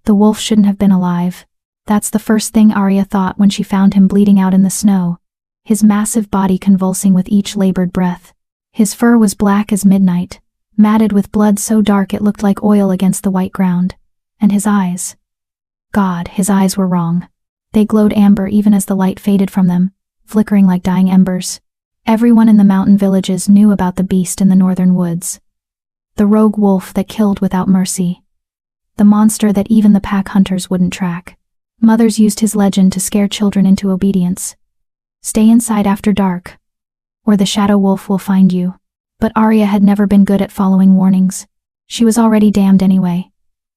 The wolf shouldn't have been alive. That's the first thing Arya thought when she found him bleeding out in the snow, his massive body convulsing with each labored breath. His fur was black as midnight, matted with blood so dark it looked like oil against the white ground. And his eyes. God, his eyes were wrong. They glowed amber even as the light faded from them, flickering like dying embers. Everyone in the mountain villages knew about the beast in the northern woods. The rogue wolf that killed without mercy. The monster that even the pack hunters wouldn't track. Mothers used his legend to scare children into obedience. Stay inside after dark, or the shadow wolf will find you. But Arya had never been good at following warnings. She was already damned anyway.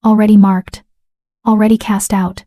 Already marked. Already cast out.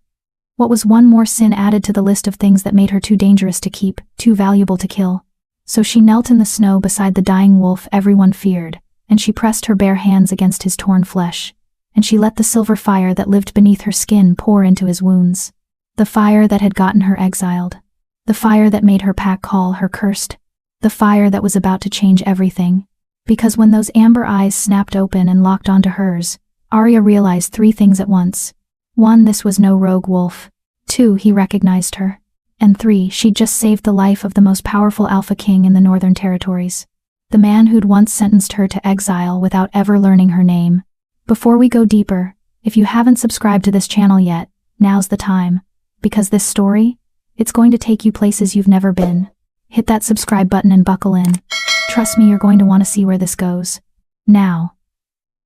What was one more sin added to the list of things that made her too dangerous to keep, too valuable to kill? So she knelt in the snow beside the dying wolf everyone feared, and she pressed her bare hands against his torn flesh, and she let the silver fire that lived beneath her skin pour into his wounds. The fire that had gotten her exiled. The fire that made her pack call her cursed. The fire that was about to change everything. Because when those amber eyes snapped open and locked onto hers, Arya realized 3 things at once. 1, this was no rogue wolf. 2, he recognized her. And 3, she'd just saved the life of the most powerful alpha king in the Northern Territories. The man who'd once sentenced her to exile without ever learning her name. Before we go deeper, if you haven't subscribed to this channel yet, now's the time. Because this story, it's going to take you places you've never been. Hit that subscribe button and buckle in. Trust me, you're going to want to see where this goes. Now,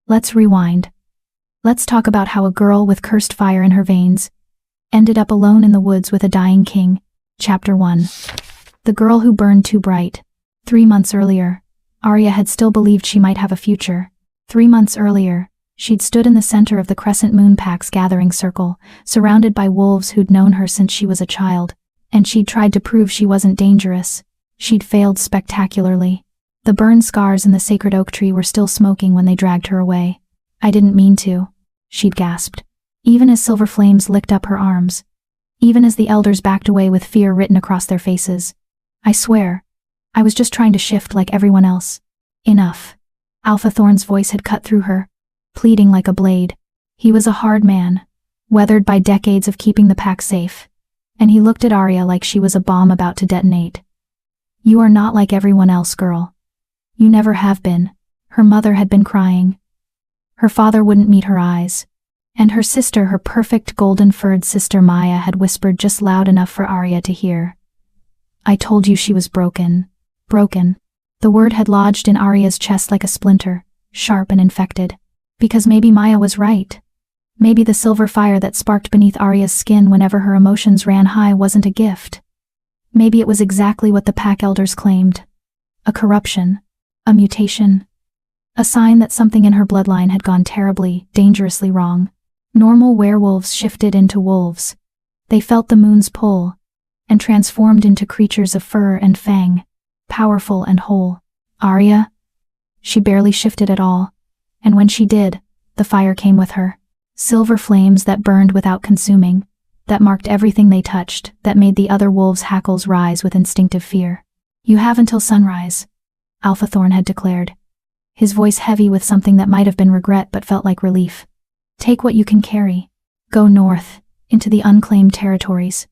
let's rewind. Let's talk about how a girl with cursed fire in her veins ended up alone in the woods with a dying king. Chapter 1. The girl who burned too bright. 3 months earlier, Arya had still believed she might have a future. 3 months earlier, she'd stood in the center of the Crescent Moon Pack's gathering circle, surrounded by wolves who'd known her since she was a child, and she'd tried to prove she wasn't dangerous. She'd failed spectacularly. The burn scars in the sacred oak tree were still smoking when they dragged her away. I didn't mean to, she'd gasped, even as silver flames licked up her arms, even as the elders backed away with fear written across their faces. I swear, I was just trying to shift like everyone else. Enough. Alpha Thorn's voice had cut through her, pleading like a blade. He was a hard man, weathered by decades of keeping the pack safe, and he looked at Arya like she was a bomb about to detonate. You are not like everyone else, girl. You never have been. Her mother had been crying. Her father wouldn't meet her eyes. And her sister, her perfect golden-furred sister Maya, had whispered just loud enough for Arya to hear. I told you she was broken. Broken. The word had lodged in Arya's chest like a splinter, sharp and infected. Because maybe Maya was right. Maybe the silver fire that sparked beneath Arya's skin whenever her emotions ran high wasn't a gift. Maybe it was exactly what the pack elders claimed. A corruption. A mutation. A sign that something in her bloodline had gone terribly, dangerously wrong. Normal werewolves shifted into wolves. They felt the moon's pull, and transformed into creatures of fur and fang, powerful and whole. Arya? She barely shifted at all, and when she did, the fire came with her. Silver flames that burned without consuming, that marked everything they touched, that made the other wolves' hackles rise with instinctive fear. You have until sunrise, Alpha Thorn had declared, his voice heavy with something that might have been regret but felt like relief. Take what you can carry. Go north, into the unclaimed territories,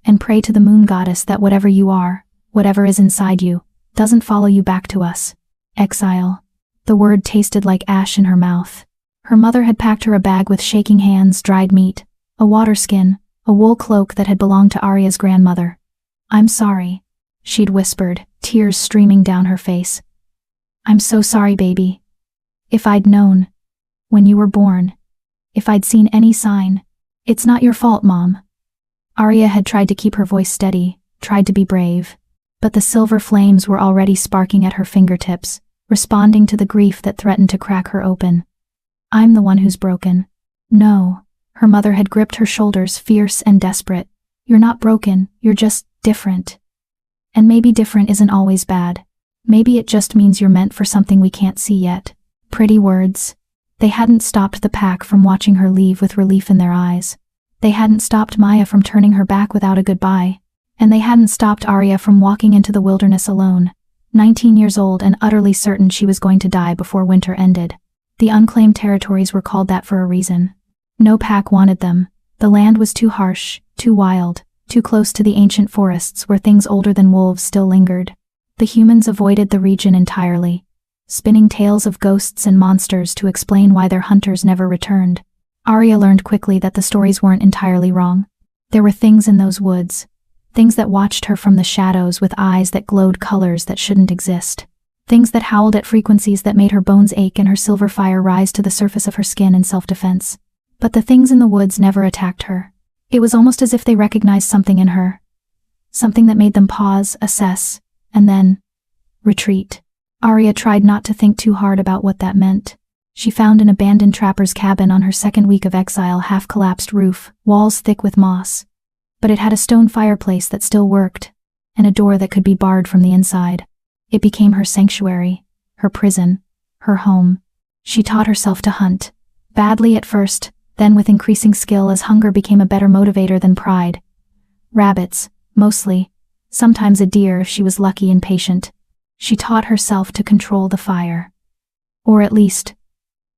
and pray to the moon goddess that whatever you are, whatever is inside you, doesn't follow you back to us. Exile. The word tasted like ash in her mouth. Her mother had packed her a bag with shaking hands, dried meat, a water skin, a wool cloak that had belonged to Arya's grandmother. I'm sorry, she'd whispered, tears streaming down her face. I'm so sorry, baby. If I'd known, when you were born, if I'd seen any sign. It's not your fault, Mom. Arya had tried to keep her voice steady, tried to be brave, but the silver flames were already sparking at her fingertips, responding to the grief that threatened to crack her open. I'm the one who's broken. No, her mother had gripped her shoulders, fierce and desperate. You're not broken, you're just different. And maybe different isn't always bad. Maybe it just means you're meant for something we can't see yet. Pretty words. They hadn't stopped the pack from watching her leave with relief in their eyes. They hadn't stopped Maya from turning her back without a goodbye. And they hadn't stopped Arya from walking into the wilderness alone, 19 years old and utterly certain she was going to die before winter ended. The unclaimed territories were called that for a reason. No pack wanted them. The land was too harsh, too wild, too close to the ancient forests where things older than wolves still lingered. The humans avoided the region entirely, spinning tales of ghosts and monsters to explain why their hunters never returned. Arya learned quickly that the stories weren't entirely wrong. There were things in those woods, things that watched her from the shadows with eyes that glowed colors that shouldn't exist. Things that howled at frequencies that made her bones ache and her silver fire rise to the surface of her skin in self-defense. But the things in the woods never attacked her. It was almost as if they recognized something in her. Something that made them pause, assess, and then retreat. Arya tried not to think too hard about what that meant. She found an abandoned trapper's cabin on her second week of exile, half-collapsed roof, walls thick with moss. But it had a stone fireplace that still worked, and a door that could be barred from the inside. It became her sanctuary, her prison, her home. She taught herself to hunt. Badly at first, then with increasing skill as hunger became a better motivator than pride. Rabbits, mostly. Sometimes a deer if she was lucky and patient. She taught herself to control the fire. Or at least,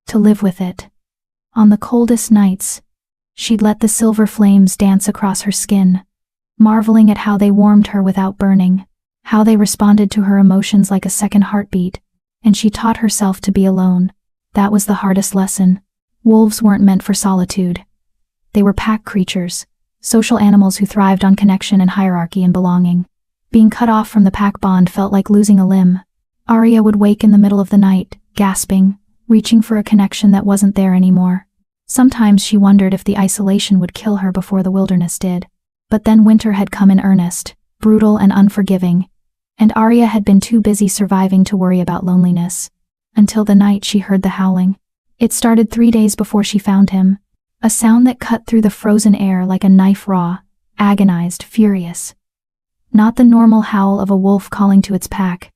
to live with it. On the coldest nights, she'd let the silver flames dance across her skin, marveling at how they warmed her without burning, how they responded to her emotions like a second heartbeat, and she taught herself to be alone. That was the hardest lesson. Wolves weren't meant for solitude. They were pack creatures, social animals who thrived on connection and hierarchy and belonging. Being cut off from the pack bond felt like losing a limb. Arya would wake in the middle of the night, gasping, reaching for a connection that wasn't there anymore. Sometimes she wondered if the isolation would kill her before the wilderness did. But then winter had come in earnest, brutal and unforgiving, and Arya had been too busy surviving to worry about loneliness. Until the night she heard the howling. It started 3 days before she found him. A sound that cut through the frozen air like a knife, raw, agonized, furious. Not the normal howl of a wolf calling to its pack.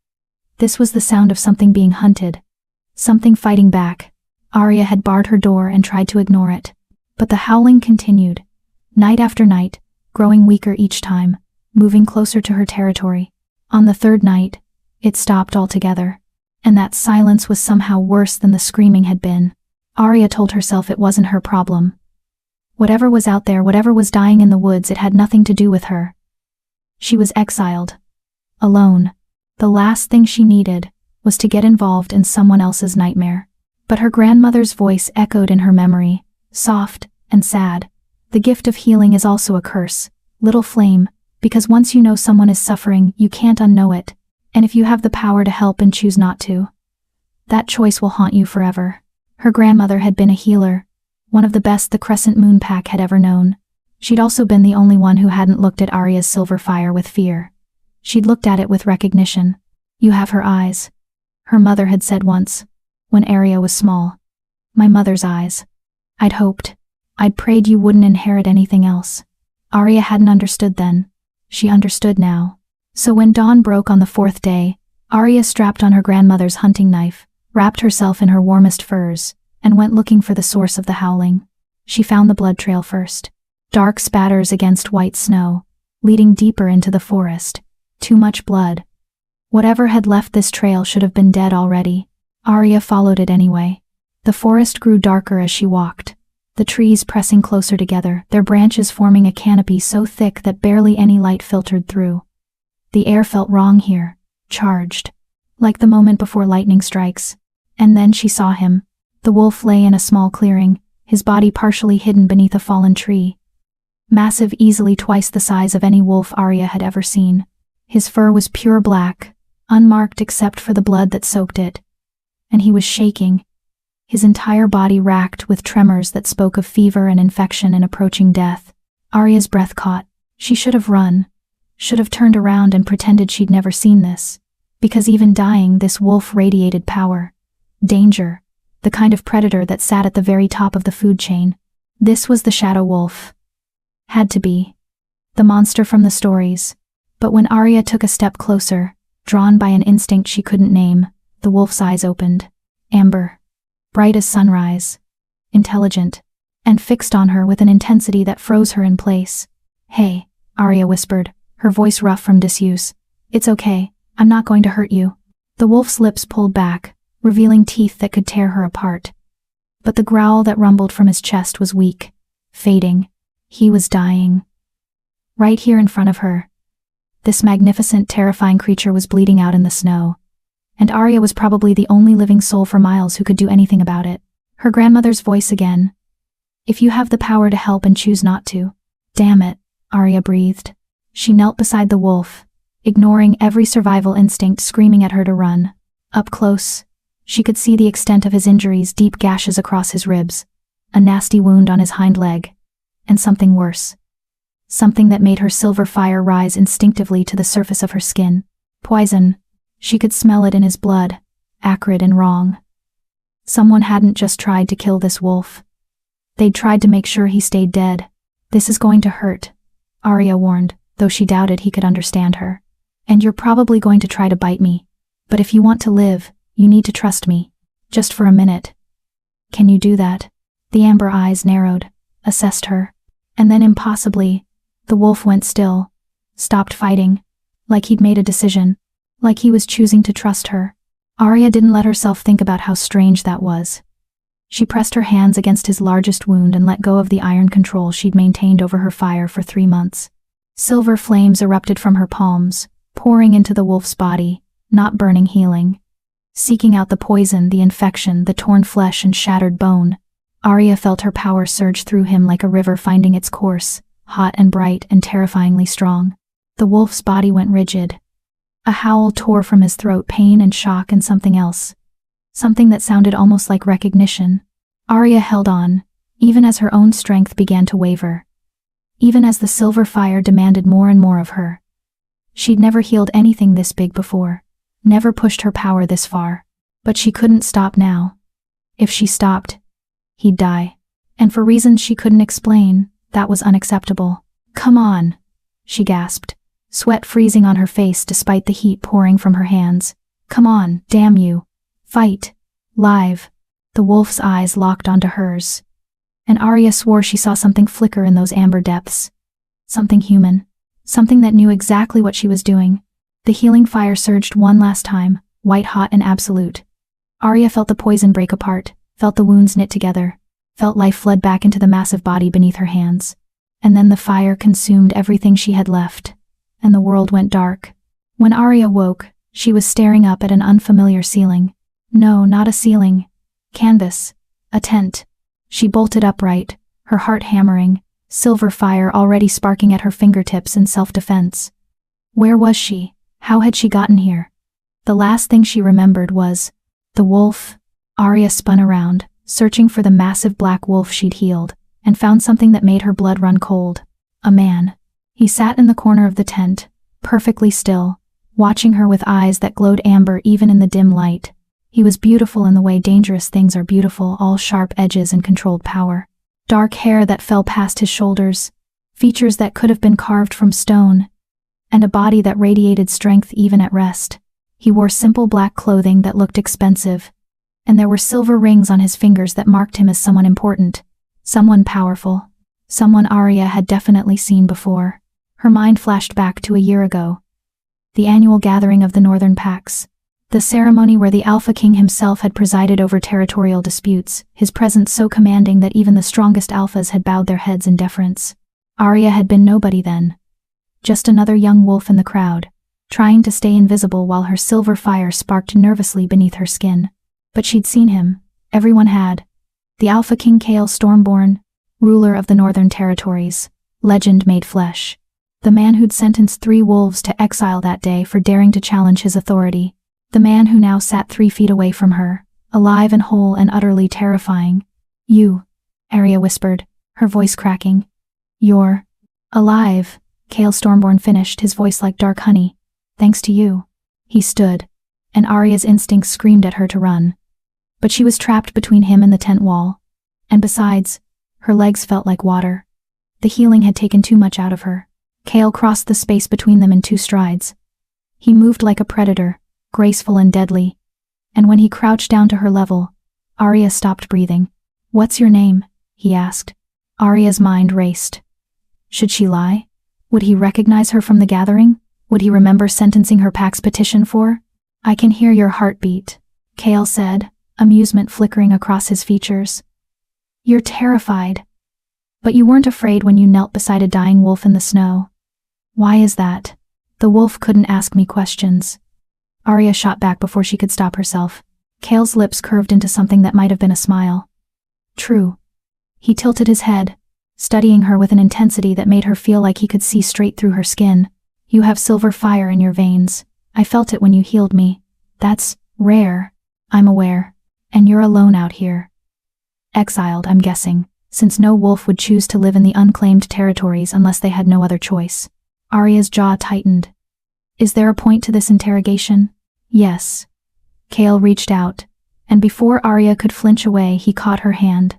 This was the sound of something being hunted. Something fighting back. Arya had barred her door and tried to ignore it. But the howling continued. Night after night, growing weaker each time, moving closer to her territory. On the third night, it stopped altogether. And that silence was somehow worse than the screaming had been. Arya told herself it wasn't her problem. Whatever was out there, whatever was dying in the woods, it had nothing to do with her. She was exiled. Alone. The last thing she needed was to get involved in someone else's nightmare. But her grandmother's voice echoed in her memory, soft and sad. The gift of healing is also a curse, little flame, because once you know someone is suffering, you can't unknow it. And if you have the power to help and choose not to, that choice will haunt you forever. Her grandmother had been a healer, one of the best the Crescent Moon Pack had ever known. She'd also been the only one who hadn't looked at Arya's silver fire with fear. She'd looked at it with recognition. You have her eyes, her mother had said once, when Arya was small. My mother's eyes. I'd hoped, I'd prayed you wouldn't inherit anything else. Arya hadn't understood then. She understood now. So when dawn broke on the fourth day, Arya strapped on her grandmother's hunting knife, wrapped herself in her warmest furs, and went looking for the source of the howling. She found the blood trail first. Dark spatters against white snow, leading deeper into the forest. Too much blood. Whatever had left this trail should have been dead already. Arya followed it anyway. The forest grew darker as she walked, the trees pressing closer together, their branches forming a canopy so thick that barely any light filtered through. The air felt wrong here, charged, like the moment before lightning strikes. And then she saw him. The wolf lay in a small clearing, his body partially hidden beneath a fallen tree. Massive, easily twice the size of any wolf Arya had ever seen. His fur was pure black, unmarked except for the blood that soaked it. And he was shaking, his entire body racked with tremors that spoke of fever and infection and approaching death. Arya's breath caught. She should have run. Should have turned around and pretended she'd never seen this. Because even dying, this wolf radiated power. Danger. The kind of predator that sat at the very top of the food chain. This was the shadow wolf. Had to be. The monster from the stories. But when Arya took a step closer, drawn by an instinct she couldn't name, the wolf's eyes opened. Amber. Bright as sunrise. Intelligent. And fixed on her with an intensity that froze her in place. Hey, Arya whispered, her voice rough from disuse. It's okay, I'm not going to hurt you. The wolf's lips pulled back, revealing teeth that could tear her apart. but the growl that rumbled from his chest was weak, fading. He was dying. Right here in front of her. This magnificent, terrifying creature was bleeding out in the snow. And Arya was probably the only living soul for miles who could do anything about it. Her grandmother's voice again. If you have the power to help and choose not to. Damn it, Arya breathed. She knelt beside the wolf, ignoring every survival instinct screaming at her to run. Up close, she could see the extent of his injuries, deep gashes across his ribs, a nasty wound on his hind leg, and something worse. Something that made her silver fire rise instinctively to the surface of her skin. Poison. She could smell it in his blood, acrid and wrong. Someone hadn't just tried to kill this wolf. They'd tried to make sure he stayed dead. This is going to hurt, Arya warned, though she doubted he could understand her. And you're probably going to try to bite me. But if you want to live, you need to trust me. Just for a minute. Can you do that? The amber eyes narrowed, assessed her. And then impossibly, the wolf went still, stopped fighting, like he'd made a decision, like he was choosing to trust her. Arya didn't let herself think about how strange that was. She pressed her hands against his largest wound and let go of the iron control she'd maintained over her fire for 3 months. Silver flames erupted from her palms, pouring into the wolf's body, not burning, healing. Seeking out the poison, the infection, the torn flesh and shattered bone. Arya felt her power surge through him like a river finding its course, hot and bright and terrifyingly strong. The wolf's body went rigid. A howl tore from his throat, pain and shock and something else. Something that sounded almost like recognition. Arya held on, even as her own strength began to waver. Even as the silver fire demanded more and more of her. She'd never healed anything this big before, never pushed her power this far. But she couldn't stop now. If she stopped, he'd die. And for reasons she couldn't explain, that was unacceptable. Come on, she gasped, sweat freezing on her face despite the heat pouring from her hands. Come on, damn you. Fight. Live. The wolf's eyes locked onto hers. And Arya swore she saw something flicker in those amber depths. Something human. Something that knew exactly what she was doing. The healing fire surged one last time, white-hot and absolute. Arya felt the poison break apart, felt the wounds knit together, felt life flood back into the massive body beneath her hands. And then the fire consumed everything she had left, and the world went dark. When Arya woke, she was staring up at an unfamiliar ceiling. No, not a ceiling. Canvas. A tent. She bolted upright, her heart hammering, silver fire already sparking at her fingertips in self-defense. Where was she? How had she gotten here? The last thing she remembered was the wolf. Arya spun around, searching for the massive black wolf she'd healed, and found something that made her blood run cold. A man. He sat in the corner of the tent, perfectly still, watching her with eyes that glowed amber even in the dim light. He was beautiful in the way dangerous things are beautiful, all sharp edges and controlled power. Dark hair that fell past his shoulders, features that could have been carved from stone, and a body that radiated strength even at rest. He wore simple black clothing that looked expensive, and there were silver rings on his fingers that marked him as someone important, someone powerful, someone Arya had definitely seen before. Her mind flashed back to a year ago. The annual gathering of the Northern Packs. The ceremony where the Alpha King himself had presided over territorial disputes, his presence so commanding that even the strongest alphas had bowed their heads in deference. Arya had been nobody then. Just another young wolf in the crowd, trying to stay invisible while her silver fire sparked nervously beneath her skin. But she'd seen him. Everyone had. The Alpha King Chaol Stormborn, ruler of the Northern Territories, legend made flesh. The man who'd sentenced 3 wolves to exile that day for daring to challenge his authority. The man who now sat 3 feet away from her, alive and whole and utterly terrifying. You, Arya whispered, her voice cracking. You're alive, Chaol Stormborn finished, his voice like dark honey. Thanks to you. He stood, and Arya's instincts screamed at her to run. But she was trapped between him and the tent wall. And besides, her legs felt like water. The healing had taken too much out of her. Chaol crossed the space between them in 2 strides. He moved like a predator, graceful and deadly. And when he crouched down to her level, Arya stopped breathing. What's your name? He asked. Arya's mind raced. Should she lie? Would he recognize her from the gathering? Would he remember sentencing her pack's petition for? I can hear your heartbeat, Chaol said, amusement flickering across his features. You're terrified. But you weren't afraid when you knelt beside a dying wolf in the snow. Why is that? The wolf couldn't ask me questions. Arya shot back before she could stop herself. Cale's lips curved into something that might have been a smile. True. He tilted his head, studying her with an intensity that made her feel like he could see straight through her skin. You have silver fire in your veins. I felt it when you healed me. That's rare. I'm aware. And you're alone out here. Exiled, I'm guessing, since no wolf would choose to live in the unclaimed territories unless they had no other choice. Arya's jaw tightened. Is there a point to this interrogation? Yes. Cale reached out, and before Arya could flinch away, he caught her hand.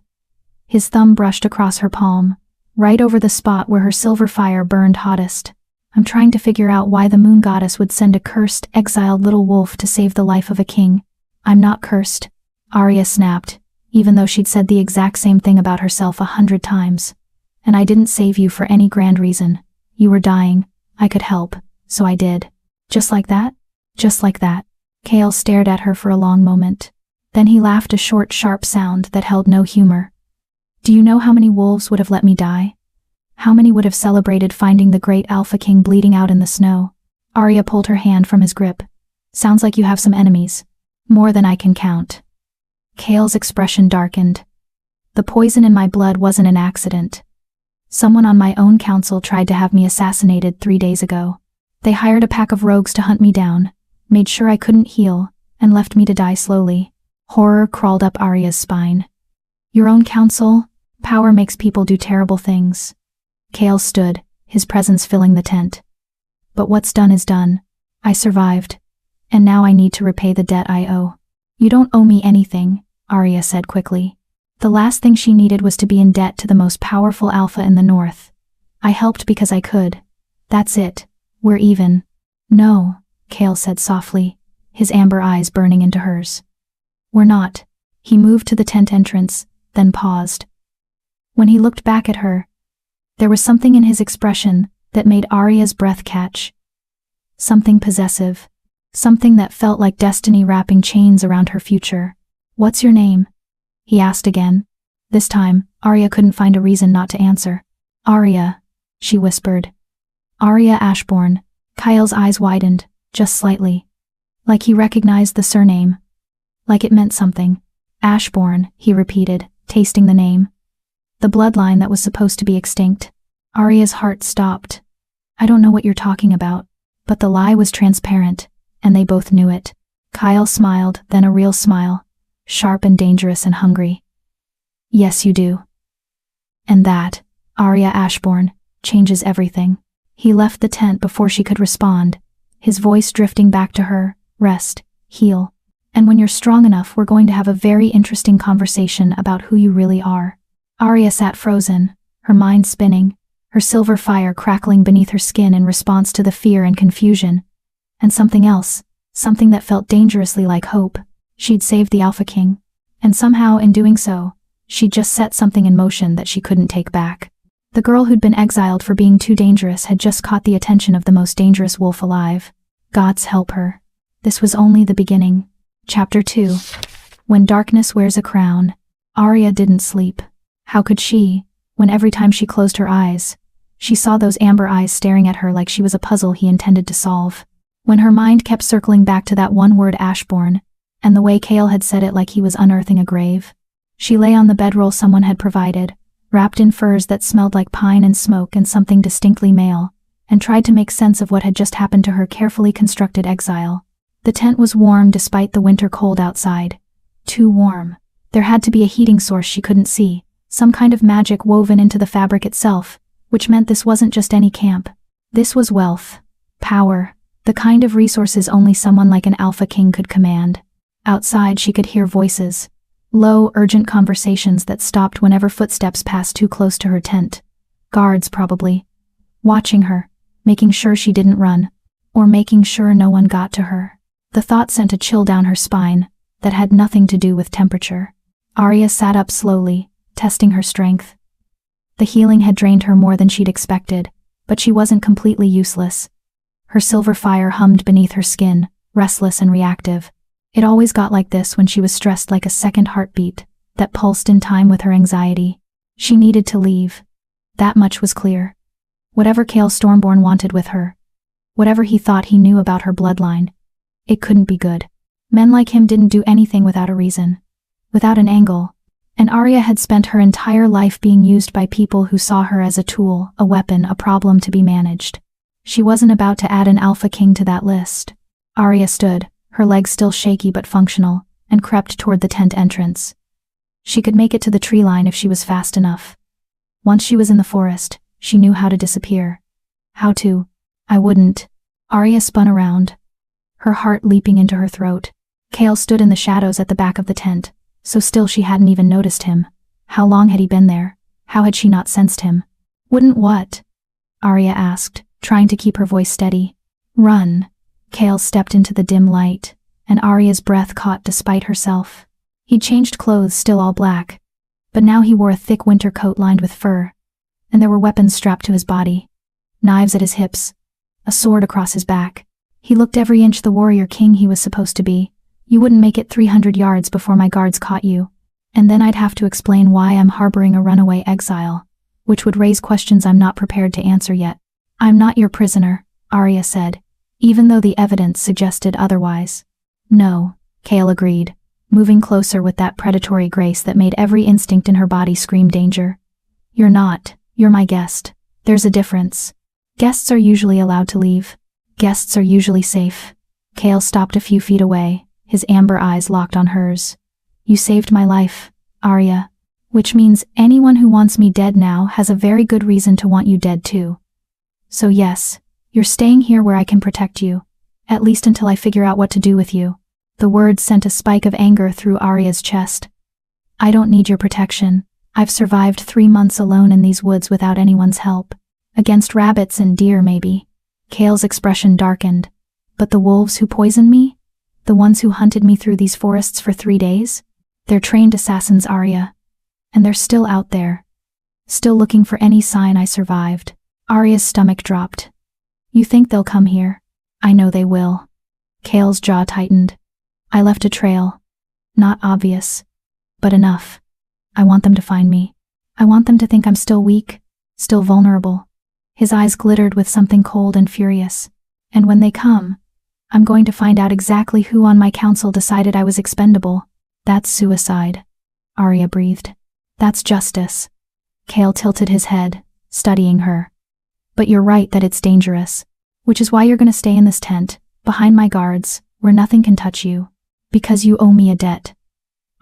His thumb brushed across her palm, right over the spot where her silver fire burned hottest. I'm trying to figure out why the moon goddess would send a cursed, exiled little wolf to save the life of a king. I'm not cursed, Arya snapped, even though she'd said the exact same thing about herself 100 times. And I didn't save you for any grand reason. You were dying. I could help, so I did. Just like that? Just like that. Cale stared at her for a long moment. Then he laughed, a short, sharp sound that held no humor. Do you know how many wolves would have let me die? How many would have celebrated finding the great Alpha King bleeding out in the snow? Arya pulled her hand from his grip. Sounds like you have some enemies. More than I can count. Cale's expression darkened. The poison in my blood wasn't an accident. Someone on my own council tried to have me assassinated 3 days ago. They hired a pack of rogues to hunt me down, made sure I couldn't heal, and left me to die slowly. Horror crawled up Arya's spine. Your own council? Power makes people do terrible things. Cale stood, his presence filling the tent. But what's done is done. I survived. And now I need to repay the debt I owe. You don't owe me anything, Arya said quickly. The last thing she needed was to be in debt to the most powerful alpha in the north. I helped because I could. That's it. We're even. No, Cale said softly, his amber eyes burning into hers. We're not. He moved to the tent entrance, then paused. When he looked back at her, there was something in his expression that made Arya's breath catch. Something possessive. Something that felt like destiny wrapping chains around her future. What's your name? He asked again. This time, Arya couldn't find a reason not to answer. Arya, she whispered. Arya Ashbourne. Kyle's eyes widened, just slightly. Like he recognized the surname. Like it meant something. Ashbourne, he repeated, tasting the name. The bloodline that was supposed to be extinct. Arya's heart stopped. I don't know what you're talking about. But the lie was transparent, and they both knew it. Kyle smiled, then a real smile. Sharp and dangerous and hungry. Yes, you do. And that, Arya Ashbourne, changes everything. He left the tent before she could respond, his voice drifting back to her. Rest, heal. And when you're strong enough, we're going to have a very interesting conversation about who you really are. Arya sat frozen, her mind spinning, her silver fire crackling beneath her skin in response to the fear and confusion. And something else, something that felt dangerously like hope. She'd saved the Alpha King. And somehow, in doing so, she'd just set something in motion that she couldn't take back. The girl who'd been exiled for being too dangerous had just caught the attention of the most dangerous wolf alive. Gods help her. This was only the beginning. Chapter 2. When darkness wears a crown. Arya didn't sleep. How could she, when every time she closed her eyes, she saw those amber eyes staring at her like she was a puzzle he intended to solve? When her mind kept circling back to that one word Ashbourne, and the way Cale had said it like he was unearthing a grave. She lay on the bedroll someone had provided, wrapped in furs that smelled like pine and smoke and something distinctly male, and tried to make sense of what had just happened to her carefully constructed exile. The tent was warm despite the winter cold outside. Too warm. There had to be a heating source she couldn't see, some kind of magic woven into the fabric itself, which meant this wasn't just any camp. This was wealth. Power. The kind of resources only someone like an Alpha King could command. Outside she could hear voices. Low, urgent conversations that stopped whenever footsteps passed too close to her tent. Guards, probably. Watching her, making sure she didn't run, or making sure no one got to her. The thought sent a chill down her spine that had nothing to do with temperature. Arya sat up slowly, testing her strength. The healing had drained her more than she'd expected, but she wasn't completely useless. Her silver fire hummed beneath her skin, restless and reactive. It always got like this when she was stressed, like a second heartbeat, that pulsed in time with her anxiety. She needed to leave. That much was clear. Whatever Cale Stormborn wanted with her, whatever he thought he knew about her bloodline, it couldn't be good. Men like him didn't do anything without a reason, without an angle, and Arya had spent her entire life being used by people who saw her as a tool, a weapon, a problem to be managed. She wasn't about to add an alpha king to that list. Arya stood, her legs still shaky but functional, and crept toward the tent entrance. She could make it to the tree line if she was fast enough. Once she was in the forest, she knew how to disappear. How to? I wouldn't. Arya spun around, her heart leaping into her throat. Cale stood in the shadows at the back of the tent, so still she hadn't even noticed him. How long had he been there? How had she not sensed him? Wouldn't what? Arya asked, trying to keep her voice steady. Run. Cale stepped into the dim light, and Arya's breath caught despite herself. He'd changed clothes, still all black, but now he wore a thick winter coat lined with fur, and there were weapons strapped to his body. Knives at his hips, a sword across his back. He looked every inch the warrior king he was supposed to be. You wouldn't make it 300 yards before my guards caught you, and then I'd have to explain why I'm harboring a runaway exile, which would raise questions I'm not prepared to answer yet. I'm not your prisoner, Arya said, even though the evidence suggested otherwise. No, Cale agreed, moving closer with that predatory grace that made every instinct in her body scream danger. You're not. You're my guest. There's a difference. Guests are usually allowed to leave. Guests are usually safe. Cale stopped a few feet away, his amber eyes locked on hers. You saved my life, Arya. Which means anyone who wants me dead now has a very good reason to want you dead too. So yes, you're staying here where I can protect you, at least until I figure out what to do with you. The words sent a spike of anger through Arya's chest. I don't need your protection. I've survived 3 months alone in these woods without anyone's help. Against rabbits and deer maybe. Cale's expression darkened. But the wolves who poisoned me? The ones who hunted me through these forests for 3 days? They're trained assassins, Arya. And they're still out there. Still looking for any sign I survived. Arya's stomach dropped. You think they'll come here? I know they will. Cale's jaw tightened. I left a trail. Not obvious, but enough. I want them to find me. I want them to think I'm still weak, still vulnerable. His eyes glittered with something cold and furious. And when they come, I'm going to find out exactly who on my council decided I was expendable. That's suicide, Arya breathed. That's justice. Cale tilted his head, studying her. But you're right that it's dangerous, which is why you're going to stay in this tent, behind my guards, where nothing can touch you. Because you owe me a debt,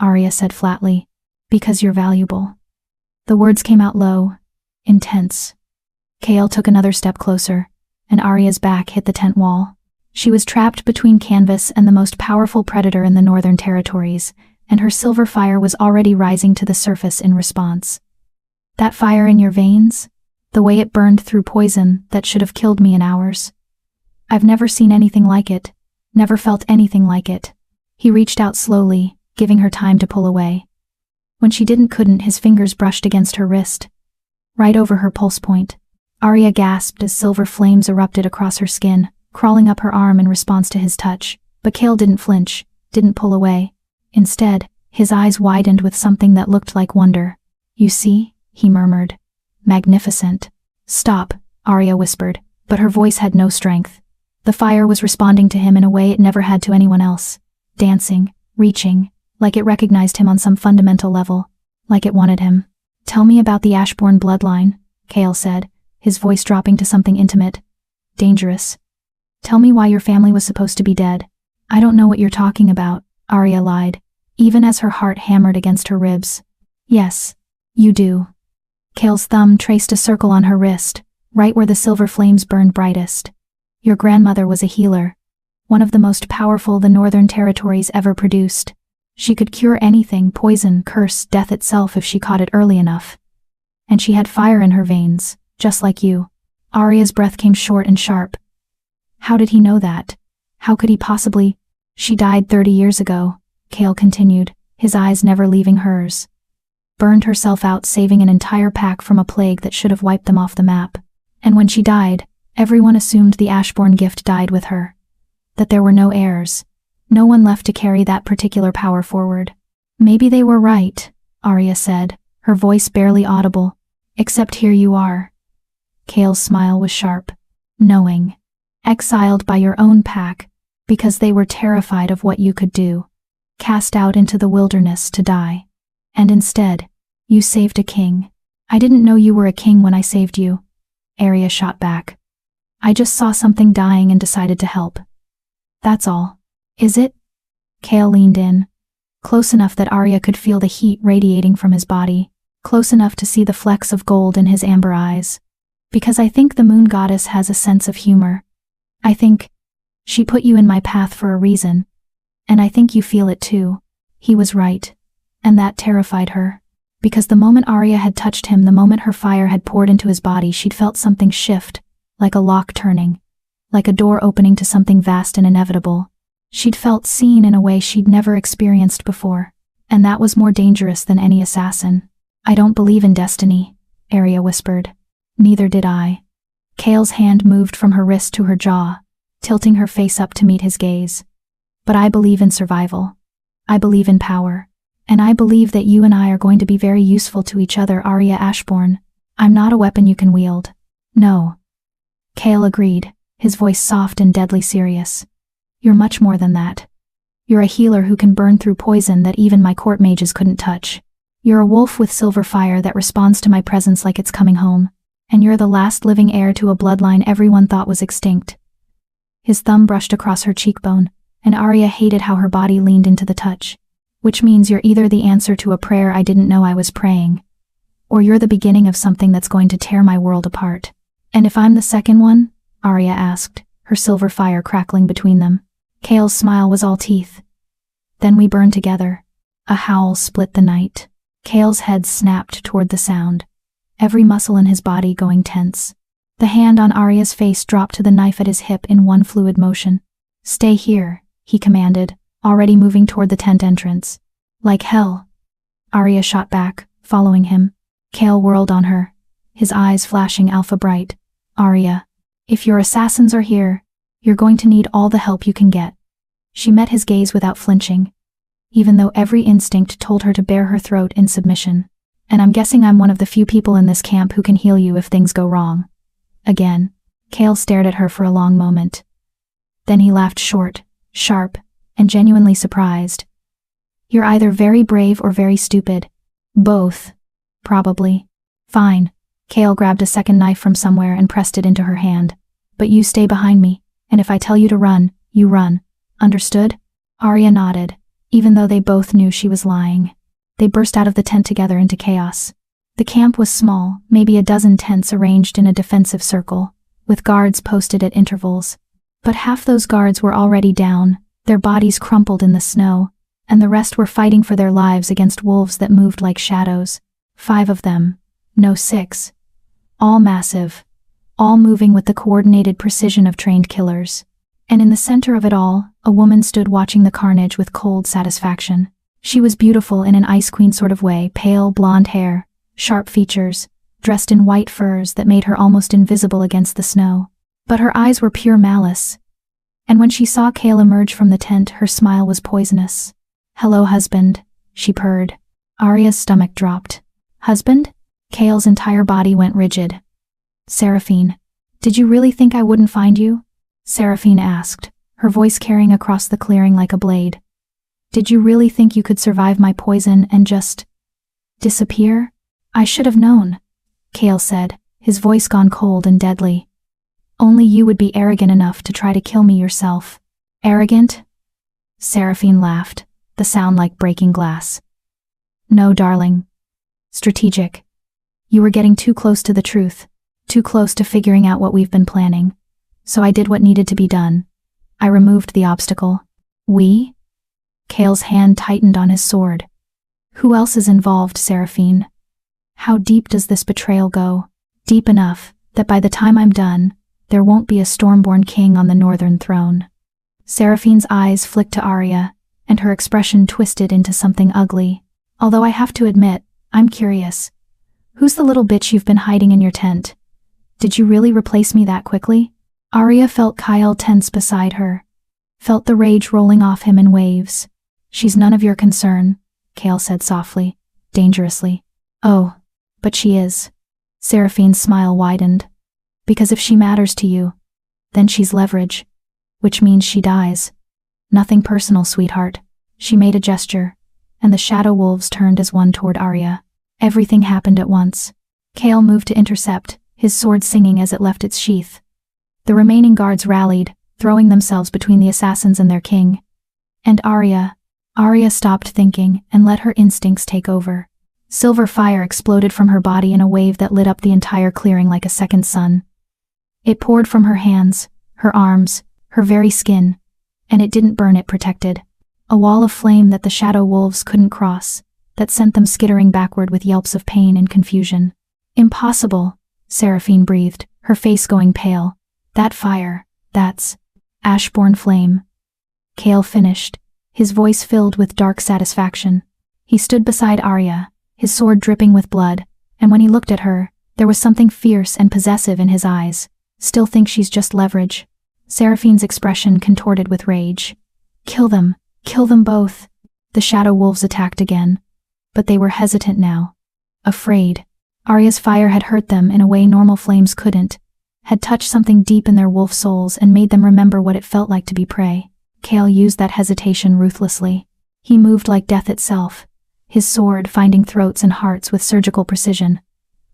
Arya said flatly. Because you're valuable. The words came out low, intense. Cale took another step closer, and Arya's back hit the tent wall. She was trapped between canvas and the most powerful predator in the Northern Territories, and her silver fire was already rising to the surface in response. That fire in your veins? The way it burned through poison that should have killed me in hours. I've never seen anything like it, never felt anything like it. He reached out slowly, giving her time to pull away. When she couldn't, his fingers brushed against her wrist, right over her pulse point. Arya gasped as silver flames erupted across her skin, crawling up her arm in response to his touch, but Cale didn't flinch, didn't pull away. Instead, his eyes widened with something that looked like wonder. You see, he murmured. Magnificent. Stop, Arya whispered, but her voice had no strength. The fire was responding to him in a way it never had to anyone else. Dancing, reaching, like it recognized him on some fundamental level, like it wanted him. Tell me about the Ashbourne bloodline, Cale said, his voice dropping to something intimate. Dangerous. Tell me why your family was supposed to be dead. I don't know what you're talking about, Arya lied, even as her heart hammered against her ribs. Yes, you do. Cale's thumb traced a circle on her wrist, right where the silver flames burned brightest. Your grandmother was a healer, one of the most powerful the Northern Territories ever produced. She could cure anything, poison, curse, death itself if she caught it early enough. And she had fire in her veins, just like you. Arya's breath came short and sharp. How did he know that? How could he possibly? She died 30 years ago, Cale continued, his eyes never leaving hers. Burned herself out saving an entire pack from a plague that should have wiped them off the map. And when she died, everyone assumed the Ashbourne gift died with her. That there were no heirs. No one left to carry that particular power forward. Maybe they were right, Arya said, her voice barely audible. Except here you are. Kale's smile was sharp. Knowing. Exiled by your own pack, because they were terrified of what you could do. Cast out into the wilderness to die. And instead, you saved a king. I didn't know you were a king when I saved you. Arya shot back. I just saw something dying and decided to help. That's all. Is it? Kale leaned in. Close enough that Arya could feel the heat radiating from his body. Close enough to see the flecks of gold in his amber eyes. Because I think the moon goddess has a sense of humor. I think she put you in my path for a reason. And I think you feel it too. He was right. And that terrified her. Because the moment Arya had touched him, the moment her fire had poured into his body, she'd felt something shift, like a lock turning, like a door opening to something vast and inevitable. She'd felt seen in a way she'd never experienced before. And that was more dangerous than any assassin. I don't believe in destiny, Arya whispered. Neither did I. Kale's hand moved from her wrist to her jaw, tilting her face up to meet his gaze. But I believe in survival. I believe in power. And I believe that you and I are going to be very useful to each other, Arya Ashbourne. I'm not a weapon you can wield. No. Kale agreed, his voice soft and deadly serious. You're much more than that. You're a healer who can burn through poison that even my court mages couldn't touch. You're a wolf with silver fire that responds to my presence like it's coming home. And you're the last living heir to a bloodline everyone thought was extinct. His thumb brushed across her cheekbone, and Arya hated how her body leaned into the touch. Which means you're either the answer to a prayer I didn't know I was praying, or you're the beginning of something that's going to tear my world apart. And if I'm the second one? Arya asked, her silver fire crackling between them. Kale's smile was all teeth. Then we burn together. A howl split the night. Kale's head snapped toward the sound, every muscle in his body going tense. The hand on Arya's face dropped to the knife at his hip in one fluid motion. Stay here, he commanded, already moving toward the tent entrance. Like hell. Arya shot back, following him. Kale whirled on her, his eyes flashing alpha bright. Arya, if your assassins are here, you're going to need all the help you can get. She met his gaze without flinching, even though every instinct told her to bare her throat in submission. And I'm guessing I'm one of the few people in this camp who can heal you if things go wrong. Again. Kale stared at her for a long moment. Then he laughed short, sharp, and genuinely surprised. You're either very brave or very stupid. Both. Probably. Fine. Kale grabbed a second knife from somewhere and pressed it into her hand. But you stay behind me, and if I tell you to run, you run. Understood? Arya nodded, even though they both knew she was lying. They burst out of the tent together into chaos. The camp was small, maybe a dozen tents arranged in a defensive circle, with guards posted at intervals. But half those guards were already down, their bodies crumpled in the snow, and the rest were fighting for their lives against wolves that moved like shadows. 5 of them. No 6. All massive. All moving with the coordinated precision of trained killers. And in the center of it all, a woman stood watching the carnage with cold satisfaction. She was beautiful in an Ice Queen sort of way, pale blonde hair, sharp features, dressed in white furs that made her almost invisible against the snow. But her eyes were pure malice. And when she saw Kale emerge from the tent, her smile was poisonous. Hello, husband, she purred. Arya's stomach dropped. Husband? Kale's entire body went rigid. Seraphine. Did you really think I wouldn't find you? Seraphine asked, her voice carrying across the clearing like a blade. Did you really think you could survive my poison and just disappear? I should have known, Kale said, his voice gone cold and deadly. Only you would be arrogant enough to try to kill me yourself. Arrogant? Seraphine laughed, the sound like breaking glass. No, darling. Strategic. You were getting too close to the truth, too close to figuring out what we've been planning. So I did what needed to be done. I removed the obstacle. We? Kale's hand tightened on his sword. Who else is involved, Seraphine? How deep does this betrayal go? Deep enough that by the time I'm done, there won't be a Stormborn king on the northern throne. Seraphine's eyes flicked to Arya, and her expression twisted into something ugly. Although I have to admit, I'm curious. Who's the little bitch you've been hiding in your tent? Did you really replace me that quickly? Arya felt Kyle tense beside her. Felt the rage rolling off him in waves. She's none of your concern, Kale said softly. dangerously. Oh, but she is. Seraphine's smile widened. Because if she matters to you, then she's leverage. Which means she dies. Nothing personal, sweetheart. She made a gesture, and the shadow wolves turned as one toward Arya. Everything happened at once. Kale moved to intercept, his sword singing as it left its sheath. The remaining guards rallied, throwing themselves between the assassins and their king. And Arya stopped thinking and let her instincts take over. Silver fire exploded from her body in a wave that lit up the entire clearing like a second sun. It poured from her hands, her arms, her very skin, and it didn't burn, it protected. A wall of flame that the shadow wolves couldn't cross, that sent them skittering backward with yelps of pain and confusion. Impossible, Seraphine breathed, her face going pale. That fire, that's ashborn flame. Kale finished, his voice filled with dark satisfaction. He stood beside Arya, his sword dripping with blood, and when he looked at her, there was something fierce and possessive in his eyes. Still think she's just leverage? Seraphine's expression contorted with rage. Kill them both. The shadow wolves attacked again. But they were hesitant now. Afraid. Arya's fire had hurt them in a way normal flames couldn't, had touched something deep in their wolf souls and made them remember what it felt like to be prey. Kale used that hesitation ruthlessly. He moved like death itself, his sword finding throats and hearts with surgical precision.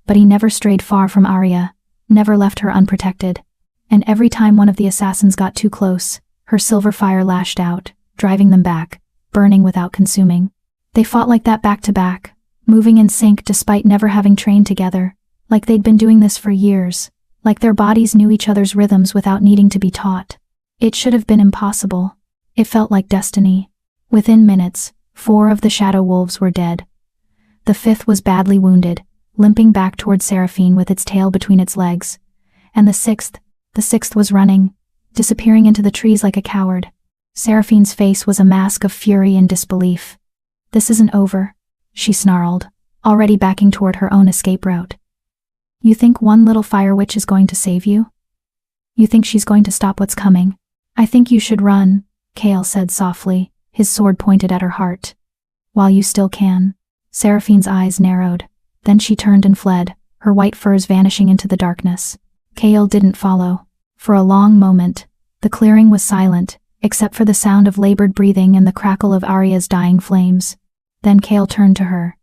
But he never strayed far from Arya, never left her unprotected. And every time one of the assassins got too close, her silver fire lashed out, driving them back, burning without consuming. They fought like that back to back, moving in sync despite never having trained together, like they'd been doing this for years, like their bodies knew each other's rhythms without needing to be taught. It should have been impossible. It felt like destiny. Within minutes, 4 of the shadow wolves were dead. The 5th was badly wounded, limping back toward Seraphine with its tail between its legs. And the sixth was running, disappearing into the trees like a coward. Seraphine's face was a mask of fury and disbelief. This isn't over, she snarled, already backing toward her own escape route. You think one little fire witch is going to save you? You think she's going to stop what's coming? I think you should run, Kale said softly, his sword pointed at her heart. While you still can. Seraphine's eyes narrowed. Then she turned and fled, her white furs vanishing into the darkness. Kale didn't follow. For a long moment, the clearing was silent, except for the sound of labored breathing and the crackle of Arya's dying flames. Then Kale turned to her,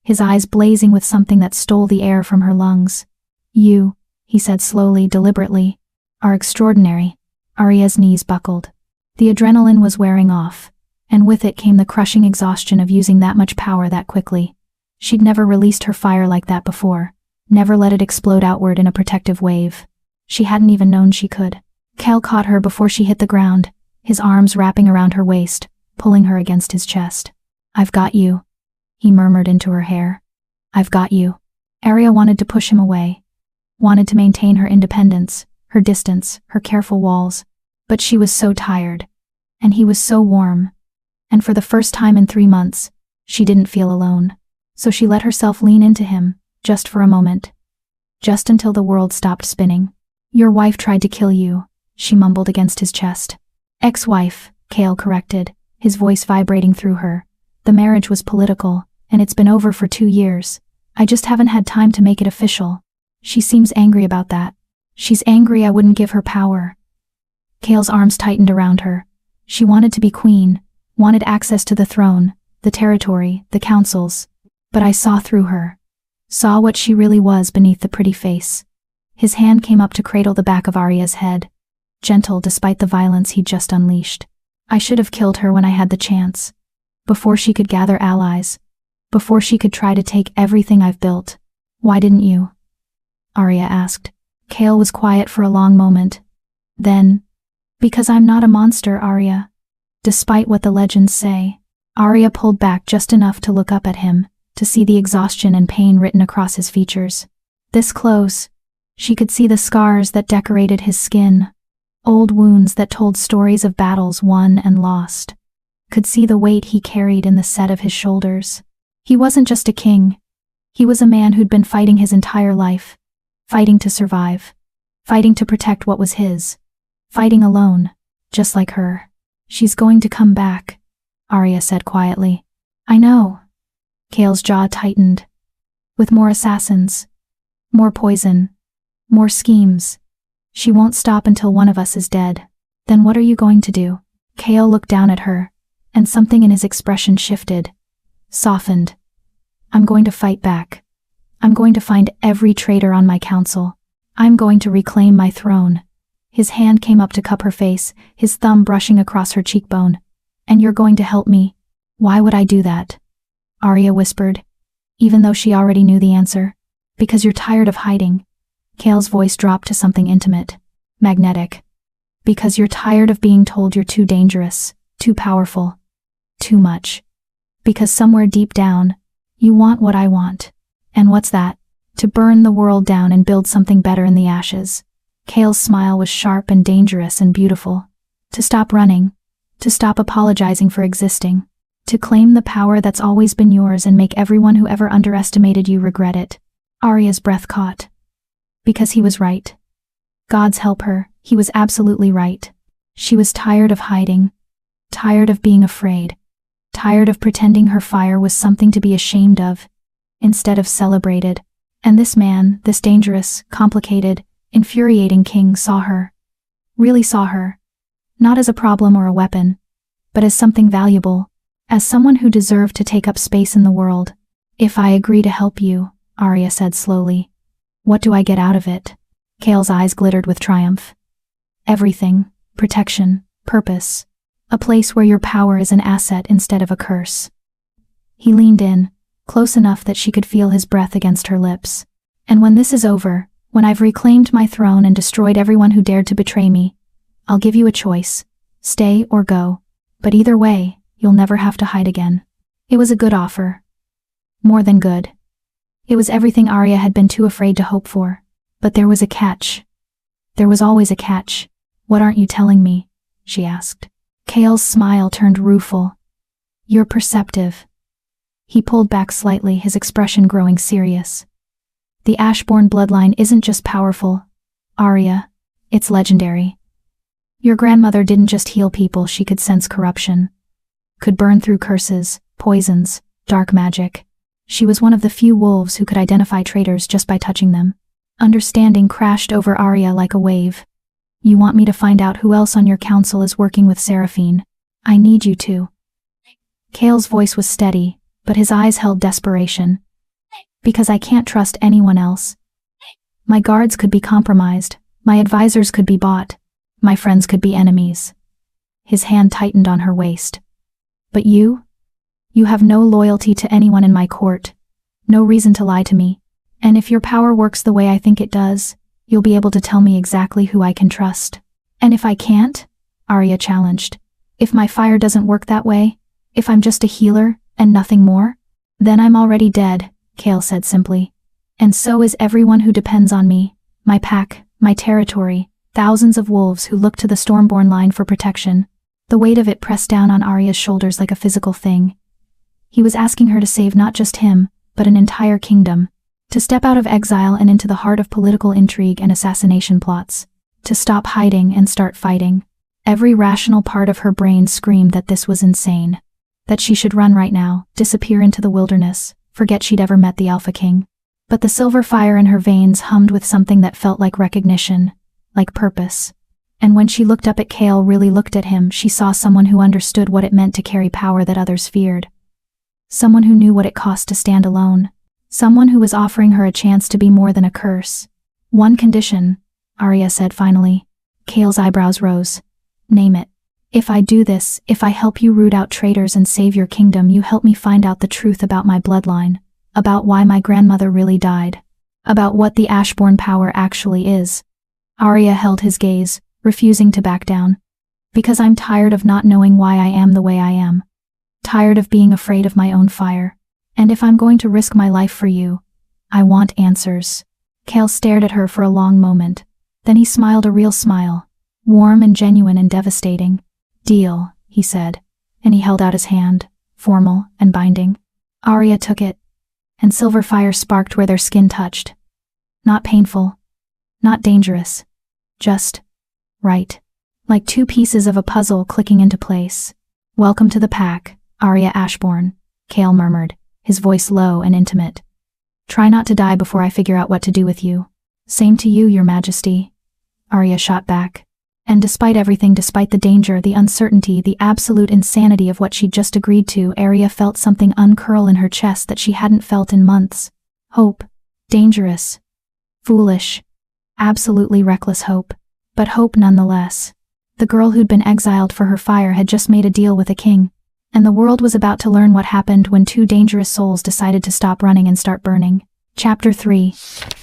his eyes blazing with something that stole the air from her lungs. You, he said slowly, deliberately, are extraordinary. Arya's knees buckled. The adrenaline was wearing off, and with it came the crushing exhaustion of using that much power that quickly. She'd never released her fire like that before, never let it explode outward in a protective wave. She hadn't even known she could. Kale caught her before she hit the ground, his arms wrapping around her waist, pulling her against his chest. I've got you, he murmured into her hair. I've got you. Arya wanted to push him away, wanted to maintain her independence, her distance, her careful walls. But she was so tired, and he was so warm, and for the first time in 3 months, she didn't feel alone. So she let herself lean into him, just for a moment. Just until the world stopped spinning. Your wife tried to kill you, she mumbled against his chest. Ex-wife, Kale corrected, his voice vibrating through her. The marriage was political, and it's been over for 2 years. I just haven't had time to make it official. She seems angry about that. She's angry I wouldn't give her power. Kale's arms tightened around her. She wanted to be queen, wanted access to the throne, the territory, the councils. But I saw through her. Saw what she really was beneath the pretty face. His hand came up to cradle the back of Arya's head, gentle despite the violence he'd just unleashed. I should have killed her when I had the chance. Before she could gather allies. Before she could try to take everything I've built. Why didn't you? Arya asked. Kale was quiet for a long moment. Then, because I'm not a monster, Arya. Despite what the legends say. Arya pulled back just enough to look up at him, to see the exhaustion and pain written across his features. This close, she could see the scars that decorated his skin, old wounds that told stories of battles won and lost. Could see the weight he carried in the set of his shoulders. He wasn't just a king. He was a man who'd been fighting his entire life, fighting to survive, fighting to protect what was his, fighting alone, just like her. She's going to come back, Arya said quietly. I know. Kale's jaw tightened. With more assassins. More poison. More schemes. She won't stop until one of us is dead. Then what are you going to do? Kale looked down at her, and something in his expression shifted. Softened. I'm going to fight back. I'm going to find every traitor on my council. I'm going to reclaim my throne. His hand came up to cup her face, his thumb brushing across her cheekbone. And you're going to help me? Why would I do that? Arya whispered, even though she already knew the answer. Because you're tired of hiding. Kale's voice dropped to something intimate, magnetic. Because you're tired of being told you're too dangerous, too powerful, too much. Because somewhere deep down, you want what I want. And what's that? To burn the world down and build something better in the ashes. Kale's smile was sharp and dangerous and beautiful. To stop running. To stop apologizing for existing. To claim the power that's always been yours and make everyone who ever underestimated you regret it. Arya's breath caught. Because he was right. Gods help her, he was absolutely right. She was tired of hiding. Tired of being afraid. Tired of pretending her fire was something to be ashamed of, instead of celebrated. And this man, this dangerous, complicated, infuriating king saw her. Really saw her. Not as a problem or a weapon, but as something valuable, as someone who deserved to take up space in the world. If I agree to help you, Arya said slowly, what do I get out of it? Kale's eyes glittered with triumph. Everything. Protection, purpose. A place where your power is an asset instead of a curse. He leaned in, close enough that she could feel his breath against her lips. And when this is over, when I've reclaimed my throne and destroyed everyone who dared to betray me, I'll give you a choice. Stay or go. But either way, you'll never have to hide again. It was a good offer. More than good. It was everything Arya had been too afraid to hope for. But there was a catch. There was always a catch. What aren't you telling me? She asked. Kale's smile turned rueful. You're perceptive. He pulled back slightly, his expression growing serious. The Ashbourne bloodline isn't just powerful, Arya. It's legendary. Your grandmother didn't just heal people, she could sense corruption. Could burn through curses, poisons, dark magic. She was one of the few wolves who could identify traitors just by touching them. Understanding crashed over Arya like a wave. You want me to find out who else on your council is working with Seraphine? I need you to. Kale's voice was steady, but his eyes held desperation. Because I can't trust anyone else. My guards could be compromised, my advisors could be bought, my friends could be enemies. His hand tightened on her waist. But you? You have no loyalty to anyone in my court. No reason to lie to me. And if your power works the way I think it does, you'll be able to tell me exactly who I can trust. And if I can't? Arya challenged. If my fire doesn't work that way, if I'm just a healer, and nothing more, then I'm already dead, Kale said simply. And so is everyone who depends on me, my pack, my territory, thousands of wolves who look to the Stormborn line for protection. The weight of it pressed down on Arya's shoulders like a physical thing. He was asking her to save not just him, but an entire kingdom. To step out of exile and into the heart of political intrigue and assassination plots. To stop hiding and start fighting. Every rational part of her brain screamed that this was insane. That she should run right now, disappear into the wilderness, forget she'd ever met the Alpha King. But the silver fire in her veins hummed with something that felt like recognition, like purpose. And when she looked up at Kale, really looked at him, she saw someone who understood what it meant to carry power that others feared. Someone who knew what it cost to stand alone. Someone who was offering her a chance to be more than a curse. One condition, Arya said finally. Kale's eyebrows rose. Name it. If I do this, if I help you root out traitors and save your kingdom, you help me find out the truth about my bloodline. About why my grandmother really died. About what the Ashbourne power actually is. Arya held his gaze, refusing to back down. Because I'm tired of not knowing why I am the way I am. Tired of being afraid of my own fire. And if I'm going to risk my life for you, I want answers. Kale stared at her for a long moment. Then he smiled a real smile. Warm and genuine and devastating. Deal, he said. And he held out his hand, formal and binding. Arya took it. And silver fire sparked where their skin touched. Not painful. Not dangerous. Just right. Like two pieces of a puzzle clicking into place. Welcome to the pack, Arya Ashbourne, Kale murmured. his voice low and intimate. "Try not to die before I figure out what to do with you." "Same to you, Your Majesty," Arya shot back. And despite everything, despite the danger, the uncertainty, the absolute insanity of what she'd just agreed to, Arya felt something uncurl in her chest that she hadn't felt in months. Hope. Dangerous. Foolish. Absolutely reckless hope. But hope nonetheless. The girl who'd been exiled for her fire had just made a deal with a king, and the world was about to learn what happened when two dangerous souls decided to stop running and start burning. Chapter 3.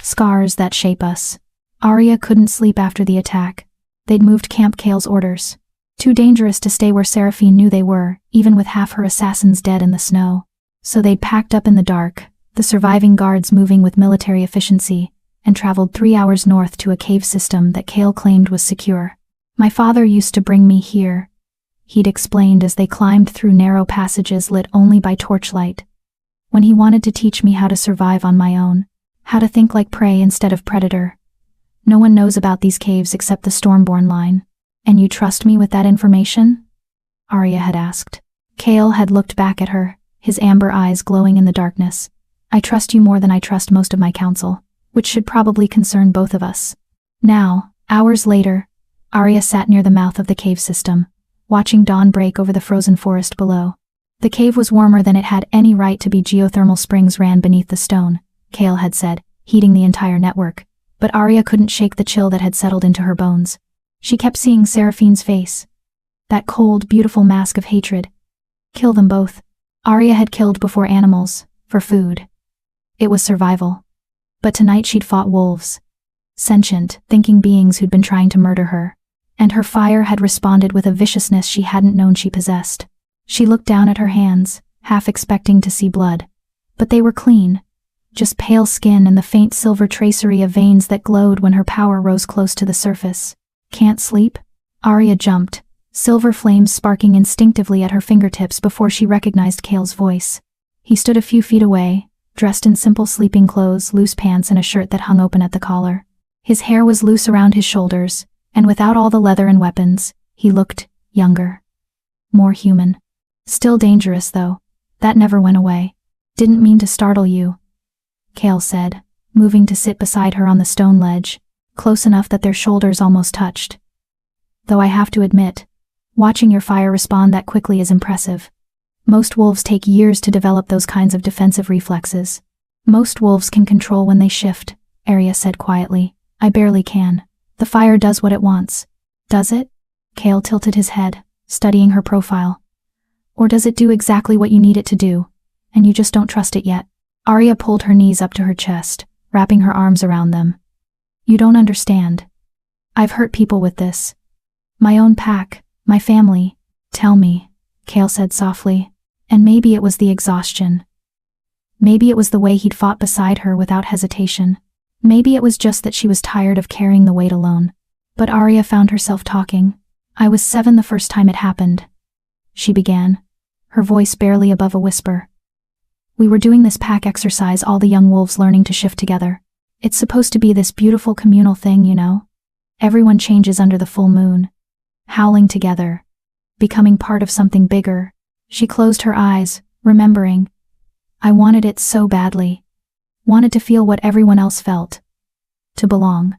Scars that shape us. Arya couldn't sleep after the attack. They'd moved Camp Kale's orders. Too dangerous to stay where Seraphine knew they were, even with half her assassins dead in the snow. So they'd packed up in the dark, the surviving guards moving with military efficiency, and traveled 3 hours north to a cave system that Kale claimed was secure. "My father used to bring me here," he'd explained as they climbed through narrow passages lit only by torchlight. "When he wanted to teach me how to survive on my own, how to think like prey instead of predator. No one knows about these caves except the Stormborn line. And you trust me with that information?" Arya had asked. Kale had looked back at her, his amber eyes glowing in the darkness. "I trust you more than I trust most of my council, which should probably concern both of us." Now, hours later, Arya sat near the mouth of the cave system, watching dawn break over the frozen forest below. The cave was warmer than it had any right to be. Geothermal springs ran beneath the stone, Kale had said, heating the entire network. But Arya couldn't shake the chill that had settled into her bones. She kept seeing Seraphine's face. That cold, beautiful mask of hatred. Kill them both. Arya had killed before animals, for food. It was survival. But tonight she'd fought wolves. Sentient, thinking beings who'd been trying to murder her. And her fire had responded with a viciousness she hadn't known she possessed. She looked down at her hands, half expecting to see blood. But they were clean. Just pale skin and the faint silver tracery of veins that glowed when her power rose close to the surface. "Can't sleep?" Arya jumped, silver flames sparking instinctively at her fingertips before she recognized Kale's voice. He stood a few feet away, dressed in simple sleeping clothes, loose pants and a shirt that hung open at the collar. His hair was loose around his shoulders, and without all the leather and weapons, he looked younger. More human. Still dangerous, though. That never went away. "Didn't mean to startle you," Kale said, moving to sit beside her on the stone ledge, close enough that their shoulders almost touched. "Though I have to admit, watching your fire respond that quickly is impressive. Most wolves take years to develop those kinds of defensive reflexes. Most wolves can control when they shift," Arya said quietly. "I barely can. The fire does what it wants." "Does it?" Kale tilted his head, studying her profile. "Or does it do exactly what you need it to do, and you just don't trust it yet?" Arya pulled her knees up to her chest, wrapping her arms around them. "You don't understand. I've hurt people with this. My own pack, my family." "Tell me," Kale said softly, and maybe it was the exhaustion. Maybe it was the way he'd fought beside her without hesitation. Maybe it was just that she was tired of carrying the weight alone. But Arya found herself talking. "I was 7 the first time it happened," she began, her voice barely above a whisper. "We were doing this pack exercise, all the young wolves learning to shift together. It's supposed to be this beautiful communal thing, you know? Everyone changes under the full moon. Howling together. Becoming part of something bigger." She closed her eyes, remembering. "I wanted it so badly. Wanted to feel what everyone else felt. To belong.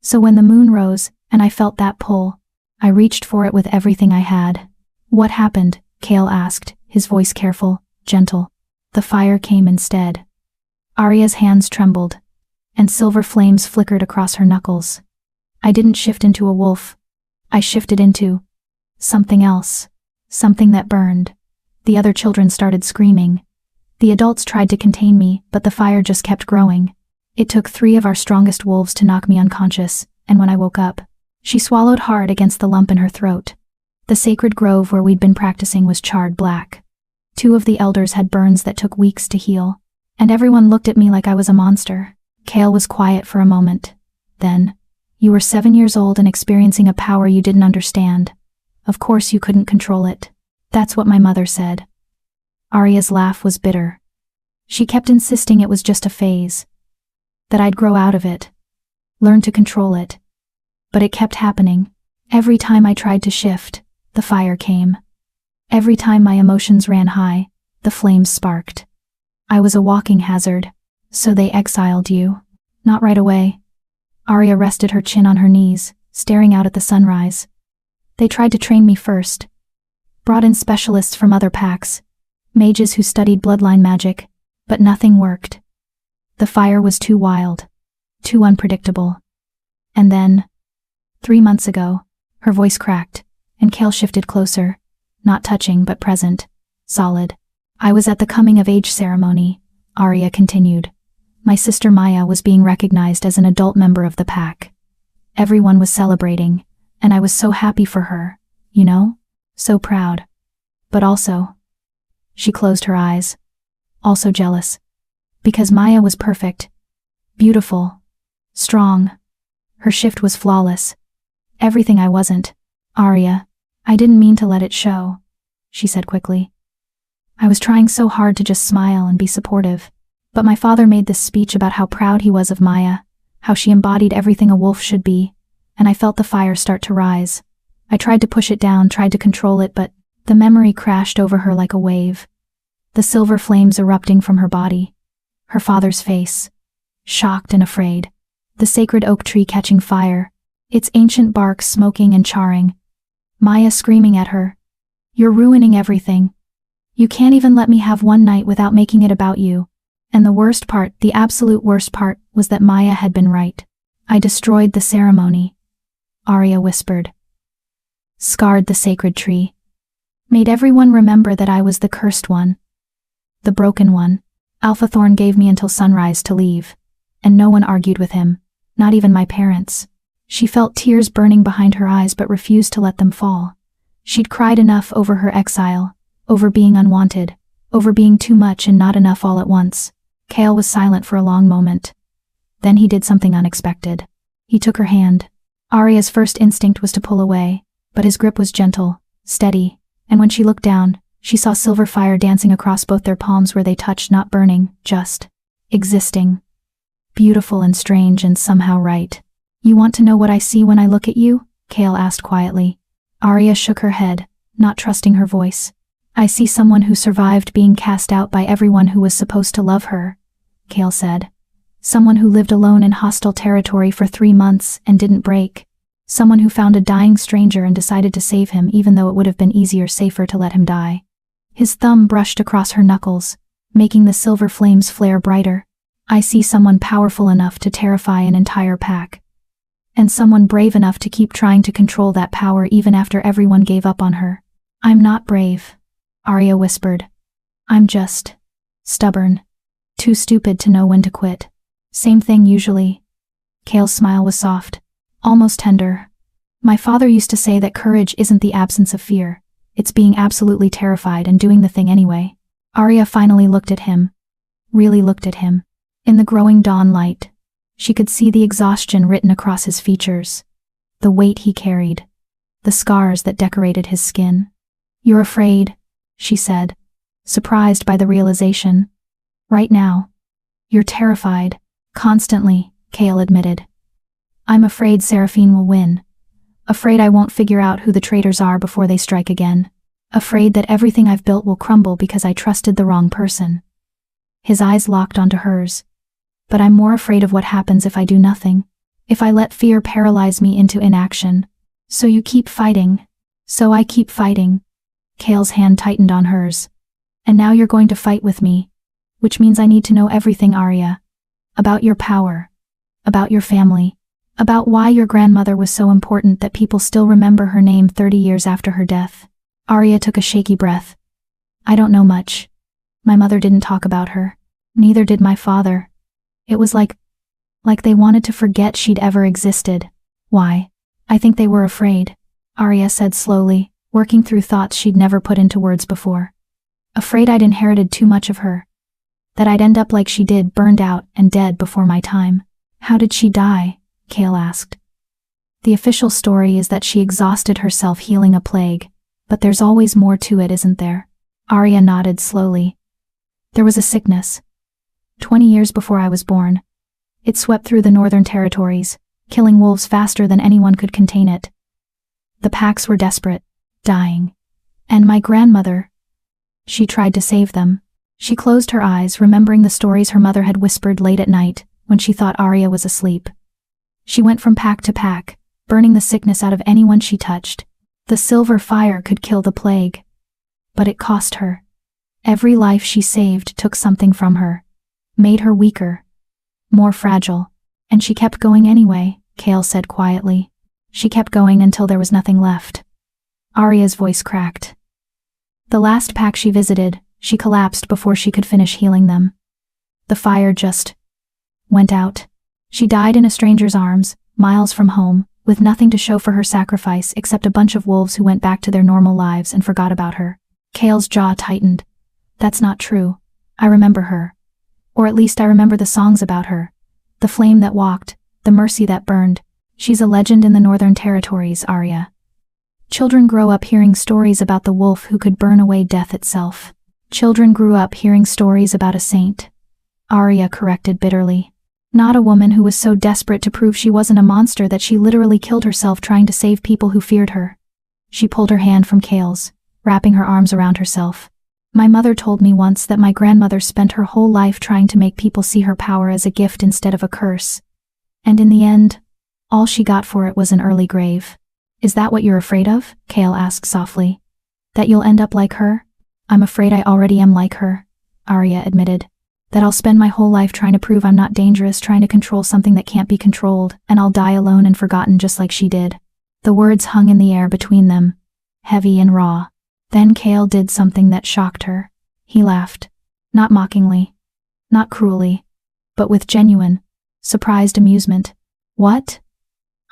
So when the moon rose, and I felt that pull, I reached for it with everything I had." "What happened?" Kale asked, his voice careful, gentle. "The fire came instead." Arya's hands trembled, and silver flames flickered across her knuckles. "I didn't shift into a wolf. I shifted into something else. Something that burned." The other children started screaming. The adults tried to contain me, but the fire just kept growing. It took 3 of our strongest wolves to knock me unconscious, and when I woke up, she swallowed hard against the lump in her throat. The sacred grove where we'd been practicing was charred black. 2 of the elders had burns that took weeks to heal, and everyone looked at me like I was a monster. Kale was quiet for a moment. Then, "You were 7 years old and experiencing a power you didn't understand. Of course you couldn't control it. That's what my mother said." Arya's laugh was bitter. She kept insisting it was just a phase. That I'd grow out of it. Learn to control it. But it kept happening. Every time I tried to shift, the fire came. Every time my emotions ran high, the flames sparked. I was a walking hazard. So they exiled you. Not right away. Arya rested her chin on her knees, staring out at the sunrise. They tried to train me first. Brought in specialists from other packs, mages who studied bloodline magic, but nothing worked. The fire was too wild, too unpredictable. And then, 3 months ago, her voice cracked, and Kale shifted closer, not touching but present, solid. I was at the coming-of-age ceremony, Arya continued. My sister Maya was being recognized as an adult member of the pack. Everyone was celebrating, and I was so happy for her, you know? So proud. But also, she closed her eyes, also jealous. Because Maya was perfect, beautiful, strong. Her shift was flawless. Everything I wasn't. Arya, I didn't mean to let it show, she said quickly. I was trying so hard to just smile and be supportive. But my father made this speech about how proud he was of Maya, how she embodied everything a wolf should be, and I felt the fire start to rise. I tried to push it down, tried to control it, but the memory crashed over her like a wave. The silver flames erupting from her body. Her father's face, shocked and afraid. The sacred oak tree catching fire, its ancient bark smoking and charring. Maya screaming at her, "You're ruining everything. You can't even let me have one night without making it about you." And the worst part, the absolute worst part, was that Maya had been right. I destroyed the ceremony, Arya whispered. Scarred the sacred tree. Made everyone remember that I was the cursed one. The broken one. Alphathorn gave me until sunrise to leave. And no one argued with him, not even my parents. She felt tears burning behind her eyes but refused to let them fall. She'd cried enough over her exile, over being unwanted, over being too much and not enough all at once. Kale was silent for a long moment. Then he did something unexpected. He took her hand. Arya's first instinct was to pull away, but his grip was gentle, steady, and when she looked down, she saw silver fire dancing across both their palms where they touched, not burning, just existing. Beautiful and strange and somehow right. You want to know what I see when I look at you? Kale asked quietly. Arya shook her head, not trusting her voice. I see someone who survived being cast out by everyone who was supposed to love her, Kale said. Someone who lived alone in hostile territory for 3 months and didn't break. Someone who found a dying stranger and decided to save him even though it would have been easier, safer to let him die. His thumb brushed across her knuckles, making the silver flames flare brighter. I see someone powerful enough to terrify an entire pack. And someone brave enough to keep trying to control that power even after everyone gave up on her. I'm not brave, Arya whispered. I'm just stubborn. Too stupid to know when to quit. Same thing usually. Kale's smile was soft, almost tender. My father used to say that courage isn't the absence of fear. It's being absolutely terrified and doing the thing anyway. Arya finally looked at him. Really looked at him. In the growing dawn light, she could see the exhaustion written across his features. The weight he carried. The scars that decorated his skin. You're afraid, she said, surprised by the realization. Right now. You're terrified. Constantly, Kale admitted. I'm afraid Seraphine will win. Afraid I won't figure out who the traitors are before they strike again. Afraid that everything I've built will crumble because I trusted the wrong person. His eyes locked onto hers. But I'm more afraid of what happens if I do nothing. If I let fear paralyze me into inaction. So you keep fighting. So I keep fighting. Kale's hand tightened on hers. And now you're going to fight with me. Which means I need to know everything, Arya. About your power. About your family. About why your grandmother was so important that people still remember her name 30 years after her death. Arya took a shaky breath. I don't know much. My mother didn't talk about her. Neither did my father. It was like they wanted to forget she'd ever existed. Why? I think they were afraid, Arya said slowly, working through thoughts she'd never put into words before. Afraid I'd inherited too much of her. That I'd end up like she did, burned out and dead before my time. How did she die? Kale asked. The official story is that she exhausted herself healing a plague, but there's always more to it, isn't there? Arya nodded slowly. There was a sickness. 20 years before I was born. It swept through the northern territories, killing wolves faster than anyone could contain it. The packs were desperate, dying. And my grandmother. She tried to save them. She closed her eyes, remembering the stories her mother had whispered late at night, when she thought Arya was asleep. She went from pack to pack, burning the sickness out of anyone she touched. The silver fire could kill the plague. But it cost her. Every life she saved took something from her. Made her weaker. More fragile. And she kept going anyway, Kale said quietly. She kept going until there was nothing left. Arya's voice cracked. The last pack she visited, she collapsed before she could finish healing them. The fire just went out. She died in a stranger's arms, miles from home, with nothing to show for her sacrifice except a bunch of wolves who went back to their normal lives and forgot about her. Kale's jaw tightened. That's not true. I remember her. Or at least I remember the songs about her. The flame that walked, the mercy that burned. She's a legend in the Northern Territories, Arya. Children grow up hearing stories about the wolf who could burn away death itself. Children grew up hearing stories about a saint. Arya corrected bitterly. Not a woman who was so desperate to prove she wasn't a monster that she literally killed herself trying to save people who feared her. She pulled her hand from Kale's, wrapping her arms around herself. My mother told me once that my grandmother spent her whole life trying to make people see her power as a gift instead of a curse. And in the end, all she got for it was an early grave. Is that what you're afraid of? Kale asked softly. That you'll end up like her? I'm afraid I already am like her, Arya admitted. That I'll spend my whole life trying to prove I'm not dangerous, trying to control something that can't be controlled, and I'll die alone and forgotten just like she did. The words hung in the air between them, heavy and raw. Then Kale did something that shocked her. He laughed. Not mockingly. Not cruelly. But with genuine, surprised amusement. What?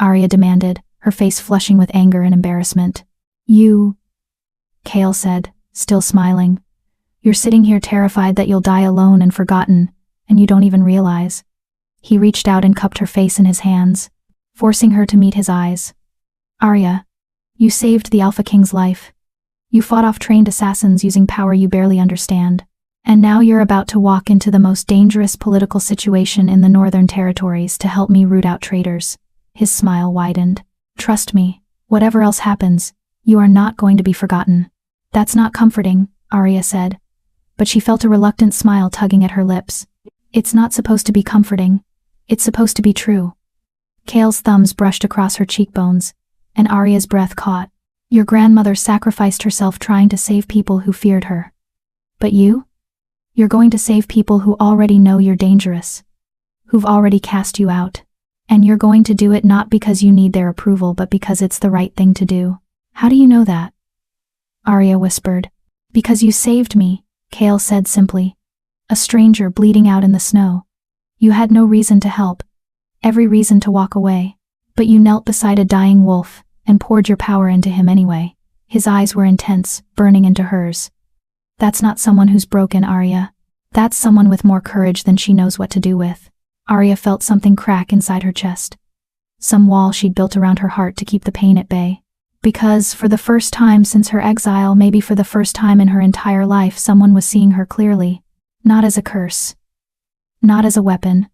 Arya demanded, her face flushing with anger and embarrassment. You, Kale said, still smiling. You're sitting here terrified that you'll die alone and forgotten, and you don't even realize. He reached out and cupped her face in his hands, forcing her to meet his eyes. Arya, you saved the Alpha King's life. You fought off trained assassins using power you barely understand. And now you're about to walk into the most dangerous political situation in the Northern Territories to help me root out traitors. His smile widened. Trust me, whatever else happens, you are not going to be forgotten. That's not comforting, Arya said. But she felt a reluctant smile tugging at her lips. It's not supposed to be comforting. It's supposed to be true. Kale's thumbs brushed across her cheekbones, and Arya's breath caught. Your grandmother sacrificed herself trying to save people who feared her. But you? You're going to save people who already know you're dangerous. Who've already cast you out. And you're going to do it not because you need their approval but because it's the right thing to do. How do you know that? Arya whispered. Because you saved me, Kale said simply. A stranger bleeding out in the snow. You had no reason to help. Every reason to walk away. But you knelt beside a dying wolf and poured your power into him anyway. His eyes were intense, burning into hers. That's not someone who's broken, Arya. That's someone with more courage than she knows what to do with. Arya felt something crack inside her chest. Some wall she'd built around her heart to keep the pain at bay. Because, for the first time since her exile, maybe for the first time in her entire life, someone was seeing her clearly. Not as a curse. Not as a weapon.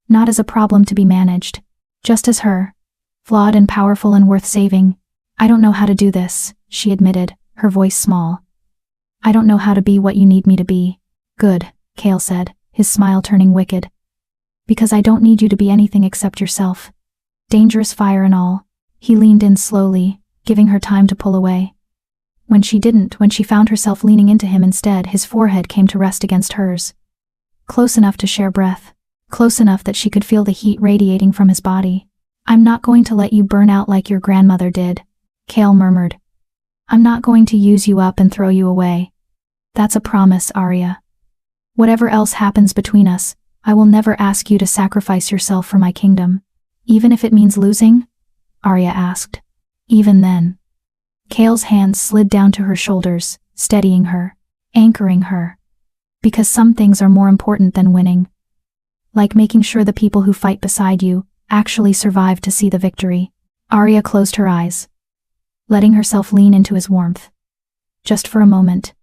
Not as a problem to be managed. Just as her. Flawed and powerful and worth saving. I don't know how to do this, she admitted, her voice small. I don't know how to be what you need me to be. Good, Kale said, his smile turning wicked. Because I don't need you to be anything except yourself. Dangerous fire and all. He leaned in slowly, giving her time to pull away. When she found herself leaning into him instead, his forehead came to rest against hers. Close enough to share breath. Close enough that she could feel the heat radiating from his body. I'm not going to let you burn out like your grandmother did, Kale murmured. I'm not going to use you up and throw you away. That's a promise, Arya. Whatever else happens between us, I will never ask you to sacrifice yourself for my kingdom. Even if it means losing? Arya asked. Even then. Kale's hands slid down to her shoulders, steadying her, anchoring her. Because some things are more important than winning. Like making sure the people who fight beside you actually survive to see the victory. Arya closed her eyes, letting herself lean into his warmth. Just for a moment.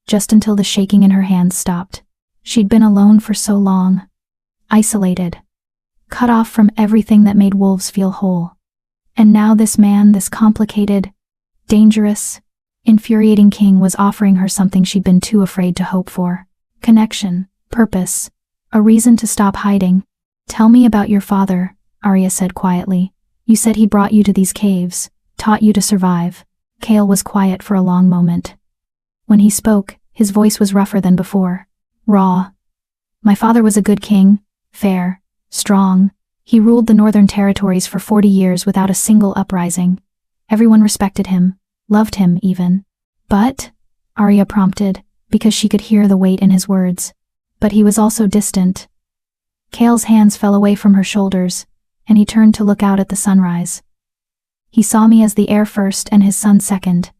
Just until the shaking in her hands stopped. She'd been alone for so long. Isolated. Cut off from everything that made wolves feel whole. And now this man, this complicated, dangerous, infuriating king was offering her something she'd been too afraid to hope for. Connection, purpose, a reason to stop hiding. "Tell me about your father," Arya said quietly. "You said he brought you to these caves, taught you to survive." Kale was quiet for a long moment. When he spoke, his voice was rougher than before. Raw. "My father was a good king, fair, strong. He ruled the northern territories for 40 years without a single uprising. Everyone respected him, loved him even." "But," Arya prompted, because she could hear the weight in his words. "But he was also distant." Kale's hands fell away from her shoulders, and he turned to look out at the sunrise. "He saw me as the heir first and his son second.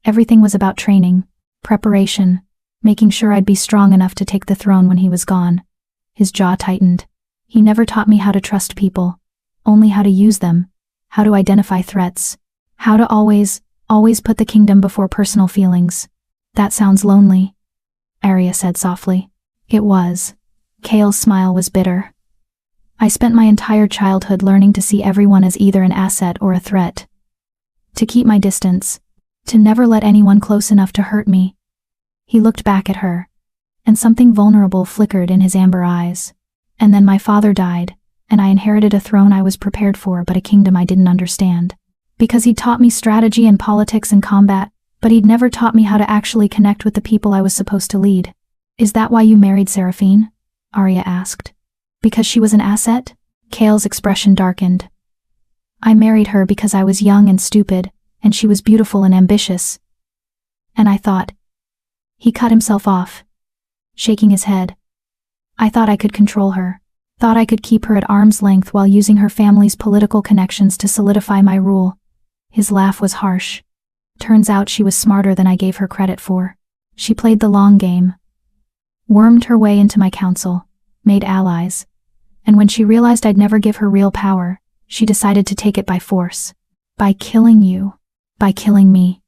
Everything was about training, preparation, making sure I'd be strong enough to take the throne when he was gone." His jaw tightened. "He never taught me how to trust people, only how to use them, how to identify threats, how to always put the kingdom before personal feelings." "That sounds lonely," Arya said softly. It was. Kale's smile was bitter. "I spent my entire childhood learning to see everyone as either an asset or a threat. To keep my distance, to never let anyone close enough to hurt me." He looked back at her, and something vulnerable flickered in his amber eyes. "And then my father died, and I inherited a throne I was prepared for but a kingdom I didn't understand. Because he'd taught me strategy and politics and combat, but he'd never taught me how to actually connect with the people I was supposed to lead." "Is that why you married Seraphine?" Arya asked. "Because she was an asset?" Kale's expression darkened. "I married her because I was young and stupid, and she was beautiful and ambitious. And I thought..." He cut himself off, shaking his head. "I thought I could control her. Thought I could keep her at arm's length while using her family's political connections to solidify my rule." His laugh was harsh. "Turns out she was smarter than I gave her credit for. She played the long game. Wormed her way into my council, made allies. And when she realized I'd never give her real power, she decided to take it by force. By killing you. By killing me."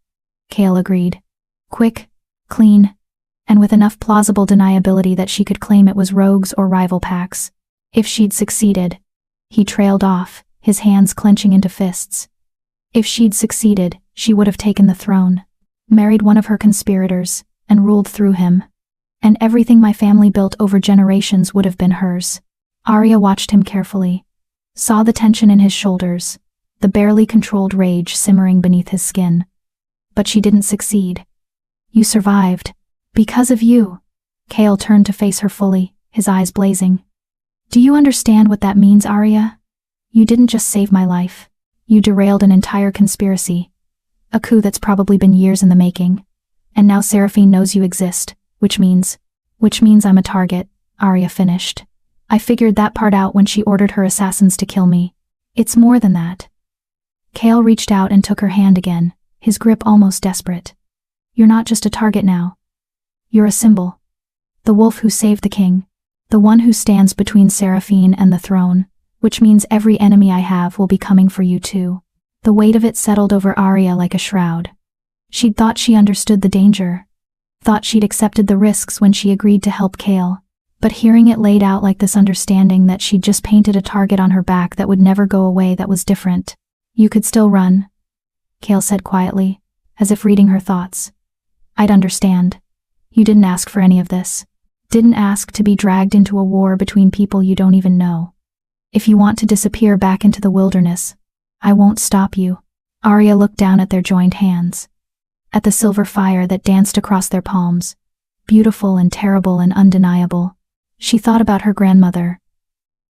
Kale agreed. Quick, clean, and with enough plausible deniability that she could claim it was rogues or rival packs. If she'd succeeded. He trailed off, his hands clenching into fists. If she'd succeeded, she would have taken the throne, married one of her conspirators, and ruled through him. And everything my family built over generations would have been hers. Arya watched him carefully, saw the tension in his shoulders, the barely controlled rage simmering beneath his skin. "But she didn't succeed. You survived. Because of you." Kale turned to face her fully, his eyes blazing. "Do you understand what that means, Arya? You didn't just save my life. You derailed an entire conspiracy. A coup that's probably been years in the making. And now Seraphine knows you exist, which means I'm a target," Arya finished. "I figured that part out when she ordered her assassins to kill me. It's more than that." Kale reached out and took her hand again, his grip almost desperate. "You're not just a target now. You're a symbol. The wolf who saved the king. The one who stands between Seraphine and the throne, which means every enemy I have will be coming for you too." The weight of it settled over Arya like a shroud. She'd thought she understood the danger, thought she'd accepted the risks when she agreed to help Kale, but hearing it laid out like this understanding that she'd just painted a target on her back that would never go away, that was different. "You could still run," Kale said quietly, as if reading her thoughts. "I'd understand. You didn't ask for any of this. Didn't ask to be dragged into a war between people you don't even know. If you want to disappear back into the wilderness, I won't stop you." Arya looked down at their joined hands, at the silver fire that danced across their palms, beautiful and terrible and undeniable. She thought about her grandmother,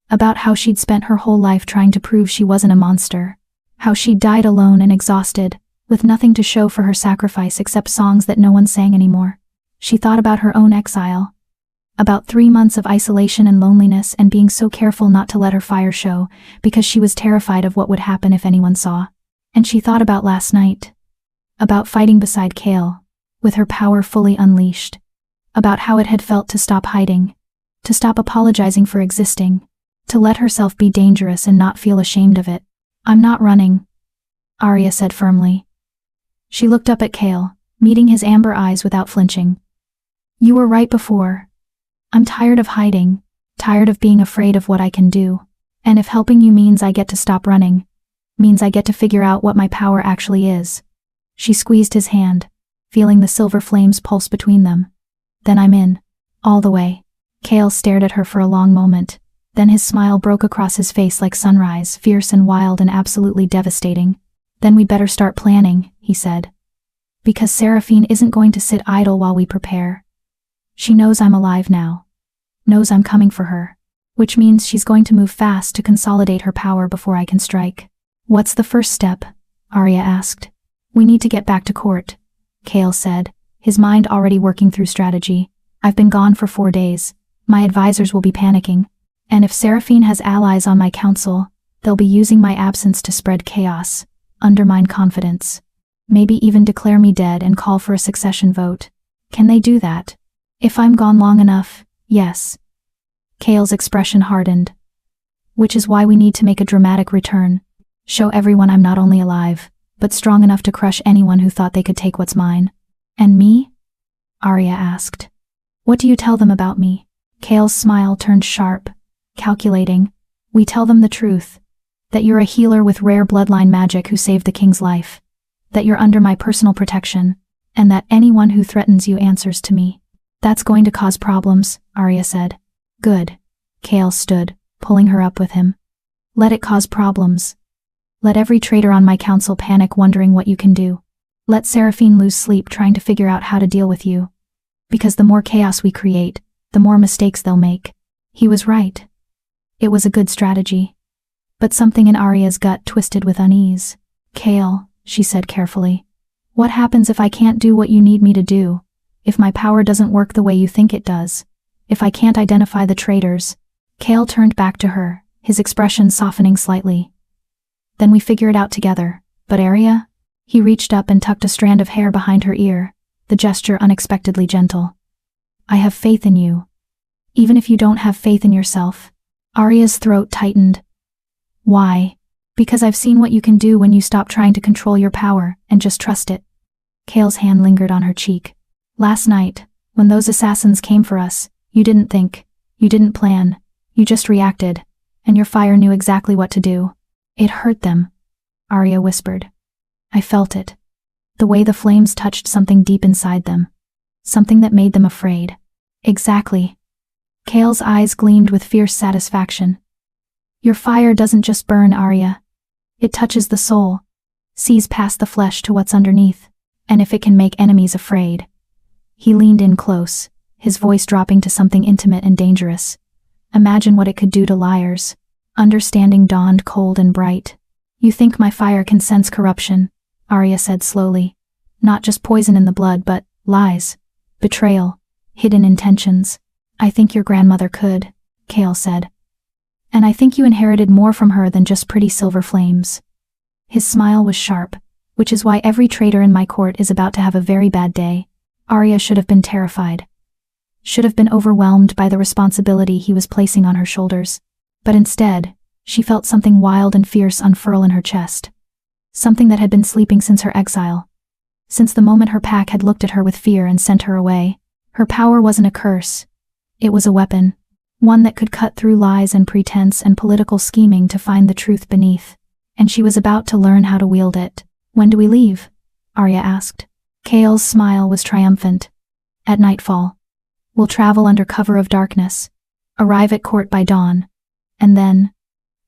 about how she'd spent her whole life trying to prove she wasn't a monster, how she'd died alone and exhausted, with nothing to show for her sacrifice except songs that no one sang anymore. She thought about her own exile, about 3 months of isolation and loneliness and being so careful not to let her fire show, because she was terrified of what would happen if anyone saw. And she thought about last night, about fighting beside Kale, with her power fully unleashed, about how it had felt to stop hiding, to stop apologizing for existing, to let herself be dangerous and not feel ashamed of it. "I'm not running," Arya said firmly. She looked up at Kale, meeting his amber eyes without flinching. "You were right before. I'm tired of hiding, tired of being afraid of what I can do. And if helping you means I get to stop running, means I get to figure out what my power actually is." She squeezed his hand, feeling the silver flames pulse between them. Then I'm in. All the way. Cale stared at her for a long moment. Then his smile broke across his face like sunrise, fierce and wild and absolutely devastating. Then we better start planning, he said. Because Seraphine isn't going to sit idle while we prepare. She knows I'm alive now. Knows I'm coming for her. Which means she's going to move fast to consolidate her power before I can strike. What's the first step? Arya asked. We need to get back to court, Cale said, his mind already working through strategy. I've been gone for 4 days. My advisors will be panicking. And if Seraphine has allies on my council, they'll be using my absence to spread chaos, undermine confidence. Maybe even declare me dead and call for a succession vote. Can they do that? If I'm gone long enough, yes. Cale's expression hardened. Which is why we need to make a dramatic return. Show everyone I'm not only alive, but strong enough to crush anyone who thought they could take what's mine. And me? Arya asked. What do you tell them about me? Cale's smile turned sharp, calculating. We tell them the truth. That you're a healer with rare bloodline magic who saved the king's life. That you're under my personal protection. And that anyone who threatens you answers to me. That's going to cause problems, Arya said. Good. Cale stood, pulling her up with him. Let it cause problems. Let every traitor on my council panic wondering what you can do. Let Seraphine lose sleep trying to figure out how to deal with you. Because the more chaos we create, the more mistakes they'll make. He was right. It was a good strategy. But something in Arya's gut twisted with unease. Cale, she said carefully. What happens if I can't do what you need me to do? If my power doesn't work the way you think it does? If I can't identify the traitors? Cale turned back to her, his expression softening slightly. Then we figure it out together. But Arya? He reached up and tucked a strand of hair behind her ear, the gesture unexpectedly gentle. I have faith in you. Even if you don't have faith in yourself. Arya's throat tightened. Why? Because I've seen what you can do when you stop trying to control your power and just trust it. Cale's hand lingered on her cheek. Last night, when those assassins came for us, you didn't think, you didn't plan, you just reacted, and your fire knew exactly what to do. It hurt them, Arya whispered. I felt it. The way the flames touched something deep inside them. Something that made them afraid. Exactly. Cale's eyes gleamed with fierce satisfaction. Your fire doesn't just burn, Arya. It touches the soul, sees past the flesh to what's underneath, and if it can make enemies afraid. He leaned in close, his voice dropping to something intimate and dangerous. Imagine what it could do to liars. Understanding dawned cold and bright. You think my fire can sense corruption, Arya said slowly. Not just poison in the blood, but lies, betrayal, hidden intentions. I think your grandmother could, Cale said. And I think you inherited more from her than just pretty silver flames. His smile was sharp, which is why every traitor in my court is about to have a very bad day. Arya should have been terrified. Should have been overwhelmed by the responsibility he was placing on her shoulders. But instead, she felt something wild and fierce unfurl in her chest. Something that had been sleeping since her exile. Since the moment her pack had looked at her with fear and sent her away. Her power wasn't a curse. It was a weapon. One that could cut through lies and pretense and political scheming to find the truth beneath. And she was about to learn how to wield it. When do we leave? Arya asked. Cale's smile was triumphant. At nightfall. We'll travel under cover of darkness. Arrive at court by dawn. And then,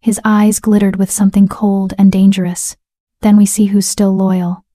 his eyes glittered with something cold and dangerous. Then we see who's still loyal.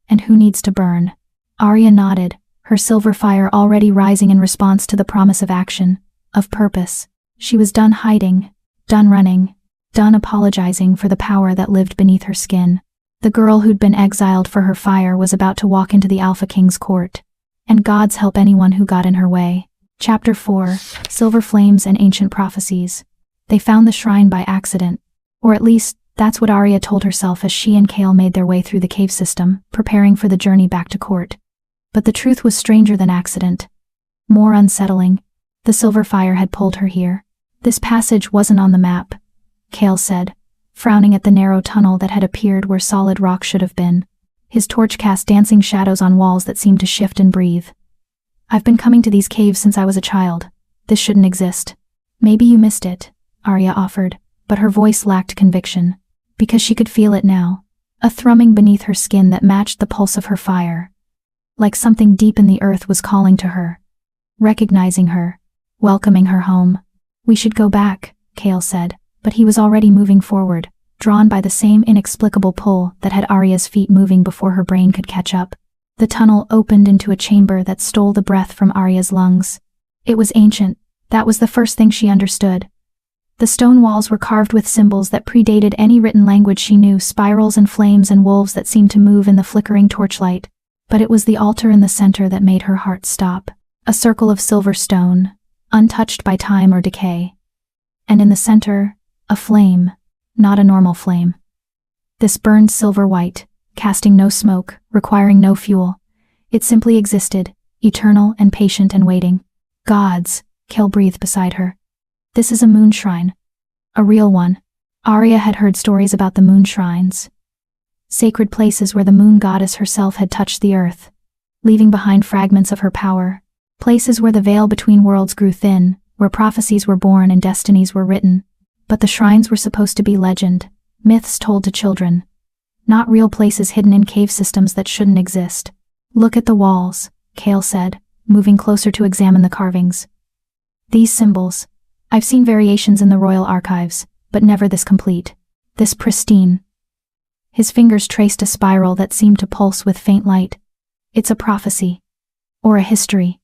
And who needs to burn. Arya nodded, her silver fire already rising in response to the promise of action, of purpose. She was done hiding, done running, done apologizing for the power that lived beneath her skin. The girl who'd been exiled for her fire was about to walk into the Alpha King's court. And gods help anyone who got in her way. Chapter 4, Silver Flames and Ancient Prophecies. They found the shrine by accident. Or at least, that's what Arya told herself as she and Cale made their way through the cave system, preparing for the journey back to court. But the truth was stranger than accident. More unsettling. The silver fire had pulled her here. This passage wasn't on the map, Cale said, frowning at the narrow tunnel that had appeared where solid rock should have been. His torch cast dancing shadows on walls that seemed to shift and breathe. I've been coming to these caves since I was a child. This shouldn't exist. Maybe you missed it, Arya offered, but her voice lacked conviction. Because she could feel it now. a thrumming beneath her skin that matched the pulse of her fire. Like something deep in the earth was calling to her, recognizing her, welcoming her home. "We should go back," Kale said, but he was already moving forward, drawn by the same inexplicable pull that had Arya's feet moving before her brain could catch up. The tunnel opened into a chamber that stole the breath from Arya's lungs. It was ancient. That was the first thing she understood. The stone walls were carved with symbols that predated any written language she knew, spirals and flames and wolves that seemed to move in the flickering torchlight. But it was the altar in the center that made her heart stop. A circle of silver stone, untouched by time or decay. And in the center, a flame, not a normal flame. This burned silver white, casting no smoke, requiring no fuel. It simply existed, eternal and patient and waiting. "Gods," Kale breathed beside her. "This is a moon shrine. A real one." Arya had heard stories about the moon shrines. Sacred places where the moon goddess herself had touched the earth, leaving behind fragments of her power. Places where the veil between worlds grew thin, where prophecies were born and destinies were written. But the shrines were supposed to be legend, myths told to children. Not real places hidden in cave systems that shouldn't exist. "Look at the walls," Kale said, moving closer to examine the carvings. "These symbols. I've seen variations in the royal archives, but never this complete. This pristine." His fingers traced a spiral that seemed to pulse with faint light. "It's a prophecy. Or a history.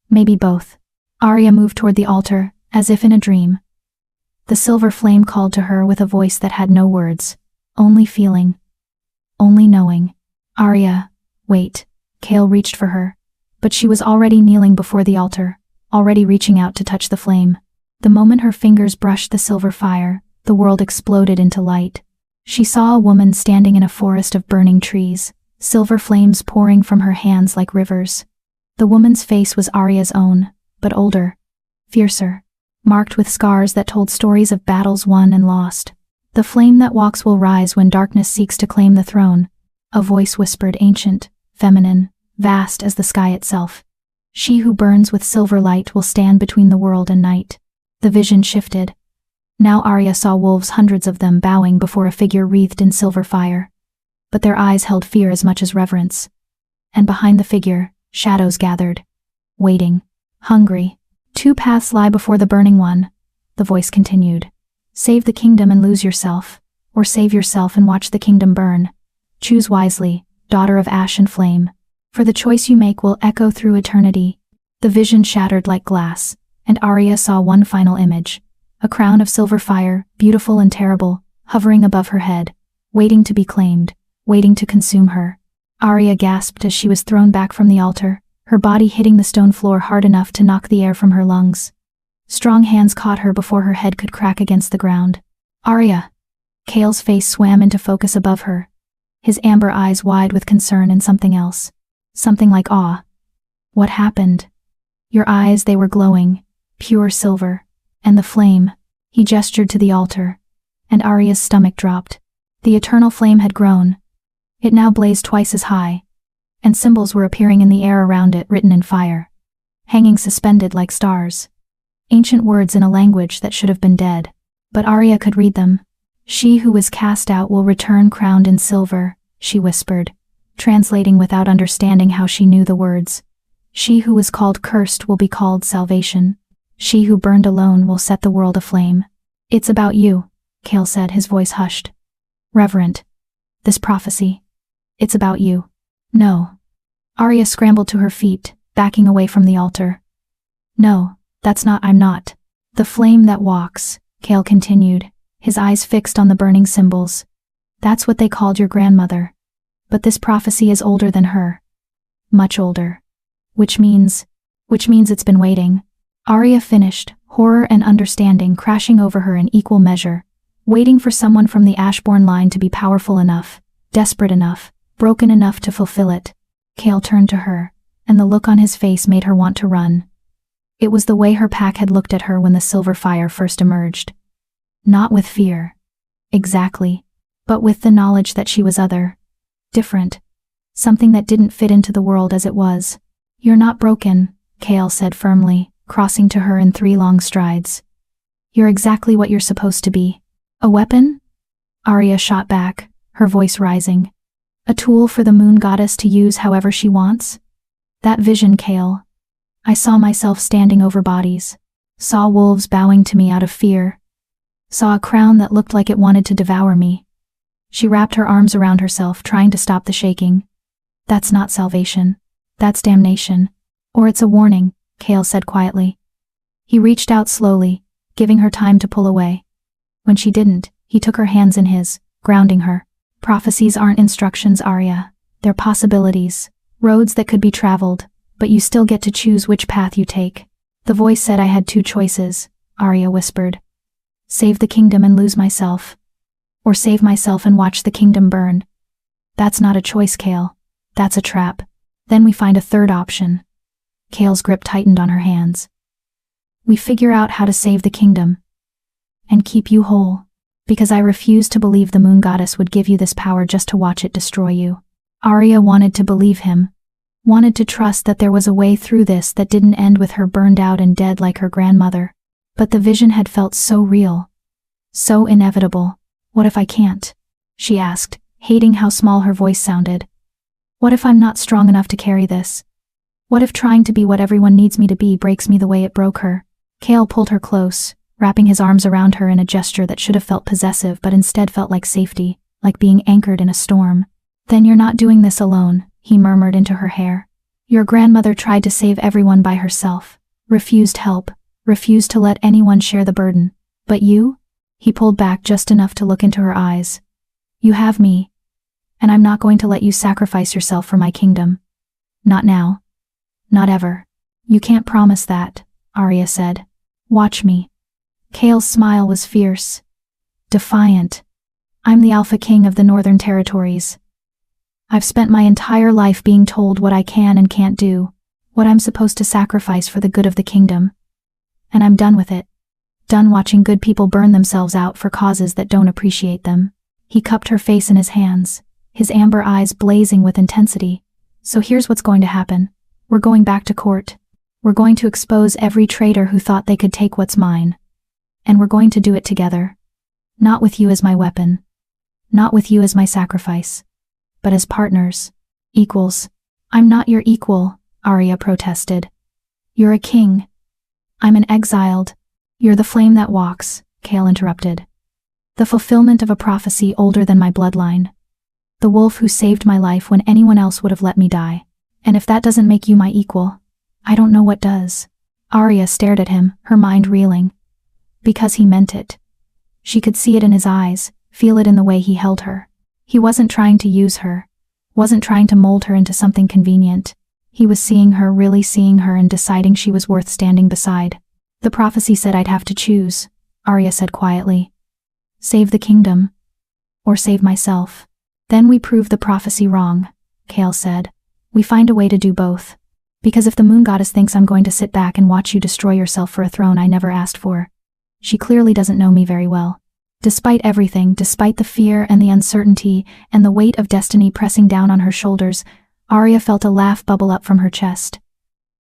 Maybe both." Arya moved toward the altar, as if in a dream. The silver flame called to her with a voice that had no words, only feeling. Only knowing. "Arya, wait." Kale reached for her, but she was already kneeling before the altar, already reaching out to touch the flame. The moment her fingers brushed the silver fire, the world exploded into light. She saw a woman standing in a forest of burning trees, silver flames pouring from her hands like rivers. The woman's face was Arya's own, but older, fiercer, marked with scars that told stories of battles won and lost. "The flame that walks will rise when darkness seeks to claim the throne," a voice whispered, ancient, feminine, vast as the sky itself. "She who burns with silver light will stand between the world and night." The vision shifted. Now Arya saw wolves, hundreds of them, bowing before a figure wreathed in silver fire. But their eyes held fear as much as reverence. And behind the figure, shadows gathered. Waiting. Hungry. "Two paths lie before the burning one," the voice continued. "Save the kingdom and lose yourself, or save yourself and watch the kingdom burn. Choose wisely, daughter of ash and flame, for the choice you make will echo through eternity." The vision shattered like glass, and Arya saw one final image. A crown of silver fire, beautiful and terrible, hovering above her head, waiting to be claimed, waiting to consume her. Arya gasped as she was thrown back from the altar, her body hitting the stone floor hard enough to knock the air from her lungs. Strong hands caught her before her head could crack against the ground. "Arya!" Kale's face swam into focus above her, his amber eyes wide with concern and something else. Something like awe. "What happened?" "Your eyes, they were glowing, pure silver. And the flame." He gestured to the altar, and Arya's stomach dropped. The eternal flame had grown. It now blazed twice as high, and symbols were appearing in the air around it, written in fire, hanging suspended like stars. Ancient words in a language that should have been dead. But Arya could read them. "She who was cast out will return crowned in silver," she whispered, translating without understanding how she knew the words. "She who was called cursed will be called salvation. She who burned alone will set the world aflame." "It's about you," Kale said, his voice hushed. Reverent. "This prophecy. It's about you." "No." Arya scrambled to her feet, backing away from the altar. "No, that's not. I'm not." "The flame that walks," Kale continued, his eyes fixed on the burning symbols. "That's what they called your grandmother. But this prophecy is older than her. Much older. Which means it's been waiting." Arya finished, horror and understanding crashing over her in equal measure, waiting for someone from the Ashbourne line to be powerful enough, desperate enough, broken enough to fulfill it. Kale turned to her, and the look on his face made her want to run. It was the way her pack had looked at her when the silver fire first emerged. Not with fear. Exactly. But with the knowledge that she was other. Different. Something that didn't fit into the world as it was. "You're not broken," Kale said firmly, crossing to her in 3 long strides. "You're exactly what you're supposed to be." "A weapon?" Arya shot back, her voice rising. A tool for the moon goddess to use however she wants? That vision, Kale. I saw myself standing over bodies. Saw wolves bowing to me out of fear. Saw a crown that looked like it wanted to devour me. She wrapped her arms around herself, trying to stop the shaking. That's not salvation. That's damnation. Or it's a warning, Kale said quietly. He reached out slowly, giving her time to pull away. When she didn't, he took her hands in his, grounding her. Prophecies aren't instructions, Arya. They're possibilities. Roads that could be traveled, but you still get to choose which path you take. The voice said I had two choices, Arya whispered. Save the kingdom and lose myself. Or save myself and watch the kingdom burn. That's not a choice, Kale. That's a trap. Then we find a third option. Kale's grip tightened on her hands. We figure out how to save the kingdom. And keep you whole. Because I refuse to believe the moon goddess would give you this power just to watch it destroy you. Arya wanted to believe him. Wanted to trust that there was a way through this that didn't end with her burned out and dead like her grandmother. But the vision had felt so real. So inevitable. What if I can't? She asked, hating how small her voice sounded. What if I'm not strong enough to carry this? What if trying to be what everyone needs me to be breaks me the way it broke her? Kale pulled her close, wrapping his arms around her in a gesture that should have felt possessive but instead felt like safety, like being anchored in a storm. Then you're not doing this alone, he murmured into her hair. Your grandmother tried to save everyone by herself, refused help, refused to let anyone share the burden. But you? He pulled back just enough to look into her eyes. You have me. And I'm not going to let you sacrifice yourself for my kingdom. Not now. Not ever. You can't promise that, Arya said. Watch me. Kale's smile was fierce. Defiant. I'm the Alpha King of the Northern Territories. I've spent my entire life being told what I can and can't do, what I'm supposed to sacrifice for the good of the kingdom. And I'm done with it. Done watching good people burn themselves out for causes that don't appreciate them. He cupped her face in his hands, his amber eyes blazing with intensity. So here's what's going to happen. We're going back to court. We're going to expose every traitor who thought they could take what's mine. And we're going to do it together. Not with you as my weapon. Not with you as my sacrifice. But as partners. Equals. I'm not your equal, Arya protested. You're a king. I'm an exiled. You're the flame that walks, Kale interrupted. The fulfillment of a prophecy older than my bloodline. The wolf who saved my life when anyone else would have let me die. And if that doesn't make you my equal, I don't know what does. Arya stared at him, her mind reeling. Because he meant it. She could see it in his eyes, feel it in the way he held her. He wasn't trying to use her. Wasn't trying to mold her into something convenient. He was seeing her, really seeing her, and deciding she was worth standing beside. The prophecy said I'd have to choose, Arya said quietly. Save the kingdom. Or save myself. Then we prove the prophecy wrong, Kale said. We find a way to do both. Because if the moon goddess thinks I'm going to sit back and watch you destroy yourself for a throne I never asked for, she clearly doesn't know me very well. Despite everything, despite the fear and the uncertainty and the weight of destiny pressing down on her shoulders, Arya felt a laugh bubble up from her chest.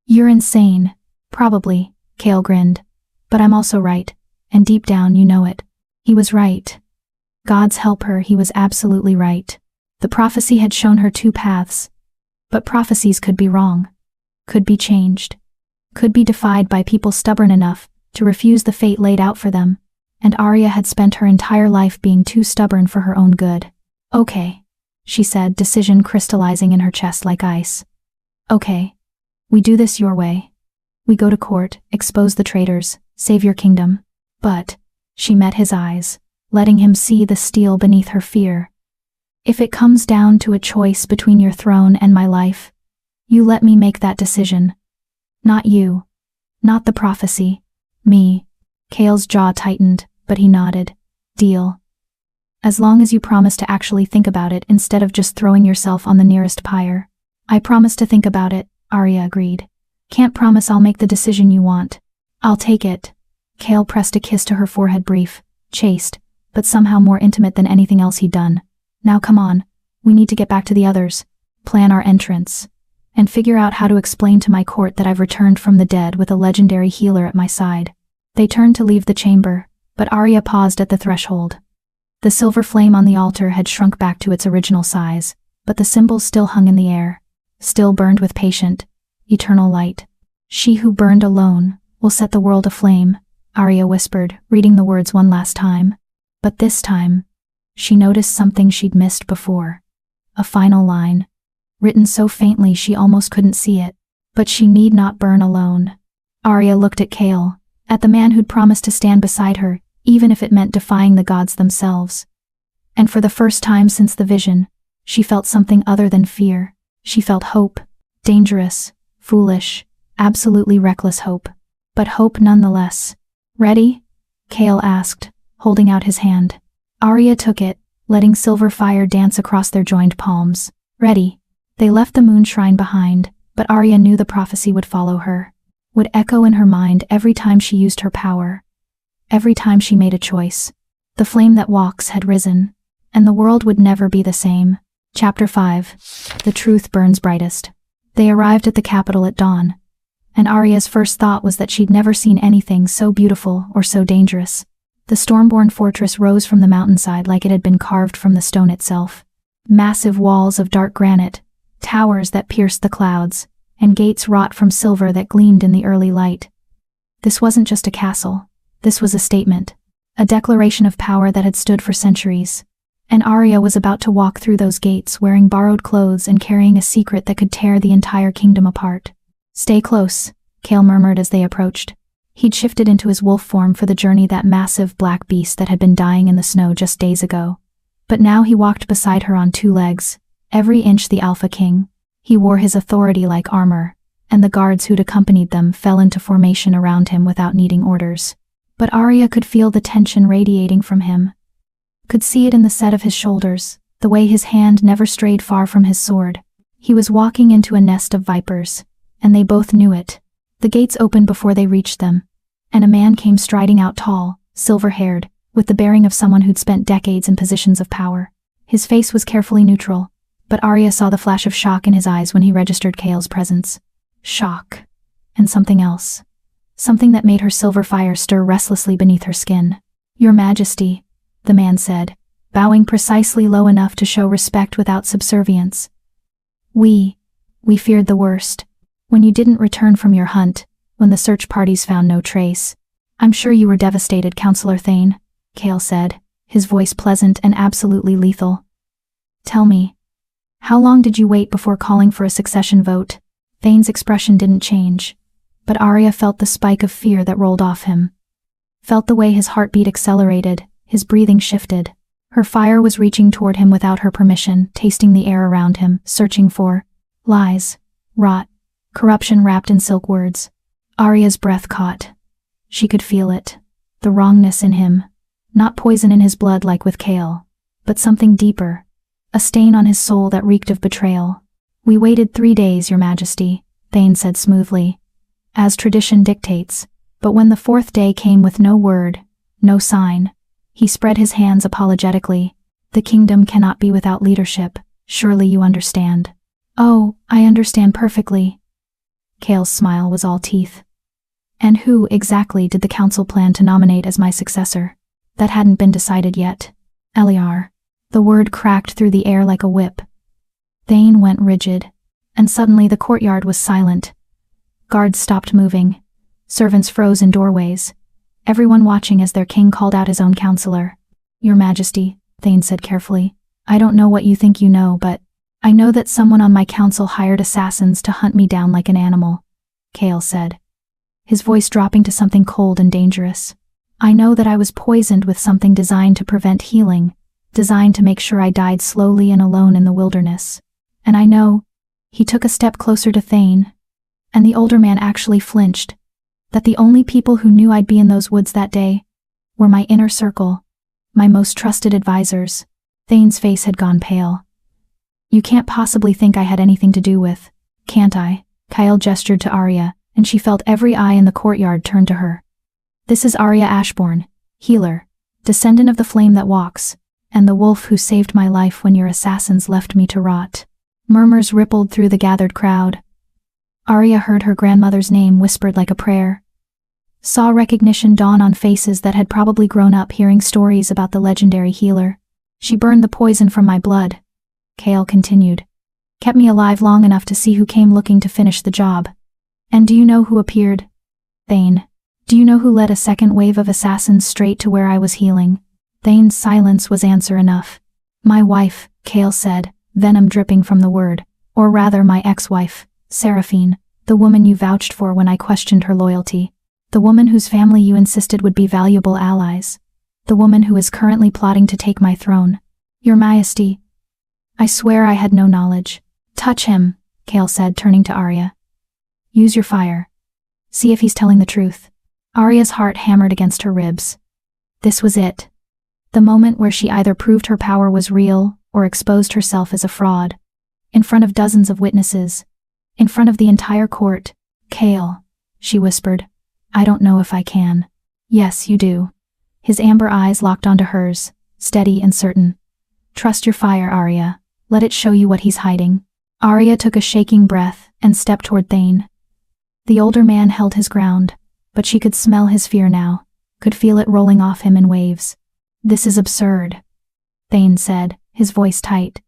You're insane. Probably, Kale grinned. But I'm also right, and deep down you know it. He was right. Gods help her, he was absolutely right. The prophecy had shown her two paths. But prophecies could be wrong. Could be changed. Could be defied by people stubborn enough to refuse the fate laid out for them. And Arya had spent her entire life being too stubborn for her own good. Okay, she said, decision crystallizing in her chest like ice. Okay. We do this your way. We go to court, expose the traitors, save your kingdom. But, she met his eyes, letting him see the steel beneath her fear. If it comes down to a choice between your throne and my life, you let me make that decision. Not you. Not the prophecy. Me. Kale's jaw tightened, but he nodded. Deal. As long as you promise to actually think about it instead of just throwing yourself on the nearest pyre. I promise to think about it, Arya agreed. Can't promise I'll make the decision you want. I'll take it. Kale pressed a kiss to her forehead, brief, chaste, but somehow more intimate than anything else he'd done. Now come on, we need to get back to the others, plan our entrance, and figure out how to explain to my court that I've returned from the dead with a legendary healer at my side. They turned to leave the chamber, but Arya paused at the threshold. The silver flame on the altar had shrunk back to its original size, but the symbols still hung in the air, still burned with patient, eternal light. She who burned alone will set the world aflame, Arya whispered, reading the words one last time. But this time, she noticed something she'd missed before. A final line, written so faintly she almost couldn't see it. But she need not burn alone. Arya looked at Chaol, at the man who'd promised to stand beside her, even if it meant defying the gods themselves. And for the first time since the vision, she felt something other than fear. She felt hope, dangerous, foolish, absolutely reckless hope. But hope nonetheless. Ready? Chaol asked, holding out his hand. Arya took it, letting silver fire dance across their joined palms. Ready. They left the moon shrine behind, but Arya knew the prophecy would follow her, would echo in her mind every time she used her power, every time she made a choice. The flame that walks had risen, and the world would never be the same. Chapter 5. The truth burns brightest. They arrived at the capital at dawn, and Arya's first thought was that she'd never seen anything so beautiful or so dangerous. The stormborn fortress rose from the mountainside like it had been carved from the stone itself. Massive walls of dark granite, towers that pierced the clouds, and gates wrought from silver that gleamed in the early light. This wasn't just a castle. This was a statement, a declaration of power that had stood for centuries. And Arya was about to walk through those gates wearing borrowed clothes and carrying a secret that could tear the entire kingdom apart. Stay close, Chaol murmured as they approached. He'd shifted into his wolf form for the journey, that massive black beast that had been dying in the snow just days ago. But now he walked beside her on two legs, every inch the Alpha King. He wore his authority like armor, and the guards who'd accompanied them fell into formation around him without needing orders. But Arya could feel the tension radiating from him. Could see it in the set of his shoulders, the way his hand never strayed far from his sword. He was walking into a nest of vipers, and they both knew it. The gates opened before they reached them, and a man came striding out, tall, silver-haired, with the bearing of someone who'd spent decades in positions of power. His face was carefully neutral, but Arya saw the flash of shock in his eyes when he registered Chaol's presence. Shock. And something else. Something that made her silver fire stir restlessly beneath her skin. "Your Majesty," the man said, bowing precisely low enough to show respect without subservience. We feared the worst. When you didn't return from your hunt, when the search parties found no trace. I'm sure you were devastated, Councillor Thane," Chaol said, his voice pleasant and absolutely lethal. "Tell me, how long did you wait before calling for a succession vote?" Thane's expression didn't change, but Arya felt the spike of fear that rolled off him. Felt the way his heartbeat accelerated, his breathing shifted. Her fire was reaching toward him without her permission, tasting the air around him, searching for lies, rot, corruption wrapped in silk words. Arya's breath caught. She could feel it. The wrongness in him. Not poison in his blood like with Chaol, but something deeper. A stain on his soul that reeked of betrayal. "We waited 3 days, Your Majesty," Thane said smoothly, "as tradition dictates. But when the 4th day came with no word, no sign," he spread his hands apologetically. "The kingdom cannot be without leadership. Surely you understand." "Oh, I understand perfectly." Chaol's smile was all teeth. "And who exactly did the council plan to nominate as my successor?" "That hadn't been decided yet. Eliar." The word cracked through the air like a whip. Thane went rigid, and suddenly the courtyard was silent. Guards stopped moving. Servants froze in doorways, everyone watching as their king called out his own counselor. "Your Majesty," Thane said carefully, "I don't know what you think you know, but I know that someone on my council hired assassins to hunt me down like an animal," Chaol said, his voice dropping to something cold and dangerous. "I know that I was poisoned with something designed to prevent healing, designed to make sure I died slowly and alone in the wilderness. And I know," he took a step closer to Thane, and the older man actually flinched, "that the only people who knew I'd be in those woods that day were my inner circle, my most trusted advisors." Thane's face had gone pale. "You can't possibly think I had anything to do with, can't I?" Chaol gestured to Arya, and she felt every eye in the courtyard turn to her. "This is Arya Ashbourne, healer, descendant of the flame that walks, and the wolf who saved my life when your assassins left me to rot." Murmurs rippled through the gathered crowd. Arya heard her grandmother's name whispered like a prayer. Saw recognition dawn on faces that had probably grown up hearing stories about the legendary healer. She burned the poison from my blood, Kale continued. Kept me alive long enough to see who came looking to finish the job. And do you know who appeared? Thane. Do you know who led a second wave of assassins straight to where I was healing? Thane's silence was answer enough. My wife, Kale said, venom dripping from the word. Or rather my ex-wife, Seraphine, the woman you vouched for when I questioned her loyalty. The woman whose family you insisted would be valuable allies. The woman who is currently plotting to take my throne. Your Majesty. I swear I had no knowledge. Touch him, Kale said, turning to Arya. Use your fire. See if he's telling the truth. Arya's heart hammered against her ribs. This was it. The moment where she either proved her power was real or exposed herself as a fraud. In front of dozens of witnesses. In front of the entire court. Kale, she whispered. I don't know if I can. Yes, you do. His amber eyes locked onto hers, steady and certain. Trust your fire, Arya. Let it show you what he's hiding. Arya took a shaking breath and stepped toward Thane. The older man held his ground, but she could smell his fear now, could feel it rolling off him in waves. This is absurd, Thane said, his voice tight.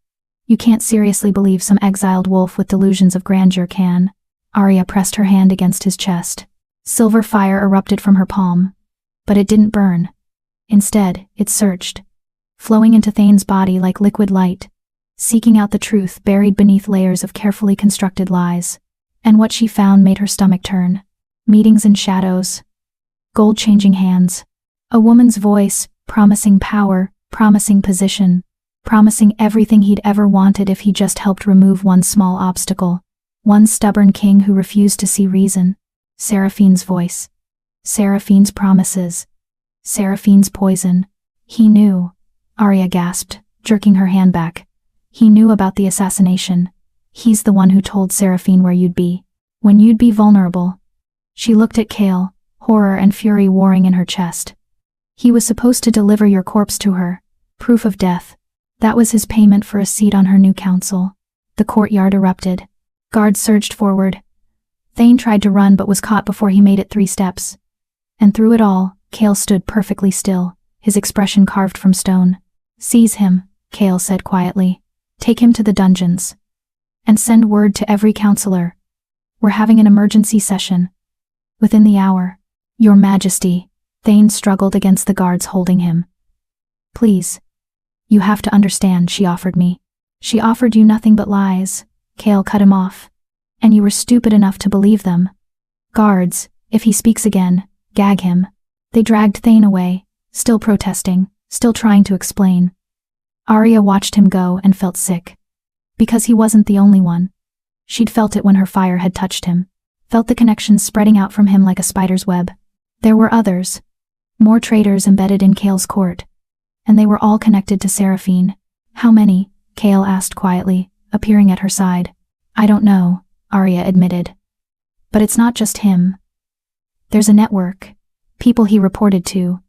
You can't seriously believe some exiled wolf with delusions of grandeur can. Arya pressed her hand against his chest. Silver fire erupted from her palm. But it didn't burn. Instead, it surged, flowing into Thane's body like liquid light, seeking out the truth buried beneath layers of carefully constructed lies. And what she found made her stomach turn. Meetings in shadows. Gold-changing hands. A woman's voice, promising power, promising position, promising everything he'd ever wanted if he just helped remove one small obstacle. One stubborn king who refused to see reason. Seraphine's voice. Seraphine's promises. Seraphine's poison. He knew. Arya gasped, jerking her hand back. He knew about the assassination. He's the one who told Seraphine where you'd be. When you'd be vulnerable. She looked at Kale, horror and fury warring in her chest. He was supposed to deliver your corpse to her. Proof of death. That was his payment for a seat on her new council. The courtyard erupted. Guards surged forward. Thane tried to run but was caught before he made it 3 steps. And through it all, Kale stood perfectly still, his expression carved from stone. Seize him, Kale said quietly. Take him to the dungeons. And send word to every counselor. We're having an emergency session. Within the hour. Your Majesty. Thane struggled against the guards holding him. Please. You have to understand, she offered me. She offered you nothing but lies. Kale cut him off. And you were stupid enough to believe them. Guards, if he speaks again, gag him. They dragged Thane away, still protesting, still trying to explain. Arya watched him go and felt sick. Because he wasn't the only one. She'd felt it when her fire had touched him. Felt the connections spreading out from him like a spider's web. There were others. More traitors embedded in Kale's court. And they were all connected to Seraphine. How many? Kale asked quietly, appearing at her side. I don't know, Arya admitted. But it's not just him. There's a network. People he reported to.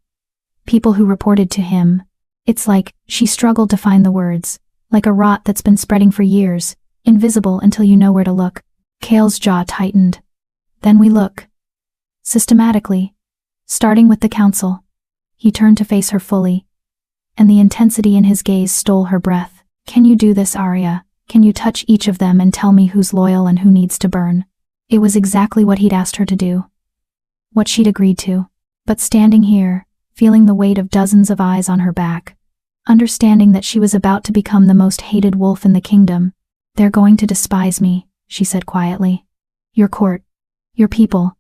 People who reported to him. It's like, she struggled to find the words, like a rot that's been spreading for years, invisible until you know where to look. Kale's jaw tightened. Then we look. Systematically. Starting with the council. He turned to face her fully. And the intensity in his gaze stole her breath. Can you do this, Arya? Can you touch each of them and tell me who's loyal and who needs to burn? It was exactly what he'd asked her to do. What she'd agreed to. But standing here, feeling the weight of dozens of eyes on her back, understanding that she was about to become the most hated wolf in the kingdom. They're going to despise me, she said quietly. Your court. Your people.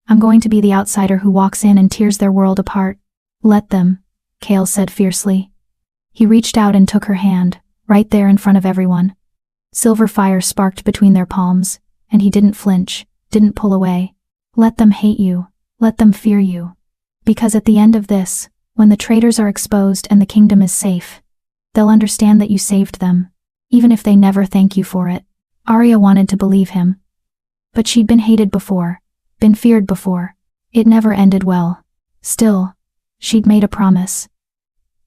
I'm going to be the outsider who walks in and tears their world apart. Let them, Kale said fiercely. He reached out and took her hand, right there in front of everyone. Silver fire sparked between their palms, and he didn't flinch, didn't pull away. Let them hate you. Let them fear you. Because at the end of this, when the traitors are exposed and the kingdom is safe, they'll understand that you saved them, even if they never thank you for it. Arya wanted to believe him. But she'd been hated before, been feared before. It never ended well. Still, she'd made a promise.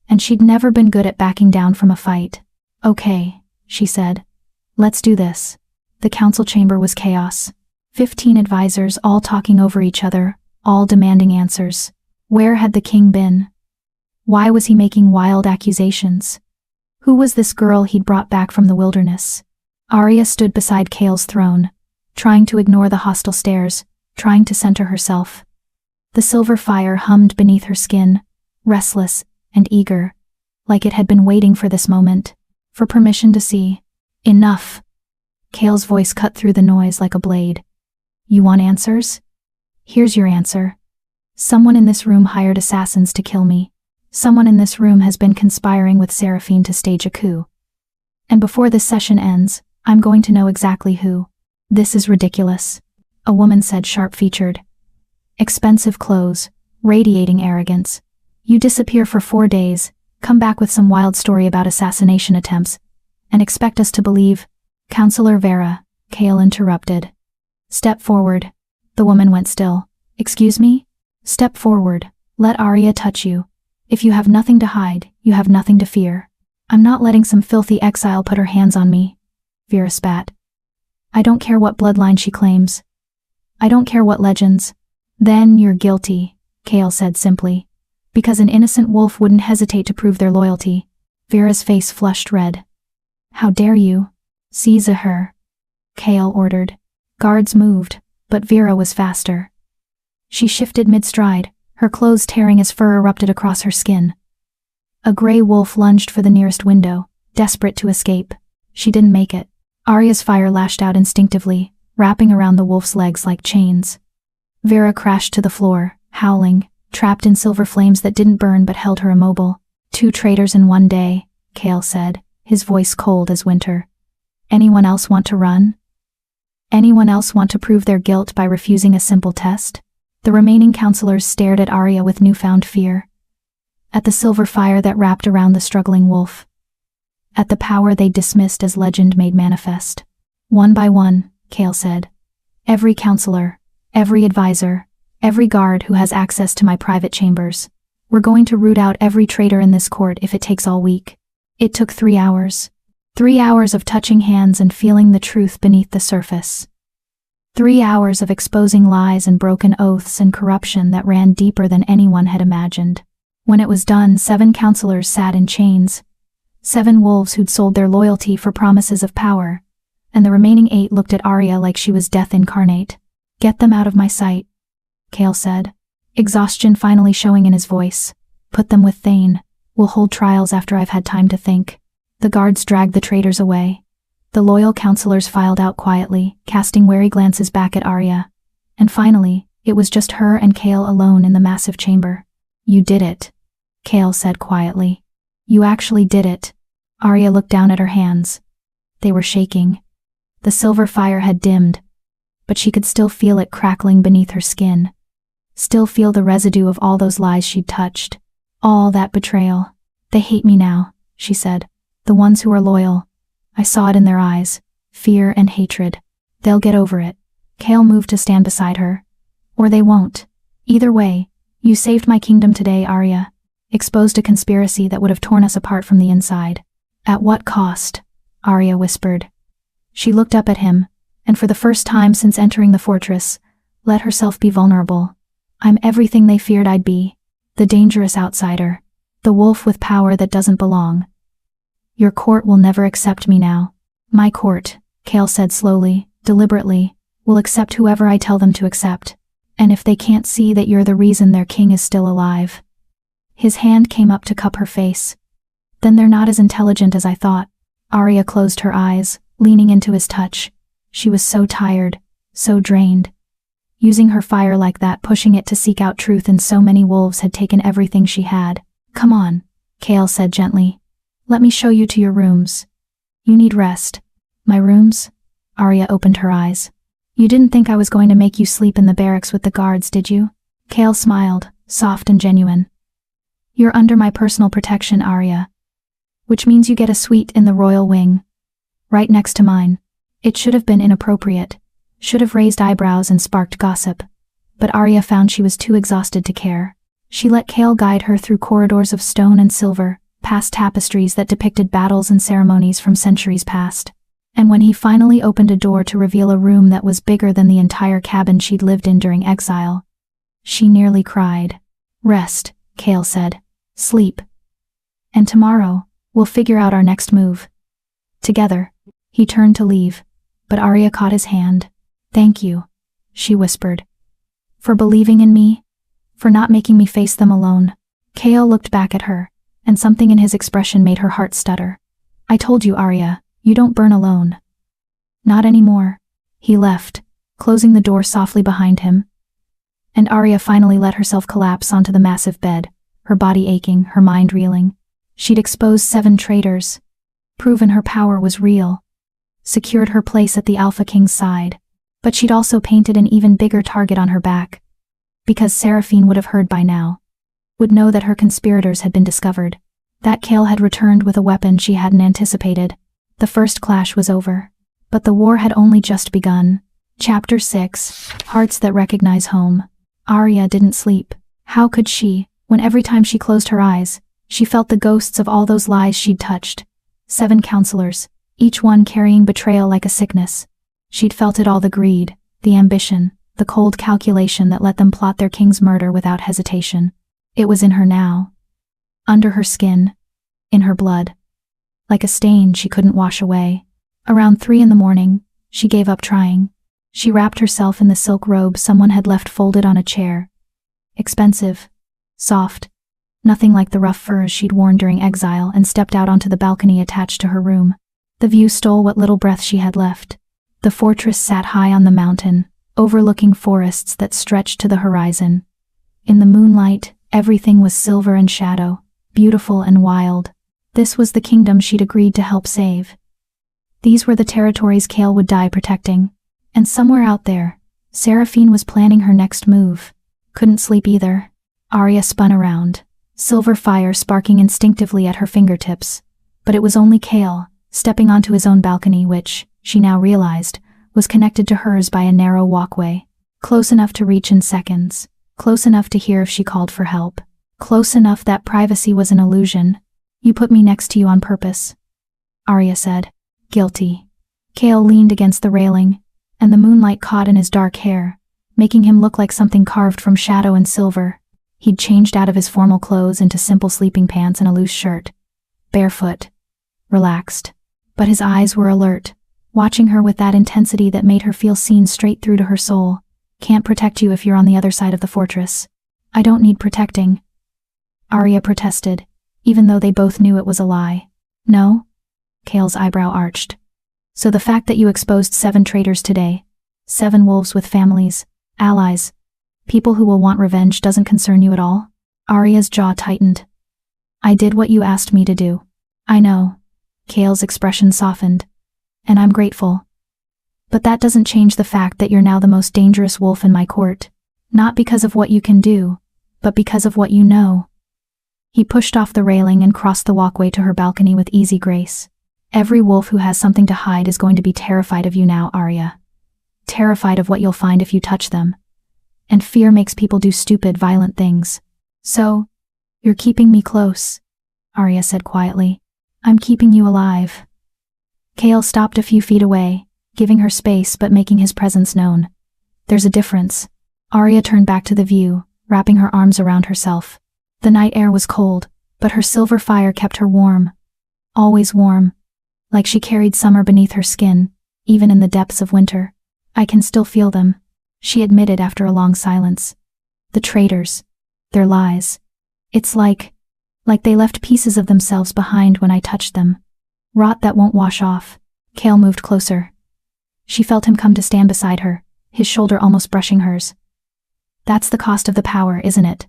And she'd never been good at backing down from a fight. Okay, she said. Let's do this. The council chamber was chaos. 15 advisors all talking over each other, all demanding answers. Where had the king been? Why was he making wild accusations? Who was this girl he'd brought back from the wilderness? Arya stood beside Chaol's throne, trying to ignore the hostile stares, trying to center herself. The silver fire hummed beneath her skin, restless and eager, like it had been waiting for this moment, for permission to see. Enough. Chaol's voice cut through the noise like a blade. You want answers? Here's your answer. Someone in this room hired assassins to kill me. Someone in this room has been conspiring with Seraphine to stage a coup. And before this session ends, I'm going to know exactly who. This is ridiculous, a woman said, sharp-featured. Expensive clothes, radiating arrogance. You disappear for 4 days, come back with some wild story about assassination attempts, and expect us to believe. Counselor Vera, Chaol interrupted. Step forward. The woman went still. Excuse me? Step forward. Let Arya touch you. If you have nothing to hide, you have nothing to fear. I'm not letting some filthy exile put her hands on me. Vera spat. I don't care what bloodline she claims. I don't care what legends. Then you're guilty, Chaol said simply. Because an innocent wolf wouldn't hesitate to prove their loyalty. Vera's face flushed red. How dare you? Seize her, Chaol ordered. Guards moved, but Vera was faster. She shifted mid-stride, her clothes tearing as fur erupted across her skin. A gray wolf lunged for the nearest window, desperate to escape. She didn't make it. Arya's fire lashed out instinctively, wrapping around the wolf's legs like chains. Vera crashed to the floor, howling, trapped in silver flames that didn't burn but held her immobile. 2 traitors in 1 day, Chaol said, his voice cold as winter. Anyone else want to run? Anyone else want to prove their guilt by refusing a simple test? The remaining counselors stared at Arya with newfound fear. At the silver fire that wrapped around the struggling wolf. At the power they dismissed as legend made manifest. One by one, Chaol said. Every counselor, every advisor, every guard who has access to my private chambers. We're going to root out every traitor in this court if it takes all week. It took 3 hours. 3 hours of touching hands and feeling the truth beneath the surface. 3 hours of exposing lies and broken oaths and corruption that ran deeper than anyone had imagined. When it was done, 7 counselors sat in chains. 7 wolves who'd sold their loyalty for promises of power, and the remaining 8 looked at Arya like she was death incarnate. Get them out of my sight, Chaol said, exhaustion finally showing in his voice. Put them with Thane. We'll hold trials after I've had time to think. The guards dragged the traitors away. The loyal counselors filed out quietly, casting wary glances back at Arya. And finally, it was just her and Chaol alone in the massive chamber. You did it, Chaol said quietly. You actually did it. Arya looked down at her hands. They were shaking. The silver fire had dimmed, but she could still feel it crackling beneath her skin. Still feel the residue of all those lies she'd touched. All that betrayal. They hate me now, she said. The ones who are loyal. I saw it in their eyes. Fear and hatred. They'll get over it. Chaol moved to stand beside her. Or they won't. Either way, you saved my kingdom today, Arya. Exposed a conspiracy that would have torn us apart from the inside. At what cost? Arya whispered. She looked up at him, and for the first time since entering the fortress, let herself be vulnerable. I'm everything they feared I'd be. The dangerous outsider. The wolf with power that doesn't belong. Your court will never accept me now. My court, Chaol said slowly, deliberately, will accept whoever I tell them to accept. And if they can't see that you're the reason their king is still alive. His hand came up to cup her face. Then they're not as intelligent as I thought. Arya closed her eyes, leaning into his touch. She was so tired, so drained. Using her fire like that, pushing it to seek out truth in so many wolves had taken everything she had. Come on, Chaol said gently. Let me show you to your rooms. You need rest. My rooms? Arya opened her eyes. You didn't think I was going to make you sleep in the barracks with the guards, did you? Chaol smiled, soft and genuine. You're under my personal protection, Arya. Which means you get a suite in the royal wing. Right next to mine. It should have been inappropriate. Should have raised eyebrows and sparked gossip. But Arya found she was too exhausted to care. She let Chaol guide her through corridors of stone and silver, past tapestries that depicted battles and ceremonies from centuries past. And when he finally opened a door to reveal a room that was bigger than the entire cabin she'd lived in during exile, She nearly cried. Rest, Kale said. Sleep. And tomorrow, we'll figure out our next move. Together. He turned to leave, but Arya caught his hand. Thank you, she whispered. For believing in me? For not making me face them alone. Kale looked back at her, and something in his expression made her heart stutter. I told you, Arya, you don't burn alone. Not anymore. He left, closing the door softly behind him. And Arya finally let herself collapse onto the massive bed, her body aching, her mind reeling. She'd exposed 7 traitors. Proven her power was real. Secured her place at the Alpha King's side. But she'd also painted an even bigger target on her back. Because Seraphine would have heard by now. Would know that her conspirators had been discovered. That Kale had returned with a weapon she hadn't anticipated. The first clash was over. But the war had only just begun. Chapter 6, Hearts That Recognize Home. Arya didn't sleep. How could she, when every time she closed her eyes, she felt the ghosts of all those lies she'd touched? 7 counselors, each one carrying betrayal like a sickness. She'd felt it all, the greed, the ambition, the cold calculation that let them plot their king's murder without hesitation. It was in her now. Under her skin. In her blood. Like a stain she couldn't wash away. Around 3 in the morning, she gave up trying. She wrapped herself in the silk robe someone had left folded on a chair. Expensive. Soft. Nothing like the rough furs she'd worn during exile, and stepped out onto the balcony attached to her room. The view stole what little breath she had left. The fortress sat high on the mountain, overlooking forests that stretched to the horizon. In the moonlight, everything was silver and shadow, beautiful and wild. This was the kingdom she'd agreed to help save. These were the territories Kale would die protecting. And somewhere out there, Seraphine was planning her next move. Couldn't sleep either. Arya spun around, silver fire sparking instinctively at her fingertips. But it was only Kale, stepping onto his own balcony, which, she now realized, was connected to hers by a narrow walkway. Close enough to reach in seconds. Close enough to hear if she called for help. Close enough that privacy was an illusion. You put me next to you on purpose, Arya said. Guilty. Kale leaned against the railing, and the moonlight caught in his dark hair, making him look like something carved from shadow and silver. He'd changed out of his formal clothes into simple sleeping pants and a loose shirt. Barefoot. Relaxed. But his eyes were alert, watching her with that intensity that made her feel seen straight through to her soul. Can't protect you if you're on the other side of the fortress. I don't need protecting. Arya protested, even though they both knew it was a lie. No? Kale's eyebrow arched. So the fact that you exposed 7 traitors today, 7 wolves with families, allies, people who will want revenge doesn't concern you at all? Arya's jaw tightened. I did what you asked me to do. I know. Kale's expression softened. And I'm grateful. But that doesn't change the fact that you're now the most dangerous wolf in my court. Not because of what you can do, but because of what you know. He pushed off the railing and crossed the walkway to her balcony with easy grace. Every wolf who has something to hide is going to be terrified of you now, Arya. Terrified of what you'll find if you touch them. And fear makes people do stupid, violent things. So, you're keeping me close, Arya said quietly. I'm keeping you alive. Kale stopped a few feet away, giving her space but making his presence known. There's a difference. Arya turned back to the view, wrapping her arms around herself. The night air was cold, but her silver fire kept her warm. Always warm. Like she carried summer beneath her skin, even in the depths of winter. I can still feel them, she admitted after a long silence. The traitors. Their lies. It's like they left pieces of themselves behind when I touched them. Rot that won't wash off. Kale moved closer. She felt him come to stand beside her, his shoulder almost brushing hers. That's the cost of the power, isn't it?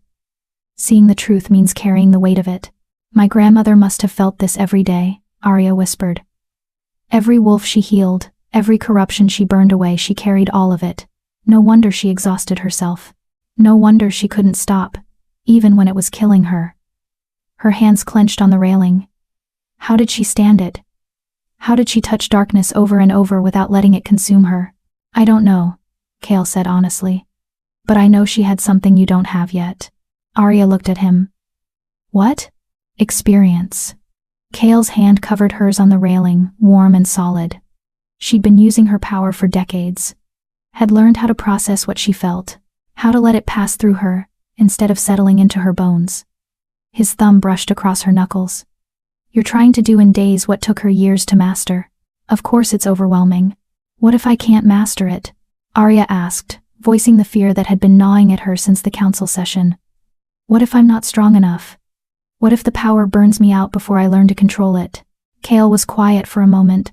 Seeing the truth means carrying the weight of it. My grandmother must have felt this every day, Arya whispered. Every wolf she healed, every corruption she burned away, she carried all of it. No wonder she exhausted herself. No wonder she couldn't stop, even when it was killing her. Her hands clenched on the railing. How did she stand it? How did she touch darkness over and over without letting it consume her? I don't know, Kale said honestly. But I know she had something you don't have yet. Arya looked at him. What? Experience. Kale's hand covered hers on the railing, warm and solid. She'd been using her power for decades. Had learned how to process what she felt. How to let it pass through her, instead of settling into her bones. His thumb brushed across her knuckles. You're trying to do in days what took her years to master. Of course it's overwhelming. What if I can't master it? Arya asked, voicing the fear that had been gnawing at her since the council session. What if I'm not strong enough? What if the power burns me out before I learn to control it? Cale was quiet for a moment.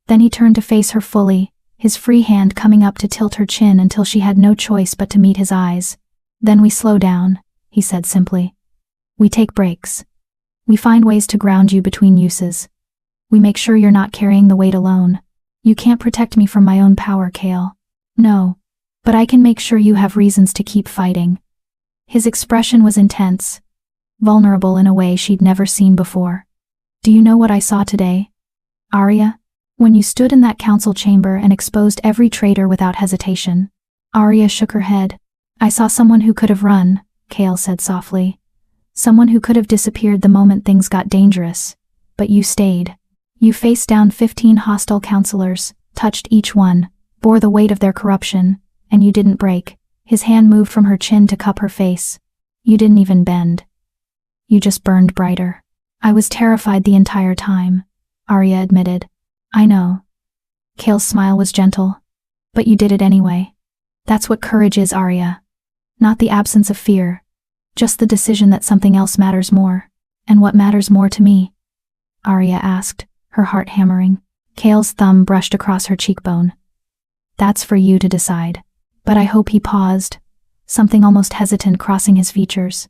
Then he turned to face her fully, his free hand coming up to tilt her chin until she had no choice but to meet his eyes. Then we slow down, he said simply. We take breaks. We find ways to ground you between uses. We make sure you're not carrying the weight alone. You can't protect me from my own power, Cale. No. But I can make sure you have reasons to keep fighting. His expression was intense, vulnerable in a way she'd never seen before. Do you know what I saw today, Arya? When you stood in that council chamber and exposed every traitor without hesitation. Arya shook her head. I saw someone who could have run, Cale said softly. Someone who could have disappeared the moment things got dangerous. But you stayed. You faced down 15 hostile counselors, touched each one, bore the weight of their corruption, and you didn't break. His hand moved from her chin to cup her face. You didn't even bend. You just burned brighter. I was terrified the entire time, Arya admitted. I know. Cale's smile was gentle. But you did it anyway. That's what courage is, Arya. Not the absence of fear. Just the decision that something else matters more. And what matters more to me? Arya asked, her heart hammering. Cale's thumb brushed across her cheekbone. That's for you to decide. But I hope he paused, something almost hesitant crossing his features.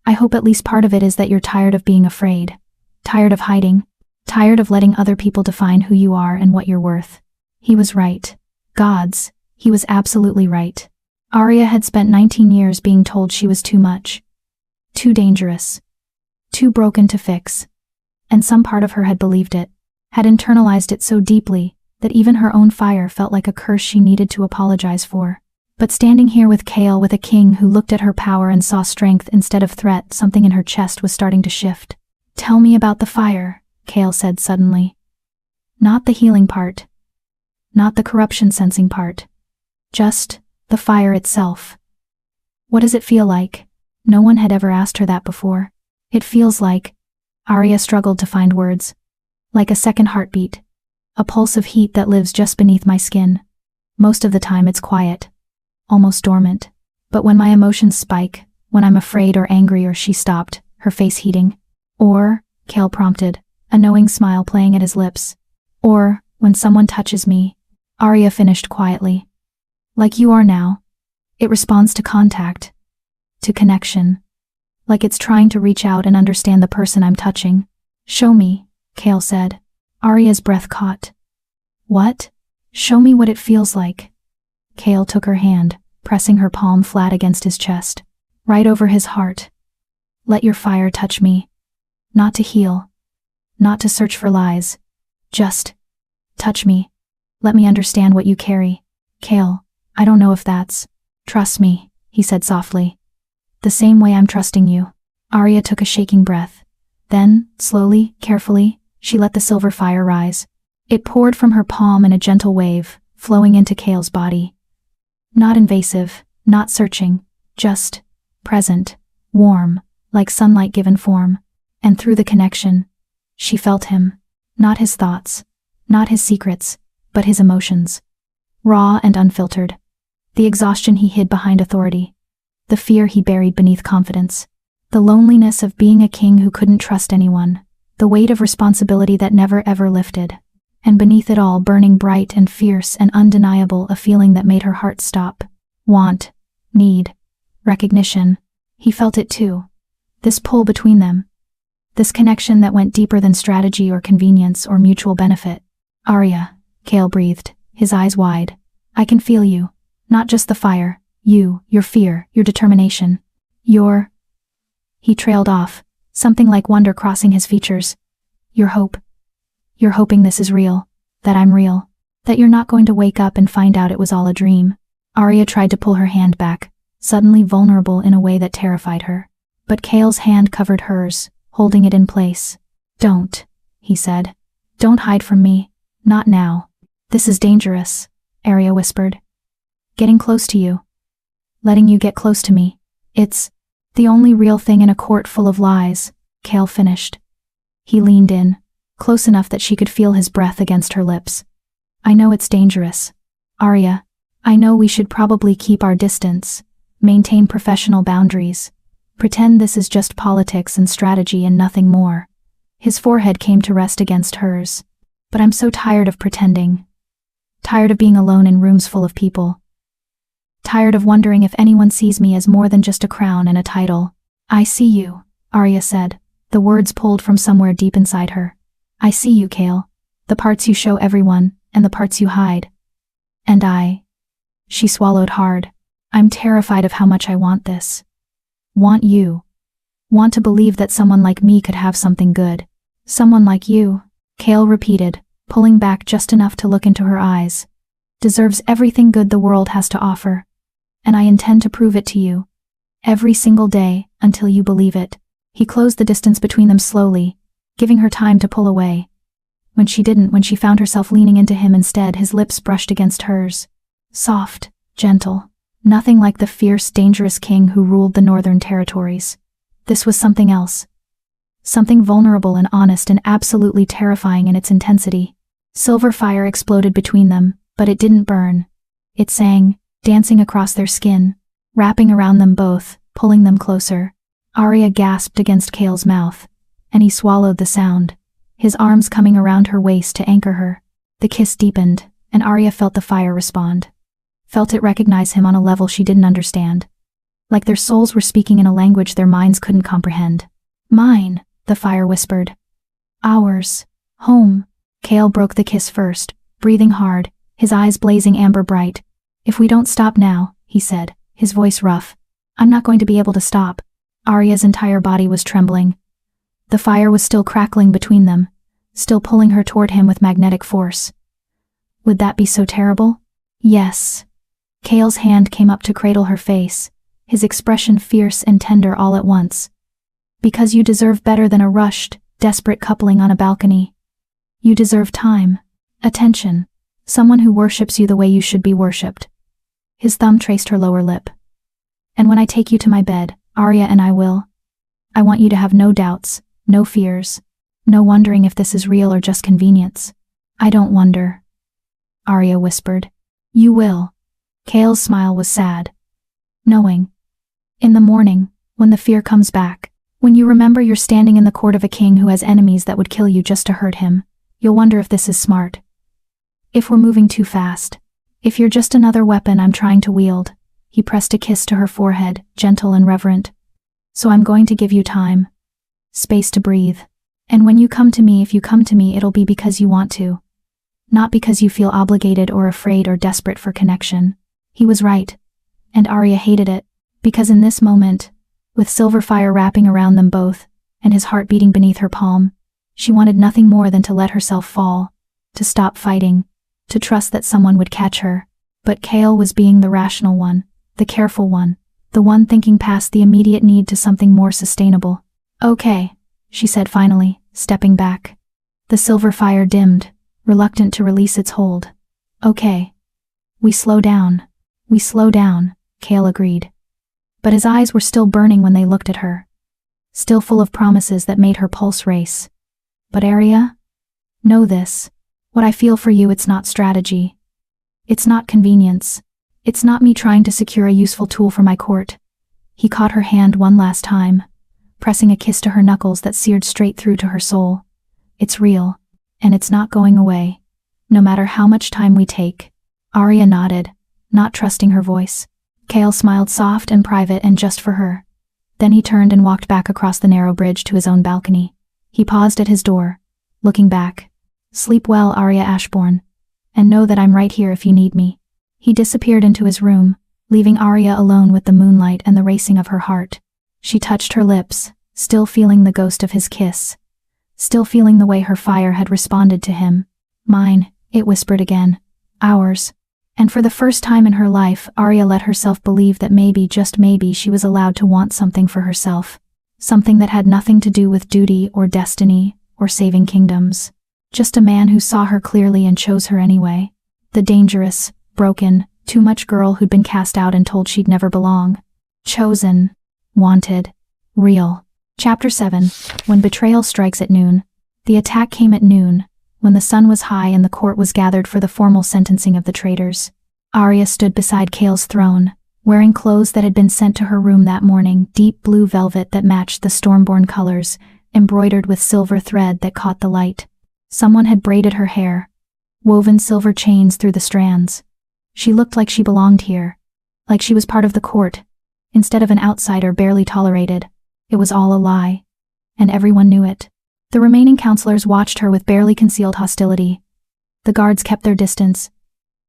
I hope at least part of it is that you're tired of being afraid. Tired of hiding. Tired of letting other people define who you are and what you're worth. He was right. Gods, he was absolutely right. Arya had spent 19 years being told she was too much. Too dangerous. Too broken to fix. And some part of her had believed it, had internalized it so deeply that even her own fire felt like a curse she needed to apologize for. But standing here with Cale, with a king who looked at her power and saw strength instead of threat, something in her chest was starting to shift. Tell me about the fire, Cale said suddenly. Not the healing part. Not the corruption sensing part. Just the fire itself. What does it feel like? No one had ever asked her that before. It feels like, Arya struggled to find words. Like a second heartbeat. A pulse of heat that lives just beneath my skin. Most of the time it's quiet. Almost dormant. But when my emotions spike, when I'm afraid or angry or she stopped, her face heating. Or, Cale prompted, a knowing smile playing at his lips. Or, when someone touches me, Arya finished quietly. Like you are now. It responds to contact. To connection. Like it's trying to reach out and understand the person I'm touching. Show me, Cale said. Arya's breath caught. What? Show me what it feels like. Cale took her hand, pressing her palm flat against his chest. Right over his heart. Let your fire touch me. Not to heal. Not to search for lies. Just touch me. Let me understand what you carry. Cale, I don't know if that's. Trust me, he said softly. The same way I'm trusting you. Arya took a shaking breath. Then, slowly, carefully, she let the silver fire rise. It poured from her palm in a gentle wave, flowing into Cale's body. Not invasive, not searching, just present, warm, like sunlight given form. And through the connection, she felt him. Not his thoughts, not his secrets, but his emotions. Raw and unfiltered. The exhaustion he hid behind authority. The fear he buried beneath confidence. The loneliness of being a king who couldn't trust anyone. The weight of responsibility that never ever lifted. And beneath it all, burning bright and fierce and undeniable, a feeling that made her heart stop. Want. Need. Recognition. He felt it too. This pull between them. This connection that went deeper than strategy or convenience or mutual benefit. Arya, Cale breathed, his eyes wide. I can feel you. Not just the fire. You, your fear, your determination. Your... He trailed off, something like wonder crossing his features. Your hope. You're hoping this is real. That I'm real. That you're not going to wake up and find out it was all a dream. Arya tried to pull her hand back, suddenly vulnerable in a way that terrified her. But Cale's hand covered hers, holding it in place. Don't, he said. Don't hide from me. Not now. This is dangerous, Arya whispered. Getting close to you. letting you get close to me. It's the only real thing in a court full of lies, Cale finished. He leaned in, close enough that she could feel his breath against her lips. I know it's dangerous, Arya. I know we should probably keep our distance, maintain professional boundaries, pretend this is just politics and strategy and nothing more. His forehead came to rest against hers. But I'm so tired of pretending. Tired of being alone in rooms full of people. Tired of wondering if anyone sees me as more than just a crown and a title. I see you, Arya said, the words pulled from somewhere deep inside her. I see you, Cale. The parts you show everyone, and the parts you hide. And she swallowed hard. I'm terrified of how much I want this. Want you. Want to believe that someone like me could have something good. Someone like you, Cale repeated, pulling back just enough to look into her eyes. Deserves everything good the world has to offer. And I intend to prove it to you. Every single day, until you believe it. He closed the distance between them slowly, giving her time to pull away. When she found herself leaning into him instead, his lips brushed against hers. Soft, gentle, nothing like the fierce, dangerous king who ruled the northern territories. This was something else. Something vulnerable and honest and absolutely terrifying in its intensity. Silver fire exploded between them, but it didn't burn. It sang, dancing across their skin, wrapping around them both, pulling them closer. Arya gasped against Cale's mouth, and he swallowed the sound, his arms coming around her waist to anchor her. The kiss deepened, and Arya felt the fire respond. Felt it recognize him on a level she didn't understand. Like their souls were speaking in a language their minds couldn't comprehend. Mine, the fire whispered. Ours. Home. Cale broke the kiss first, breathing hard, his eyes blazing amber bright. If we don't stop now, he said, his voice rough, I'm not going to be able to stop. Arya's entire body was trembling. The fire was still crackling between them, still pulling her toward him with magnetic force. Would that be so terrible? Yes. Cale's hand came up to cradle her face, his expression fierce and tender all at once. Because you deserve better than a rushed, desperate coupling on a balcony. You deserve time, attention, someone who worships you the way you should be worshipped. His thumb traced her lower lip. And when I take you to my bed, Arya, and I want you to have no doubts, no fears, no wondering if this is real or just convenience. I don't wonder. Arya whispered. You will. Cale's smile was sad. Knowing. In the morning, when the fear comes back, when you remember you're standing in the court of a king who has enemies that would kill you just to hurt him, you'll wonder if this is smart. If we're moving too fast. If you're just another weapon I'm trying to wield. He pressed a kiss to her forehead, gentle and reverent. So I'm going to give you time. Space to breathe. And when you come to me, if you come to me, it'll be because you want to. Not because you feel obligated or afraid or desperate for connection. He was right. And Arya hated it, because in this moment, with silver fire wrapping around them both, and his heart beating beneath her palm, she wanted nothing more than to let herself fall, to stop fighting, to trust that someone would catch her. But Cale was being the rational one, the careful one, the one thinking past the immediate need to something more sustainable. Okay, she said finally, stepping back. The silver fire dimmed, reluctant to release its hold. Okay. We slow down, Cale agreed. But his eyes were still burning when they looked at her. Still full of promises that made her pulse race. But Arya? Know this. What I feel for you, it's not strategy. It's not convenience. It's not me trying to secure a useful tool for my court. He caught her hand one last time, pressing a kiss to her knuckles that seared straight through to her soul. It's real, and it's not going away, no matter how much time we take. Arya nodded, not trusting her voice. Cale smiled soft and private and just for her. Then he turned and walked back across the narrow bridge to his own balcony. He paused at his door, looking back. Sleep well, Arya Ashbourne, and know that I'm right here if you need me. He disappeared into his room, leaving Arya alone with the moonlight and the racing of her heart. She touched her lips, still feeling the ghost of his kiss. Still feeling the way her fire had responded to him. Mine, it whispered again. Ours. And for the first time in her life, Arya let herself believe that maybe, just maybe, she was allowed to want something for herself. Something that had nothing to do with duty or destiny or saving kingdoms. Just a man who saw her clearly and chose her anyway. The dangerous, broken, Too much girl who'd been cast out and told she'd never belong. Chosen. Wanted. Real. Chapter 7. When betrayal strikes at noon. The attack came at noon, when the sun was high and the court was gathered for the formal sentencing of the traitors. Arya stood beside Kale's throne, wearing clothes that had been sent to her room that morning, deep blue velvet that matched the stormborn colors, embroidered with silver thread that caught the light. Someone had braided her hair, woven silver chains through the strands. She looked like she belonged here, like she was part of the court, instead of an outsider barely tolerated. It was all a lie, and everyone knew it. The remaining counselors watched her with barely concealed hostility. The guards kept their distance,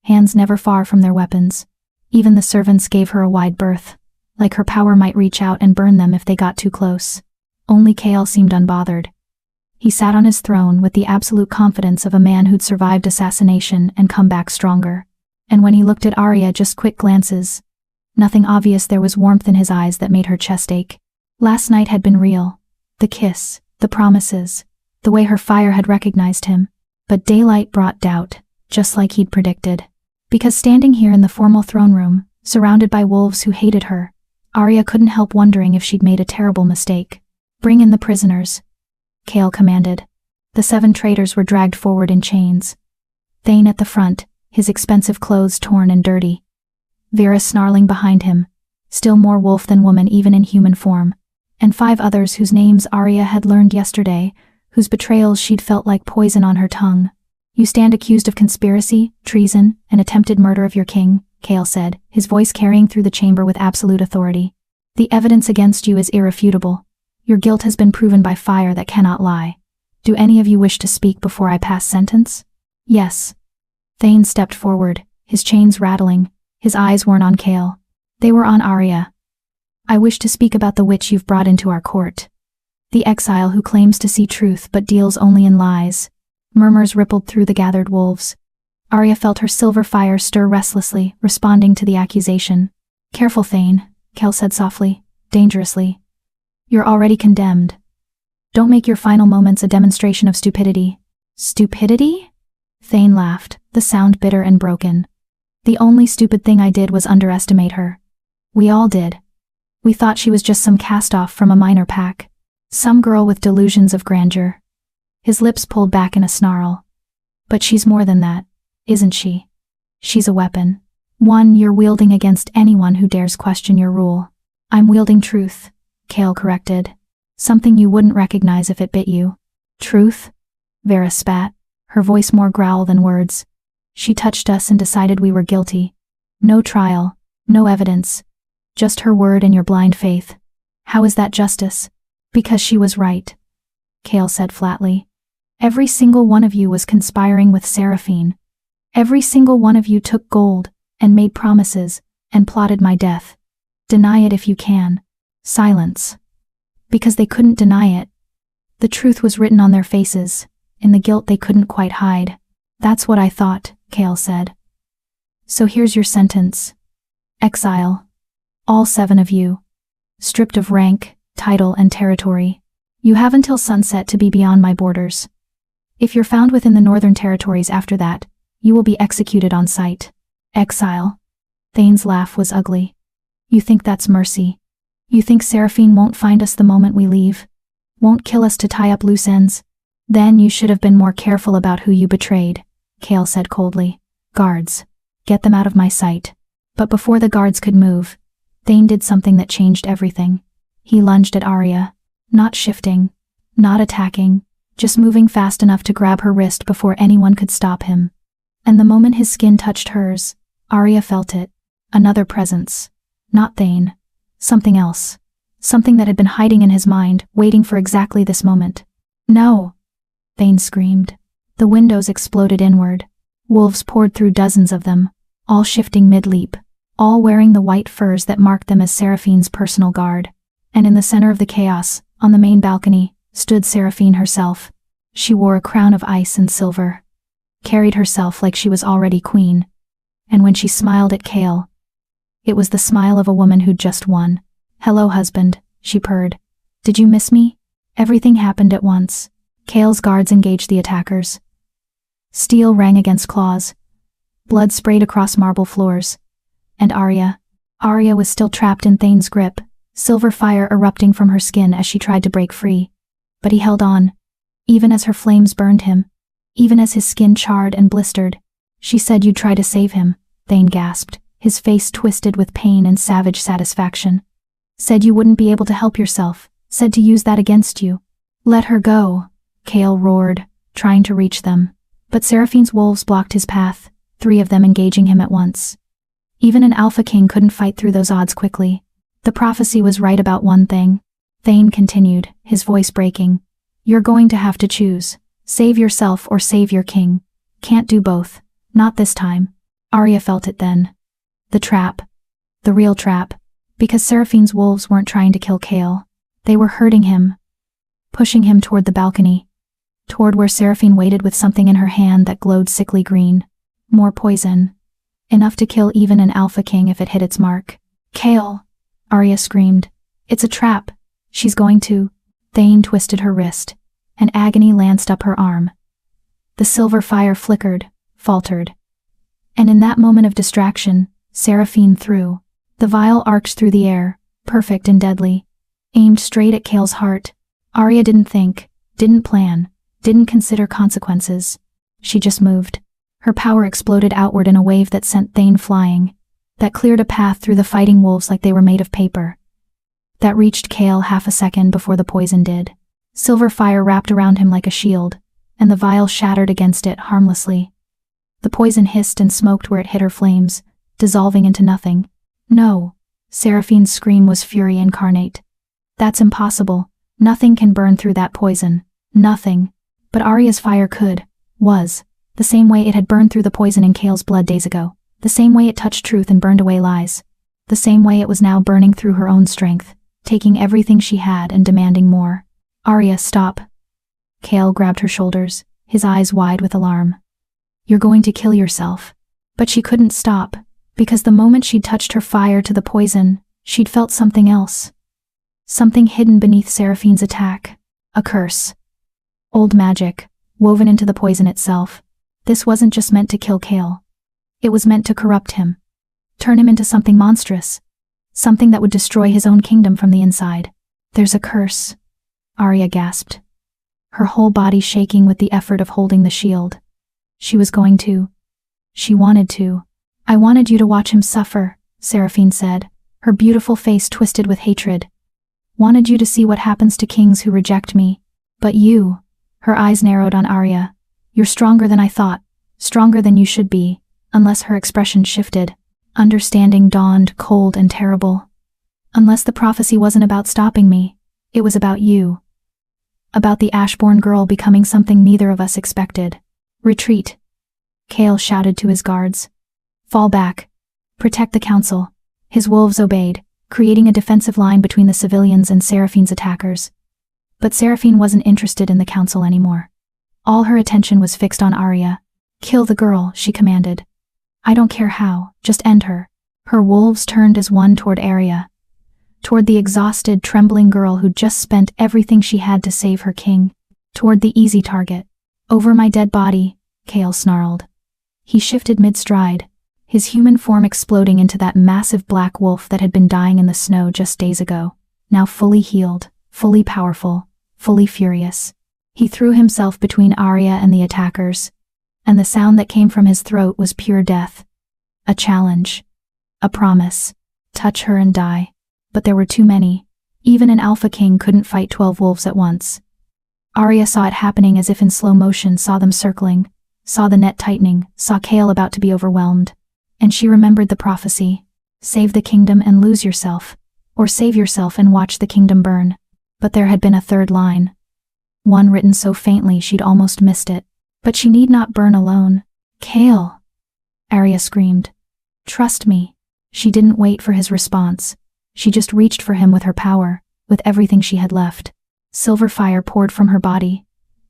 hands never far from their weapons. Even the servants gave her a wide berth, like her power might reach out and burn them if they got too close. Only Kale seemed unbothered. He sat on his throne with the absolute confidence of a man who'd survived assassination and come back stronger. And when he looked at Arya, just quick glances. Nothing obvious, there was warmth in his eyes that made her chest ache. Last night had been real. The kiss, the promises, the way her fire had recognized him. But daylight brought doubt, just like he'd predicted. Because standing here in the formal throne room, surrounded by wolves who hated her, Arya couldn't help wondering if she'd made a terrible mistake. Bring in the prisoners, Kale commanded. The 7 traitors were dragged forward in chains. Thane at the front, his expensive clothes torn and dirty. Vera snarling behind him, still more wolf than woman even in human form. And 5 others whose names Arya had learned yesterday, whose betrayals she'd felt like poison on her tongue. You stand accused of conspiracy, treason, and attempted murder of your king, Kale said, his voice carrying through the chamber with absolute authority. The evidence against you is irrefutable. Your guilt has been proven by fire that cannot lie. Do any of you wish to speak before I pass sentence? Yes. Thane stepped forward, his chains rattling. His eyes weren't on Kale. They were on Arya. I wish to speak about the witch you've brought into our court. The exile who claims to see truth but deals only in lies. Murmurs rippled through the gathered wolves. Arya felt her silver fire stir restlessly, responding to the accusation. Careful, Thane, Kale said softly, dangerously. You're already condemned. Don't make your final moments a demonstration of stupidity. Stupidity? Thane laughed, the sound bitter and broken. The only stupid thing I did was underestimate her. We all did. We thought she was just some cast-off from a minor pack. Some girl with delusions of grandeur. His lips pulled back in a snarl. But she's more than that, isn't she? She's a weapon. One you're wielding against anyone who dares question your rule. I'm wielding truth, Kale corrected. Something you wouldn't recognize if it bit you. Truth? Vera spat, her voice more growl than words. She touched us and decided we were guilty. No trial, no evidence. Just her word and your blind faith. How is that justice? Because she was right, Kale said flatly. Every single one of you was conspiring with Seraphine. Every single one of you took gold, and made promises, and plotted my death. Deny it if you can. Silence. Because they couldn't deny it. The truth was written on their faces, in the guilt they couldn't quite hide. That's what I thought, Kale said. So here's your sentence. Exile. All 7 of you. Stripped of rank, title, and territory. You have until sunset to be beyond my borders. If you're found within the northern territories after that, you will be executed on sight. Exile. Thane's laugh was ugly. You think that's mercy? You think Seraphine won't find us the moment we leave? Won't kill us to tie up loose ends? Then you should have been more careful about who you betrayed, Kale said coldly. Guards. Get them out of my sight. But before the guards could move, Thane did something that changed everything. He lunged at Arya. Not shifting. Not attacking. Just moving fast enough to grab her wrist before anyone could stop him. And the moment his skin touched hers, Arya felt it. Another presence. Not Thane. Something else. Something that had been hiding in his mind, waiting for exactly this moment. No! Thane screamed. The windows exploded inward. Wolves poured through, dozens of them, all shifting mid-leap, all wearing the white furs that marked them as Seraphine's personal guard. And in the center of the chaos, on the main balcony, stood Seraphine herself. She wore a crown of ice and silver. Carried herself like she was already queen. And when she smiled at Kale, it was the smile of a woman who'd just won. Hello, husband, she purred. Did you miss me? Everything happened at once. Kale's guards engaged the attackers. Steel rang against claws. Blood sprayed across marble floors. And Arya? Arya was still trapped in Thane's grip, silver fire erupting from her skin as she tried to break free. But he held on, even as her flames burned him, even as his skin charred and blistered. She said you'd try to save him, Thane gasped, his face twisted with pain and savage satisfaction. Said you wouldn't be able to help yourself, said to use that against you. Let her go, Chaol roared, trying to reach them. But Seraphine's wolves blocked his path, 3 of them engaging him at once. Even an Alpha King couldn't fight through those odds quickly. The prophecy was right about one thing. Thane continued, his voice breaking. You're going to have to choose. Save yourself or save your king. Can't do both. Not this time. Arya felt it then. The trap. The real trap. Because Seraphine's wolves weren't trying to kill Chaol. They were hurting him. Pushing him toward the balcony. Toward where Seraphine waited with something in her hand that glowed sickly green. More poison. Enough to kill even an Alpha King if it hit its mark. Chaol! Arya screamed. It's a trap. She's going to. Thane twisted her wrist, and agony lanced up her arm. The silver fire flickered, faltered. And in that moment of distraction, Seraphine threw. The vial arced through the air, perfect and deadly, aimed straight at Chaol's heart. Arya didn't think, didn't plan, didn't consider consequences. She just moved. Her power exploded outward in a wave that sent Thane flying, that cleared a path through the fighting wolves like they were made of paper. That reached Chaol half a second before the poison did. Silver fire wrapped around him like a shield, and the vial shattered against it harmlessly. The poison hissed and smoked where it hit her flames, dissolving into nothing. No, Seraphine's scream was fury incarnate. That's impossible. Nothing can burn through that poison. Nothing. But Arya's fire could, was, the same way it had burned through the poison in Chaol's blood days ago, the same way it touched truth and burned away lies, the same way it was now burning through her own strength, taking everything she had and demanding more. Arya, stop. Chaol grabbed her shoulders, his eyes wide with alarm. You're going to kill yourself. But she couldn't stop, because the moment she'd touched her fire to the poison, she'd felt something else. Something hidden beneath Seraphine's attack. A curse. Old magic, woven into the poison itself. This wasn't just meant to kill Chaol. It was meant to corrupt him. Turn him into something monstrous. Something that would destroy his own kingdom from the inside. There's a curse. Arya gasped. Her whole body shaking with the effort of holding the shield. She was going to. She wanted to. I wanted you to watch him suffer, Seraphine said, her beautiful face twisted with hatred. Wanted you to see what happens to kings who reject me. But you, her eyes narrowed on Arya. You're stronger than I thought, stronger than you should be, unless her expression shifted. Understanding dawned cold and terrible. Unless the prophecy wasn't about stopping me, it was about you. About the Ashbourne girl becoming something neither of us expected. Retreat. Chaol shouted to his guards. Fall back. Protect the council. His wolves obeyed, creating a defensive line between the civilians and Seraphine's attackers. But Seraphine wasn't interested in the council anymore. All her attention was fixed on Arya. Kill the girl, she commanded. I don't care how, just end her. Her wolves turned as one toward Arya. Toward the exhausted, trembling girl who'd just spent everything she had to save her king. Toward the easy target. Over my dead body, Chaol snarled. He shifted mid-stride, his human form exploding into that massive black wolf that had been dying in the snow just days ago, now fully healed, fully powerful, fully furious. He threw himself between Arya and the attackers, and the sound that came from his throat was pure death. A challenge. A promise. Touch her and die. But there were too many. Even an Alpha King couldn't fight 12 wolves at once. Arya saw it happening as if in slow motion, saw them circling, saw the net tightening, saw Chaol about to be overwhelmed. And she remembered the prophecy. Save the kingdom and lose yourself. Or save yourself and watch the kingdom burn. But there had been a third line. One written so faintly she'd almost missed it. But she need not burn alone. Chaol! Arya screamed. Trust me. She didn't wait for his response. She just reached for him with her power, with everything she had left. Silver fire poured from her body.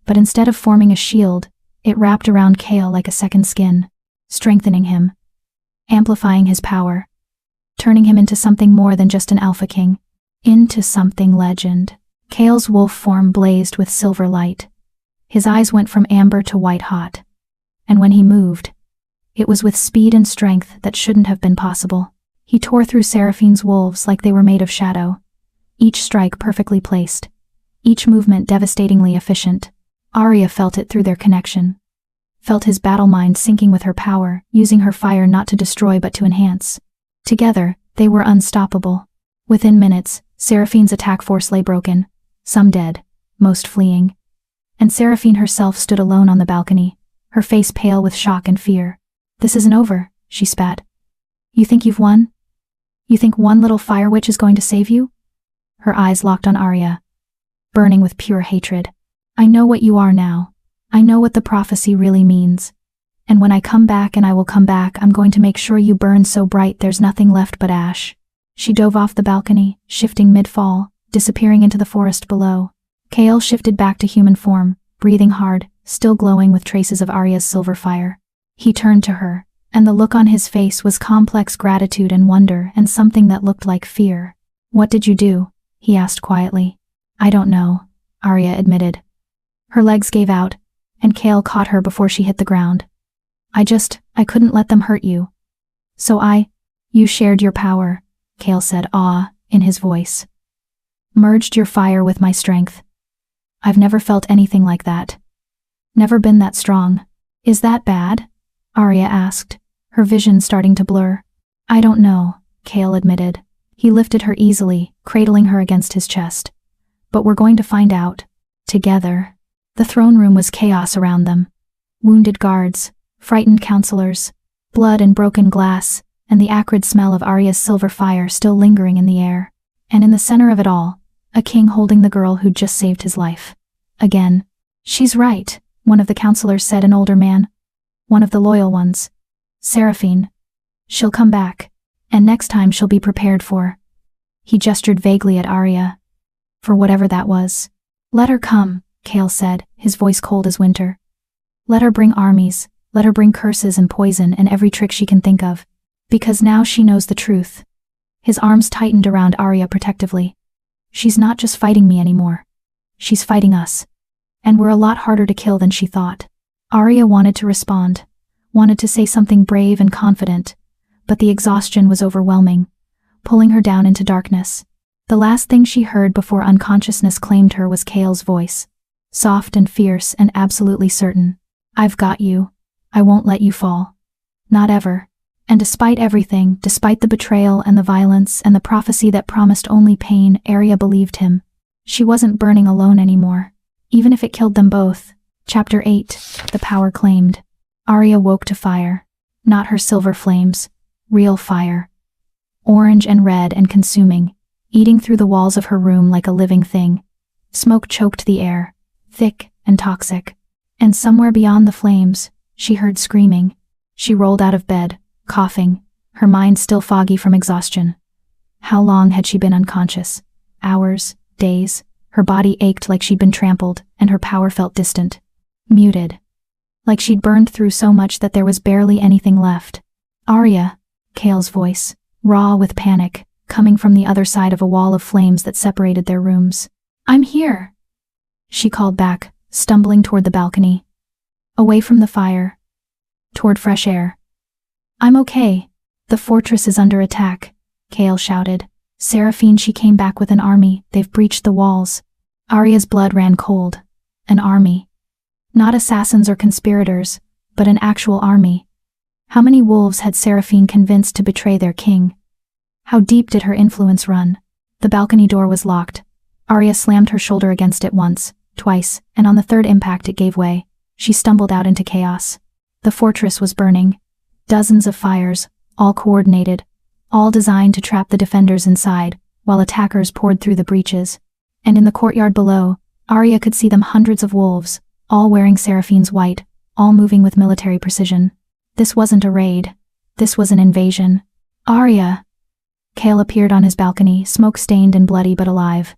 But instead of forming a shield, it wrapped around Chaol like a second skin, strengthening him, amplifying his power, turning him into something more than just an Alpha King, into something legend. Chaol's wolf form blazed with silver light. His eyes went from amber to white hot. And when he moved, it was with speed and strength that shouldn't have been possible. He tore through Seraphine's wolves like they were made of shadow. Each strike perfectly placed. Each movement devastatingly efficient. Arya felt it through their connection. Felt his battle mind sinking with her power, using her fire not to destroy but to enhance. Together, they were unstoppable. Within minutes, Seraphine's attack force lay broken, some dead, most fleeing. And Seraphine herself stood alone on the balcony, her face pale with shock and fear. "This isn't over," she spat. "You think you've won? You think one little fire witch is going to save you?" Her eyes locked on Arya, burning with pure hatred. "I know what you are now. I know what the prophecy really means. And when I come back, and I will come back, I'm going to make sure you burn so bright there's nothing left but ash." She dove off the balcony, shifting mid-fall, disappearing into the forest below. Kale shifted back to human form, breathing hard, still glowing with traces of Arya's silver fire. He turned to her, and the look on his face was complex gratitude and wonder and something that looked like fear. "What did you do?" he asked quietly. "I don't know," Arya admitted. Her legs gave out, and Kale caught her before she hit the ground. I couldn't let them hurt you. So you shared your power," Kale said, awe in his voice. "Merged your fire with my strength. I've never felt anything like that. Never been that strong." "Is that bad?" Arya asked, her vision starting to blur. "I don't know," Kale admitted. He lifted her easily, cradling her against his chest. "But we're going to find out. Together." The throne room was chaos around them. Wounded guards, frightened counselors, blood and broken glass, and the acrid smell of Arya's silver fire still lingering in the air. And in the center of it all, a king holding the girl who'd just saved his life. Again. "She's right," one of the counselors said, an older man. One of the loyal ones. "Seraphine. She'll come back. And next time she'll be prepared for." He gestured vaguely at Arya. "For whatever that was." "Let her come," Kale said, his voice cold as winter. "Let her bring armies. Let her bring curses and poison and every trick she can think of. Because now she knows the truth." His arms tightened around Arya protectively. "She's not just fighting me anymore. She's fighting us. And we're a lot harder to kill than she thought." Arya wanted to respond, wanted to say something brave and confident, but the exhaustion was overwhelming, pulling her down into darkness. The last thing she heard before unconsciousness claimed her was Kale's voice, soft and fierce and absolutely certain. "I've got you. I won't let you fall. Not ever." And despite everything, despite the betrayal and the violence and the prophecy that promised only pain, Arya believed him. She wasn't burning alone anymore, even if it killed them both. Chapter 8. The Power Claimed. Arya woke to fire. Not her silver flames. Real fire. Orange and red and consuming, eating through the walls of her room like a living thing. Smoke choked the air, thick and toxic. And somewhere beyond the flames, she heard screaming. She rolled out of bed, coughing, her mind still foggy from exhaustion. How long had she been unconscious? Hours? Days? Her body ached like she'd been trampled, and her power felt distant. Muted. Like she'd burned through so much that there was barely anything left. "Arya," Kale's voice, raw with panic, coming from the other side of a wall of flames that separated their rooms. "I'm here," she called back, stumbling toward the balcony. Away from the fire. Toward fresh air. "I'm okay. The fortress is under attack," Kale shouted. "Seraphine, she came back with an army. They've breached the walls." Arya's blood ran cold. An army. Not assassins or conspirators, but an actual army. How many wolves had Seraphine convinced to betray their king? How deep did her influence run? The balcony door was locked. Arya slammed her shoulder against it once, twice, and on the third impact it gave way. She stumbled out into chaos. The fortress was burning. Dozens of fires, all coordinated, all designed to trap the defenders inside, while attackers poured through the breaches. And in the courtyard below, Arya could see them, hundreds of wolves, all wearing Seraphine's white, all moving with military precision. This wasn't a raid. This was an invasion. "Arya!" Kale appeared on his balcony, smoke-stained and bloody but alive.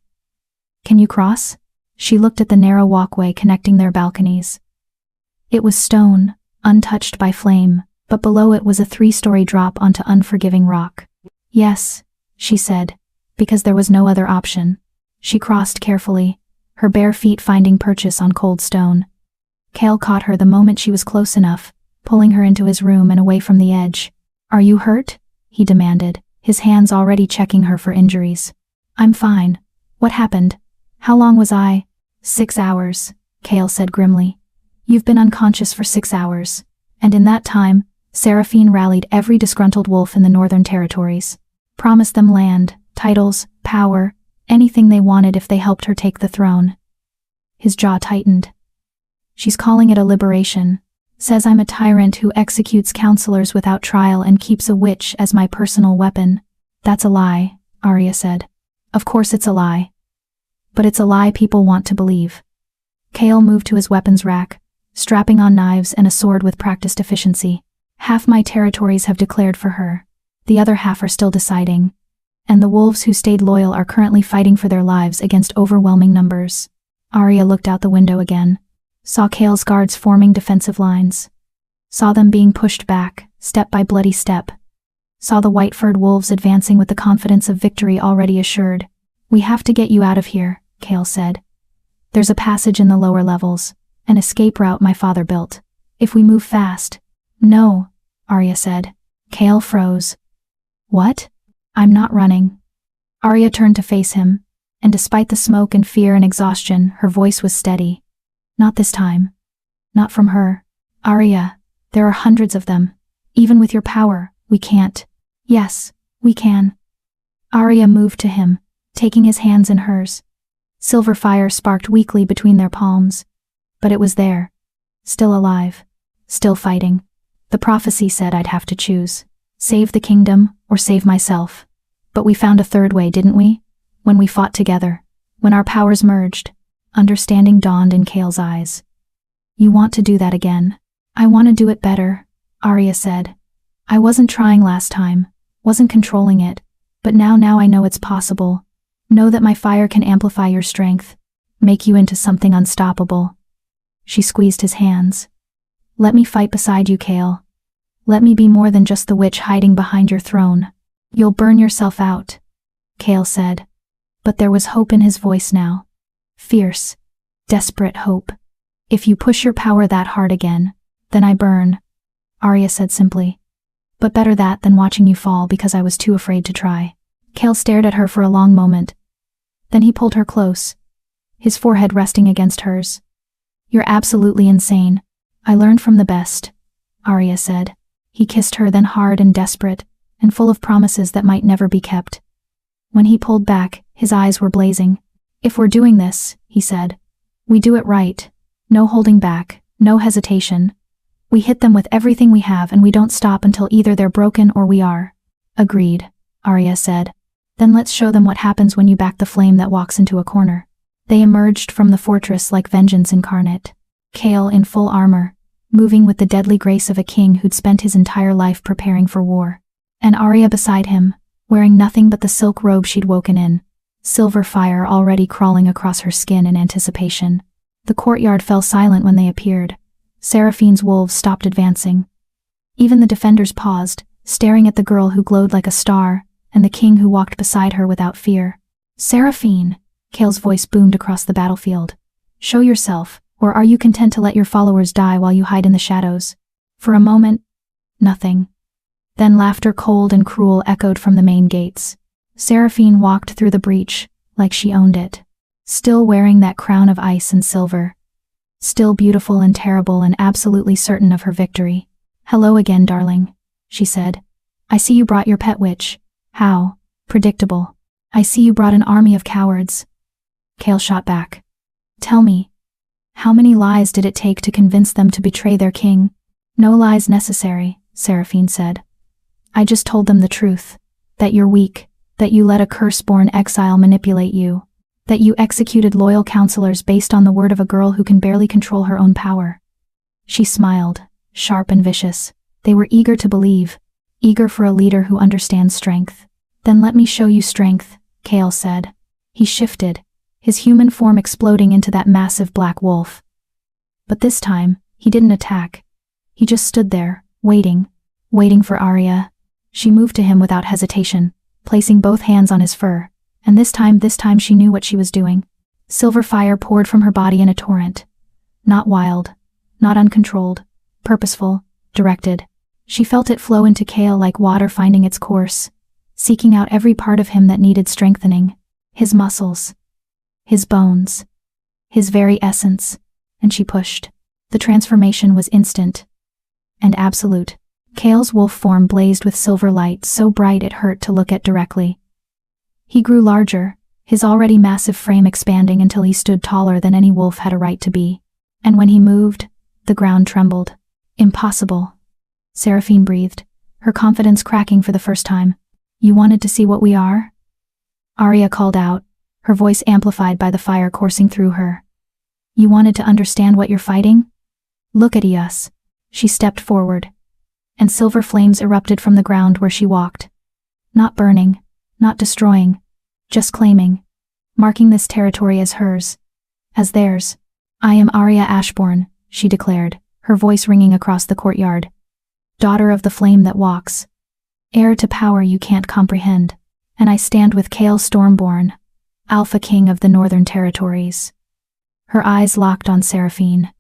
"Can you cross?" She looked at the narrow walkway connecting their balconies. It was stone, untouched by flame, but below it was a 3-story drop onto unforgiving rock. "Yes," she said, because there was no other option. She crossed carefully, her bare feet finding purchase on cold stone. Kale caught her the moment she was close enough, pulling her into his room and away from the edge. "Are you hurt?" he demanded, his hands already checking her for injuries. I'm fine. What happened? How long was I? 6 hours, Kale said grimly. You've been unconscious for 6 hours. And in that time, Seraphine rallied every disgruntled wolf in the Northern Territories. Promised them land, titles, power, anything they wanted if they helped her take the throne. His jaw tightened. She's calling it a liberation. Says I'm a tyrant who executes counselors without trial and keeps a witch as my personal weapon. That's a lie, Arya said. Of course it's a lie. But it's a lie people want to believe. Kale moved to his weapons rack, strapping on knives and a sword with practiced efficiency. Half my territories have declared for her. The other half are still deciding. And the wolves who stayed loyal are currently fighting for their lives against overwhelming numbers. Arya looked out the window again. Saw Kale's guards forming defensive lines. Saw them being pushed back, step by bloody step. Saw the white-furred wolves advancing with the confidence of victory already assured. We have to get you out of here, Kale said. There's a passage in the lower levels, an escape route my father built. If we move fast. No, Arya said. Kale froze. What? I'm not running. Arya turned to face him, and despite the smoke and fear and exhaustion, her voice was steady. Not this time. Not from her. Arya, there are hundreds of them. Even with your power, we can't. Yes, we can. Arya moved to him, taking his hands in hers. Silver fire sparked weakly between their palms. But it was there. Still alive. Still fighting. The prophecy said I'd have to choose. Save the kingdom, or save myself. But we found a third way, didn't we? When we fought together. When our powers merged. Understanding dawned in Kale's eyes. You want to do that again. I want to do it better, Arya said. I wasn't trying last time. Wasn't controlling it. But now I know it's possible. Know that my fire can amplify your strength. Make you into something unstoppable. She squeezed his hands. Let me fight beside you, Kale. Let me be more than just the witch hiding behind your throne. You'll burn yourself out, Kale said. But there was hope in his voice now. Fierce, desperate hope. If you push your power that hard again, then I burn, Arya said simply. But better that than watching you fall because I was too afraid to try. Kale stared at her for a long moment. Then he pulled her close, his forehead resting against hers. You're absolutely insane. I learned from the best, Arya said. He kissed her then hard and desperate, and full of promises that might never be kept. When he pulled back, his eyes were blazing. If we're doing this, he said, we do it right. No holding back, no hesitation. We hit them with everything we have and we don't stop until either they're broken or we are. Agreed, Arya said. Then let's show them what happens when you back the flame that walks into a corner. They emerged from the fortress like vengeance incarnate. Kale in full armor, moving with the deadly grace of a king who'd spent his entire life preparing for war. And Arya beside him, wearing nothing but the silk robe she'd woken in, silver fire already crawling across her skin in anticipation. The courtyard fell silent when they appeared. Seraphine's wolves stopped advancing. Even the defenders paused, staring at the girl who glowed like a star, and the king who walked beside her without fear. Seraphine, Kale's voice boomed across the battlefield. Show yourself, or are you content to let your followers die while you hide in the shadows? For a moment, nothing. Then laughter cold and cruel echoed from the main gates. Seraphine walked through the breach, like she owned it. Still wearing that crown of ice and silver. Still beautiful and terrible and absolutely certain of her victory. Hello again, darling, she said. I see you brought your pet witch. How? Predictable. I see you brought an army of cowards. Kale shot back. Tell me. How many lies did it take to convince them to betray their king? No lies necessary, Seraphine said. I just told them the truth. That you're weak. That you let a curse-born exile manipulate you. That you executed loyal counselors based on the word of a girl who can barely control her own power. She smiled, sharp and vicious. They were eager to believe. Eager for a leader who understands strength. Then let me show you strength, Kale said. He shifted, his human form exploding into that massive black wolf. But this time, he didn't attack. He just stood there, waiting for Arya. She moved to him without hesitation, placing both hands on his fur, and this time she knew what she was doing. Silver fire poured from her body in a torrent. Not wild, not uncontrolled, purposeful, directed. She felt it flow into Kale like water finding its course, seeking out every part of him that needed strengthening. His muscles, his bones, his very essence, and she pushed. The transformation was instant and absolute. Kale's wolf form blazed with silver light so bright it hurt to look at directly. He grew larger, his already massive frame expanding until he stood taller than any wolf had a right to be. And when he moved, the ground trembled. Impossible. Seraphine breathed, her confidence cracking for the first time. You wanted to see what we are? Arya called out, her voice amplified by the fire coursing through her. You wanted to understand what you're fighting? Look at us. She stepped forward, and silver flames erupted from the ground where she walked. Not burning, not destroying, just claiming, marking this territory as hers, as theirs. I am Arya Ashbourne, she declared, her voice ringing across the courtyard. Daughter of the flame that walks, heir to power you can't comprehend, and I stand with Kale Stormborn, Alpha King of the Northern Territories. Her eyes locked on Seraphine.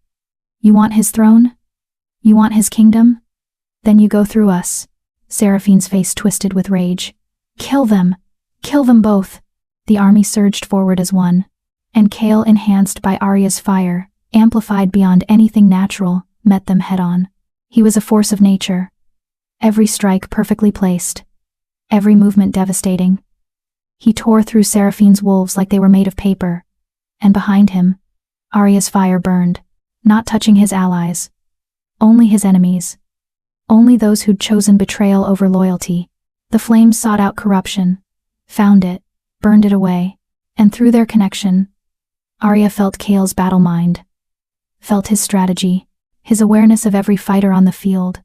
You want his throne? You want his kingdom? Then you go through us. Seraphine's face twisted with rage. Kill them! Kill them both! The army surged forward as one, and Kale, enhanced by Arya's fire, amplified beyond anything natural, met them head-on. He was a force of nature. Every strike perfectly placed. Every movement devastating. He tore through Seraphine's wolves like they were made of paper. And behind him, Arya's fire burned, not touching his allies. Only his enemies. Only those who'd chosen betrayal over loyalty. The flames sought out corruption, found it, burned it away, and through their connection, Arya felt Kale's battle mind. Felt his strategy, his awareness of every fighter on the field.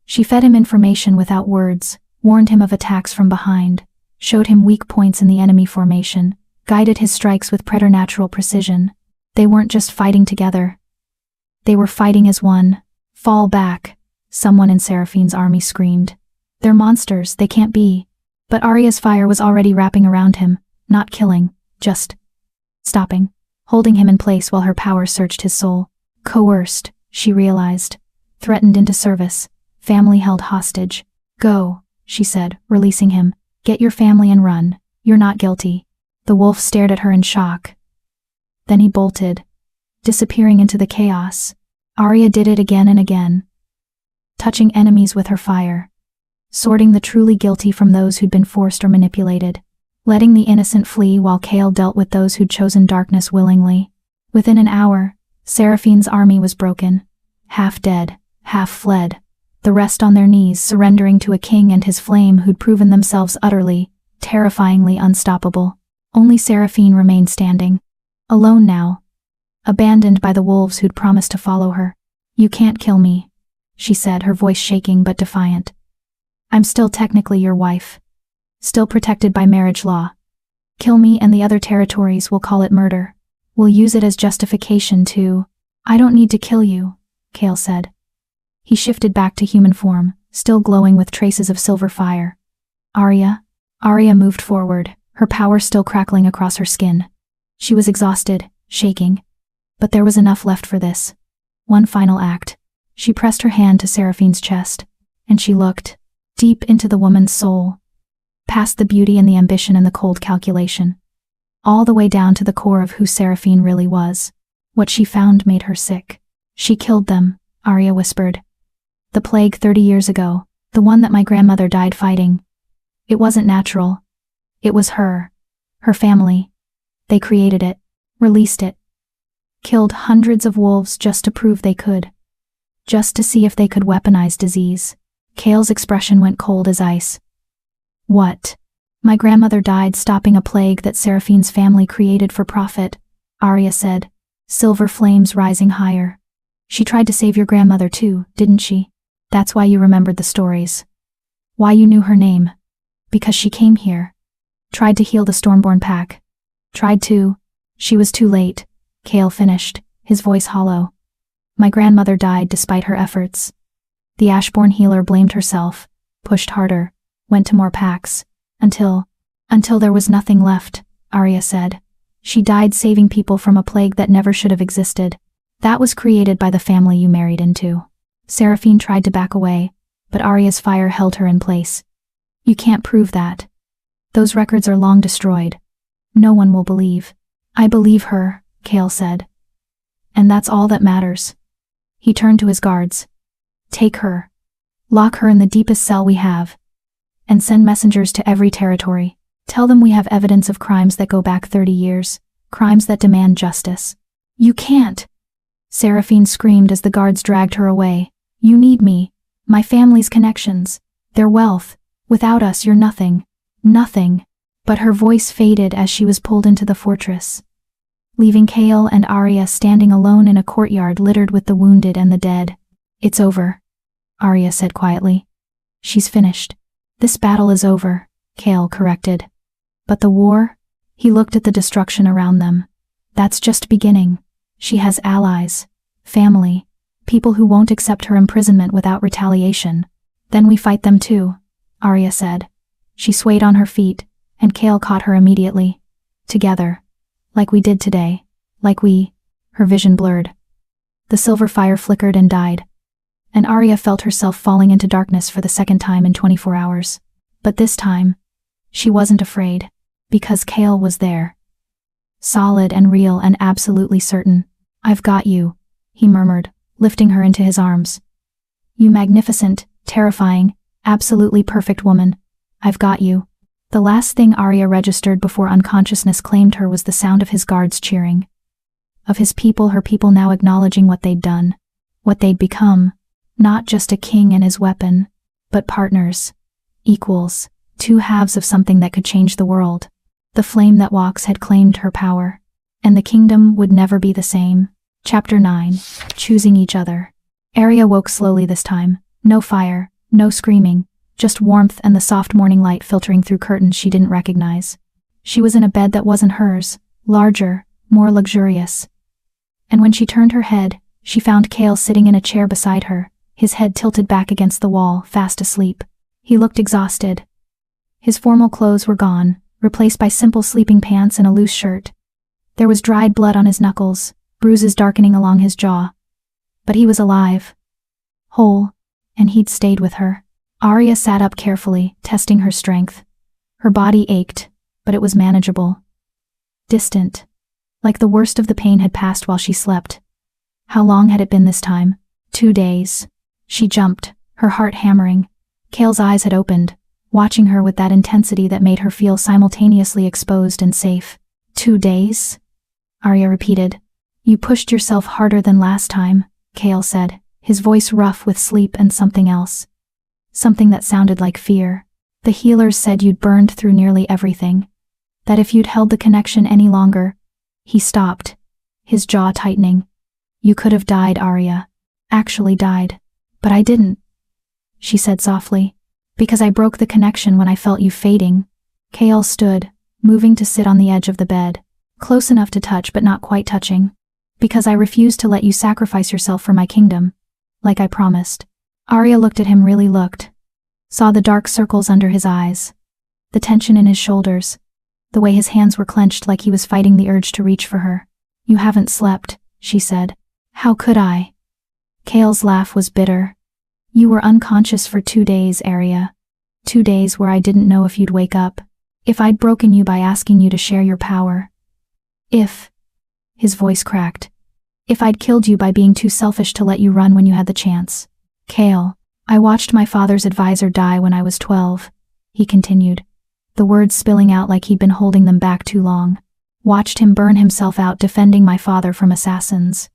She fed him information without words, warned him of attacks from behind, showed him weak points in the enemy formation, guided his strikes with preternatural precision. They weren't just fighting together. They were fighting as one. Fall back, someone in Seraphine's army screamed. They're monsters, they can't be. But Arya's fire was already wrapping around him, not killing, just stopping, holding him in place while her power searched his soul. Coerced, she realized. Threatened into service. Family held hostage. Go, she said, releasing him. Get your family and run. You're not guilty. The wolf stared at her in shock. Then he bolted, disappearing into the chaos. Arya did it again and again, touching enemies with her fire, sorting the truly guilty from those who'd been forced or manipulated, letting the innocent flee while Kale dealt with those who'd chosen darkness willingly. Within an hour, Seraphine's army was broken, half dead, half fled, the rest on their knees surrendering to a king and his flame who'd proven themselves utterly, terrifyingly unstoppable. Only Seraphine remained standing, alone now, abandoned by the wolves who'd promised to follow her. You can't kill me, she said, her voice shaking but defiant. I'm still technically your wife. Still protected by marriage law. Kill me and the other territories will call it murder. We'll use it as justification to— I don't need to kill you, Kale said. He shifted back to human form, still glowing with traces of silver fire. Arya? Arya moved forward, her power still crackling across her skin. She was exhausted, shaking. But there was enough left for this. One final act. She pressed her hand to Seraphine's chest, and she looked deep into the woman's soul, past the beauty and the ambition and the cold calculation, all the way down to the core of who Seraphine really was. What she found made her sick. She killed them, Arya whispered. The plague 30 years ago, the one that my grandmother died fighting. It wasn't natural. It was her family. They created it, released it. Killed hundreds of wolves just to prove they could. Just to see if they could weaponize disease. Kale's expression went cold as ice. What? My grandmother died stopping a plague that Seraphine's family created for profit, Arya said, silver flames rising higher. She tried to save your grandmother too, didn't she? That's why you remembered the stories. Why you knew her name. Because she came here. Tried to heal the Stormborn pack. Tried to. She was too late. Kale finished, his voice hollow. My grandmother died despite her efforts. The Ashbourne healer blamed herself, pushed harder, went to more packs, until there was nothing left, Arya said. She died saving people from a plague that never should have existed. That was created by the family you married into. Seraphine tried to back away, but Arya's fire held her in place. You can't prove that. Those records are long destroyed. No one will believe. I believe her, Kale said. And that's all that matters. He turned to his guards. Take her. Lock her in the deepest cell we have. And send messengers to every territory. Tell them we have evidence of crimes that go back 30 years, crimes that demand justice. You can't! Seraphine screamed as the guards dragged her away. You need me. My family's connections. Their wealth. Without us, you're nothing. Nothing. But her voice faded as she was pulled into the fortress, leaving Kale and Arya standing alone in a courtyard littered with the wounded and the dead. It's over, Arya said quietly. She's finished. This battle is over, Kale corrected. But the war? He looked at the destruction around them. That's just beginning. She has allies, family, people who won't accept her imprisonment without retaliation. Then we fight them too, Arya said. She swayed on her feet, and Kale caught her immediately. Together. Like we did today. Her vision blurred. The silver fire flickered and died. And Arya felt herself falling into darkness for the second time in 24 hours. But this time, she wasn't afraid, because Kale was there. Solid and real and absolutely certain. I've got you, he murmured, lifting her into his arms. You magnificent, terrifying, absolutely perfect woman. I've got you. The last thing Arya registered before unconsciousness claimed her was the sound of his guards cheering. Of his people, her people now acknowledging what they'd done. What they'd become. Not just a king and his weapon, but partners. Equals. Two halves of something that could change the world. The flame that walks had claimed her power. And the kingdom would never be the same. Chapter 9. Choosing each other. Arya woke slowly this time. No fire, no screaming. Just warmth and the soft morning light filtering through curtains she didn't recognize. She was in a bed that wasn't hers, larger, more luxurious. And when she turned her head, she found Kale sitting in a chair beside her, his head tilted back against the wall, fast asleep. He looked exhausted. His formal clothes were gone, replaced by simple sleeping pants and a loose shirt. There was dried blood on his knuckles, bruises darkening along his jaw. But he was alive. Whole, and he'd stayed with her. Arya sat up carefully, testing her strength. Her body ached, but it was manageable. Distant. Like the worst of the pain had passed while she slept. How long had it been this time? 2 days. She jumped, her heart hammering. Kale's eyes had opened, watching her with that intensity that made her feel simultaneously exposed and safe. 2 days? Arya repeated. You pushed yourself harder than last time, Kale said, his voice rough with sleep and something else. Something that sounded like fear. The healers said you'd burned through nearly everything. That if you'd held the connection any longer. He stopped, his jaw tightening. You could have died, Arya. Actually died. But I didn't, she said softly. Because I broke the connection when I felt you fading. Kale stood, moving to sit on the edge of the bed. Close enough to touch but not quite touching. Because I refused to let you sacrifice yourself for my kingdom. Like I promised. Arya looked at him, really looked. Saw the dark circles under his eyes. The tension in his shoulders. The way his hands were clenched like he was fighting the urge to reach for her. You haven't slept, she said. How could I? Kale's laugh was bitter. You were unconscious for 2 days, Arya. 2 days where I didn't know if you'd wake up. If I'd broken you by asking you to share your power. If. His voice cracked. If I'd killed you by being too selfish to let you run when you had the chance. Kale, I watched my father's advisor die when I was 12, he continued, the words spilling out like he'd been holding them back too long. Watched him burn himself out defending my father from assassins.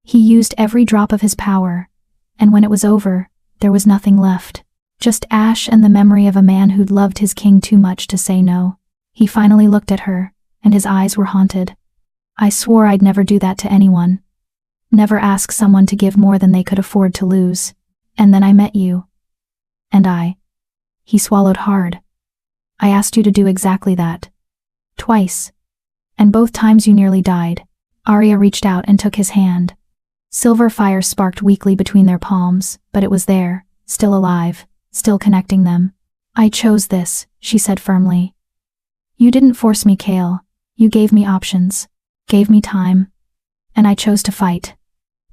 He used every drop of his power, and when it was over, there was nothing left. Just ash and the memory of a man who'd loved his king too much to say no. He finally looked at her, and his eyes were haunted. I swore I'd never do that to anyone. Never ask someone to give more than they could afford to lose. And then I met you. And he swallowed hard. I asked you to do exactly that. Twice. And both times you nearly died. Arya reached out and took his hand. Silver fire sparked weakly between their palms, but it was there, still alive, still connecting them. I chose this, she said firmly. You didn't force me, Kale. You gave me options. Gave me time. And I chose to fight.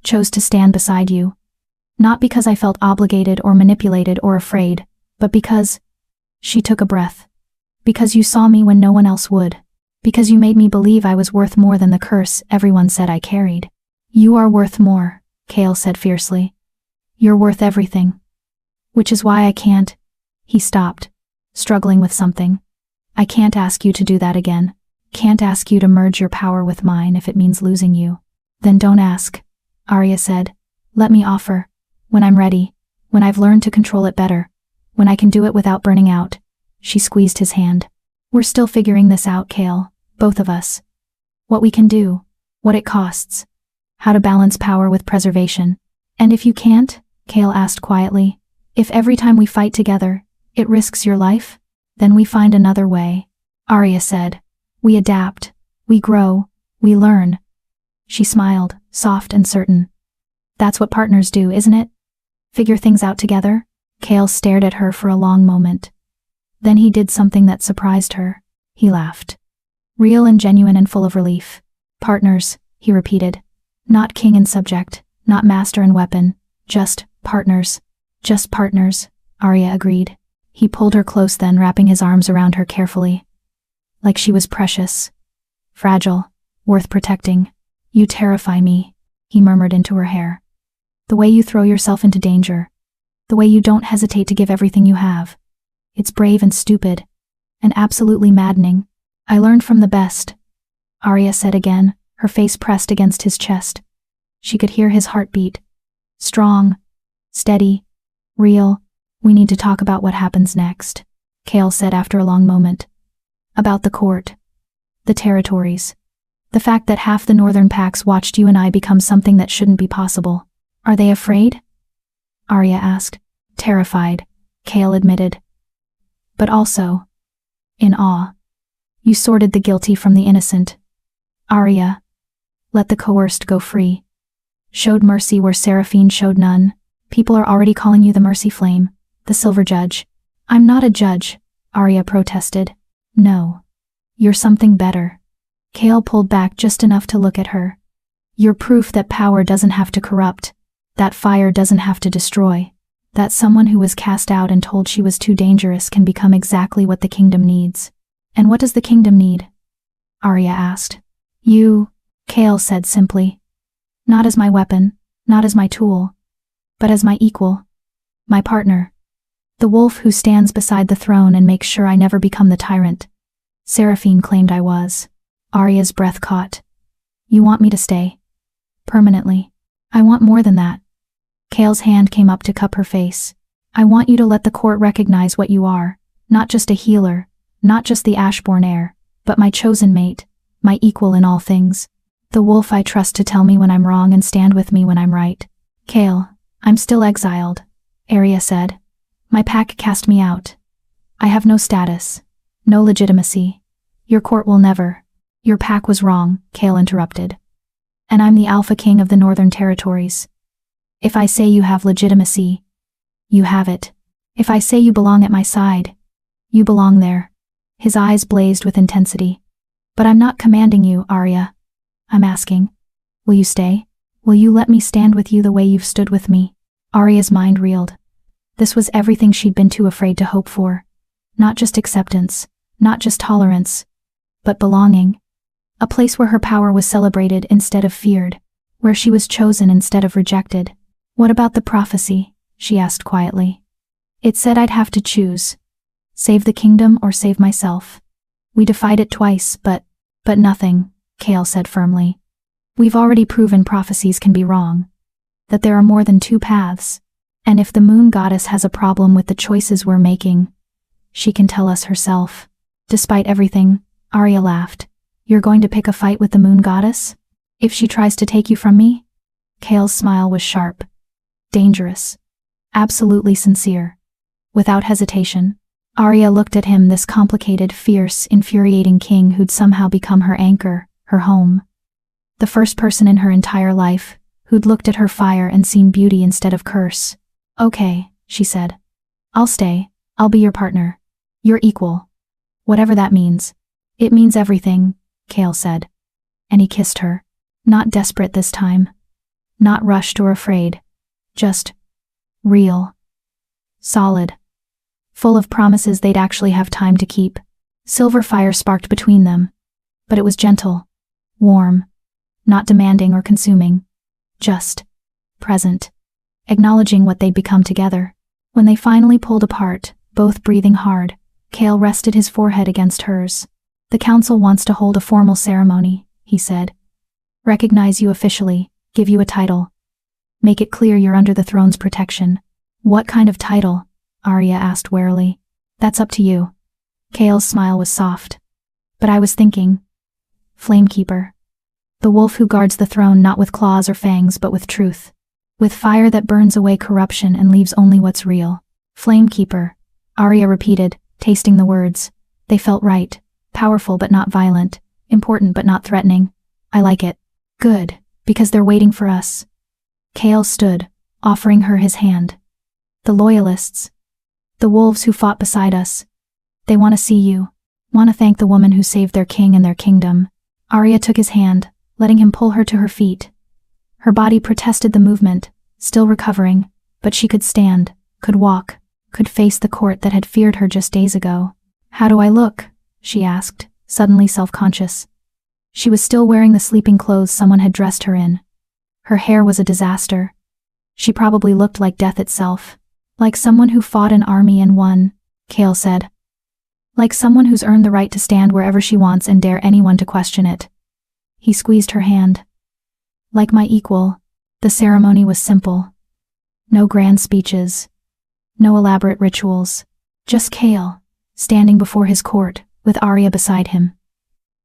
Chose to stand beside you. Not because I felt obligated or manipulated or afraid, but because. She took a breath. Because you saw me when no one else would. Because you made me believe I was worth more than the curse everyone said I carried. You are worth more, Kale said fiercely. You're worth everything. Which is why I can't. He stopped, struggling with something. I can't ask you to do that again. Can't ask you to merge your power with mine if it means losing you. Then don't ask, Arya said. Let me offer. When I'm ready. When I've learned to control it better. When I can do it without burning out. She squeezed his hand. We're still figuring this out, Kale. Both of us. What we can do. What it costs. How to balance power with preservation. And if you can't, Kale asked quietly, if every time we fight together, it risks your life, then we find another way. Arya said. We adapt. We grow. We learn. She smiled, soft and certain. That's what partners do, isn't it? Figure things out together? Kale stared at her for a long moment. Then he did something that surprised her. He laughed. Real and genuine and full of relief. Partners, he repeated. Not king and subject, not master and weapon, just partners. Just partners, Arya agreed. He pulled her close then, wrapping his arms around her carefully. Like she was precious. Fragile. Worth protecting. You terrify me, he murmured into her hair. The way you throw yourself into danger. The way you don't hesitate to give everything you have. It's brave and stupid. And absolutely maddening. I learned from the best, Arya said again, her face pressed against his chest. She could hear his heartbeat. Strong. Steady. Real. We need to talk about what happens next, Kale said after a long moment. About the court. The territories. The fact that half the northern packs watched you and I become something that shouldn't be possible. Are they afraid? Arya asked. Terrified, Kale admitted. But also in awe. You sorted the guilty from the innocent. Arya. Let the coerced go free. Showed mercy where Seraphine showed none. People are already calling you the Mercy Flame, the Silver Judge. I'm not a judge, Arya protested. No. You're something better. Kale pulled back just enough to look at her. You're proof that power doesn't have to corrupt, that fire doesn't have to destroy, that someone who was cast out and told she was too dangerous can become exactly what the kingdom needs. And what does the kingdom need? Arya asked. You, Kale said simply. Not as my weapon, not as my tool, but as my equal, my partner. The wolf who stands beside the throne and makes sure I never become the tyrant. Seraphine claimed I was. Arya's breath caught. You want me to stay? Permanently. I want more than that. Kale's hand came up to cup her face. I want you to let the court recognize what you are, not just a healer, not just the Ashborn heir, but my chosen mate, my equal in all things. The wolf I trust to tell me when I'm wrong and stand with me when I'm right. Kale, I'm still exiled, Arya said. My pack cast me out. I have no status, no legitimacy. Your court will never. Your pack was wrong, Kale interrupted. And I'm the Alpha King of the Northern Territories. If I say you have legitimacy, you have it. If I say you belong at my side, you belong there. His eyes blazed with intensity. But I'm not commanding you, Arya. I'm asking. Will you stay? Will you let me stand with you the way you've stood with me? Arya's mind reeled. This was everything she'd been too afraid to hope for. Not just acceptance, not just tolerance, but belonging. A place where her power was celebrated instead of feared, where she was chosen instead of rejected. What about the prophecy? She asked quietly. It said I'd have to choose. Save the kingdom or save myself. We defied it twice, but nothing, Kale said firmly. We've already proven prophecies can be wrong. That there are more than two paths. And if the moon goddess has a problem with the choices we're making, she can tell us herself. Despite everything, Arya laughed. You're going to pick a fight with the moon goddess? If she tries to take you from me? Kale's smile was sharp. Dangerous. Absolutely sincere. Without hesitation. Arya looked at him, this complicated, fierce, infuriating king who'd somehow become her anchor, her home. The first person in her entire life, who'd looked at her fire and seen beauty instead of curse. Okay, she said. I'll stay. I'll be your partner. Your equal. Whatever that means. It means everything, Kale said. And he kissed her. Not desperate this time. Not rushed or afraid. Just real. Solid. Full of promises they'd actually have time to keep. Silver fire sparked between them, but it was gentle, warm, not demanding or consuming, just present, acknowledging what they'd become together. When they finally pulled apart, both breathing hard, Cale rested his forehead against hers. "The council wants to hold a formal ceremony," he said. "Recognize you officially, give you a title. Make it clear you're under the throne's protection." "What kind of title?" Arya asked warily. "That's up to you." Cale's smile was soft. "But I was thinking, Flamekeeper. The wolf who guards the throne not with claws or fangs but with truth. With fire that burns away corruption and leaves only what's real." "Flamekeeper," Arya repeated, tasting the words. They felt right, powerful but not violent, important but not threatening. "I like it." "Good, because they're waiting for us." Cale stood, offering her his hand. "The loyalists. The wolves who fought beside us. They want to see you. Want to thank the woman who saved their king and their kingdom." Arya took his hand, letting him pull her to her feet. Her body protested the movement, still recovering, but she could stand, could walk, could face the court that had feared her just days ago. "How do I look?" she asked, suddenly self-conscious. She was still wearing the sleeping clothes someone had dressed her in. Her hair was a disaster. She probably looked like death itself. "Like someone who fought an army and won," Cale said. "Like someone who's earned the right to stand wherever she wants and dare anyone to question it." He squeezed her hand. "Like my equal." The ceremony was simple. No grand speeches. No elaborate rituals. Just Cale, standing before his court, with Arya beside him.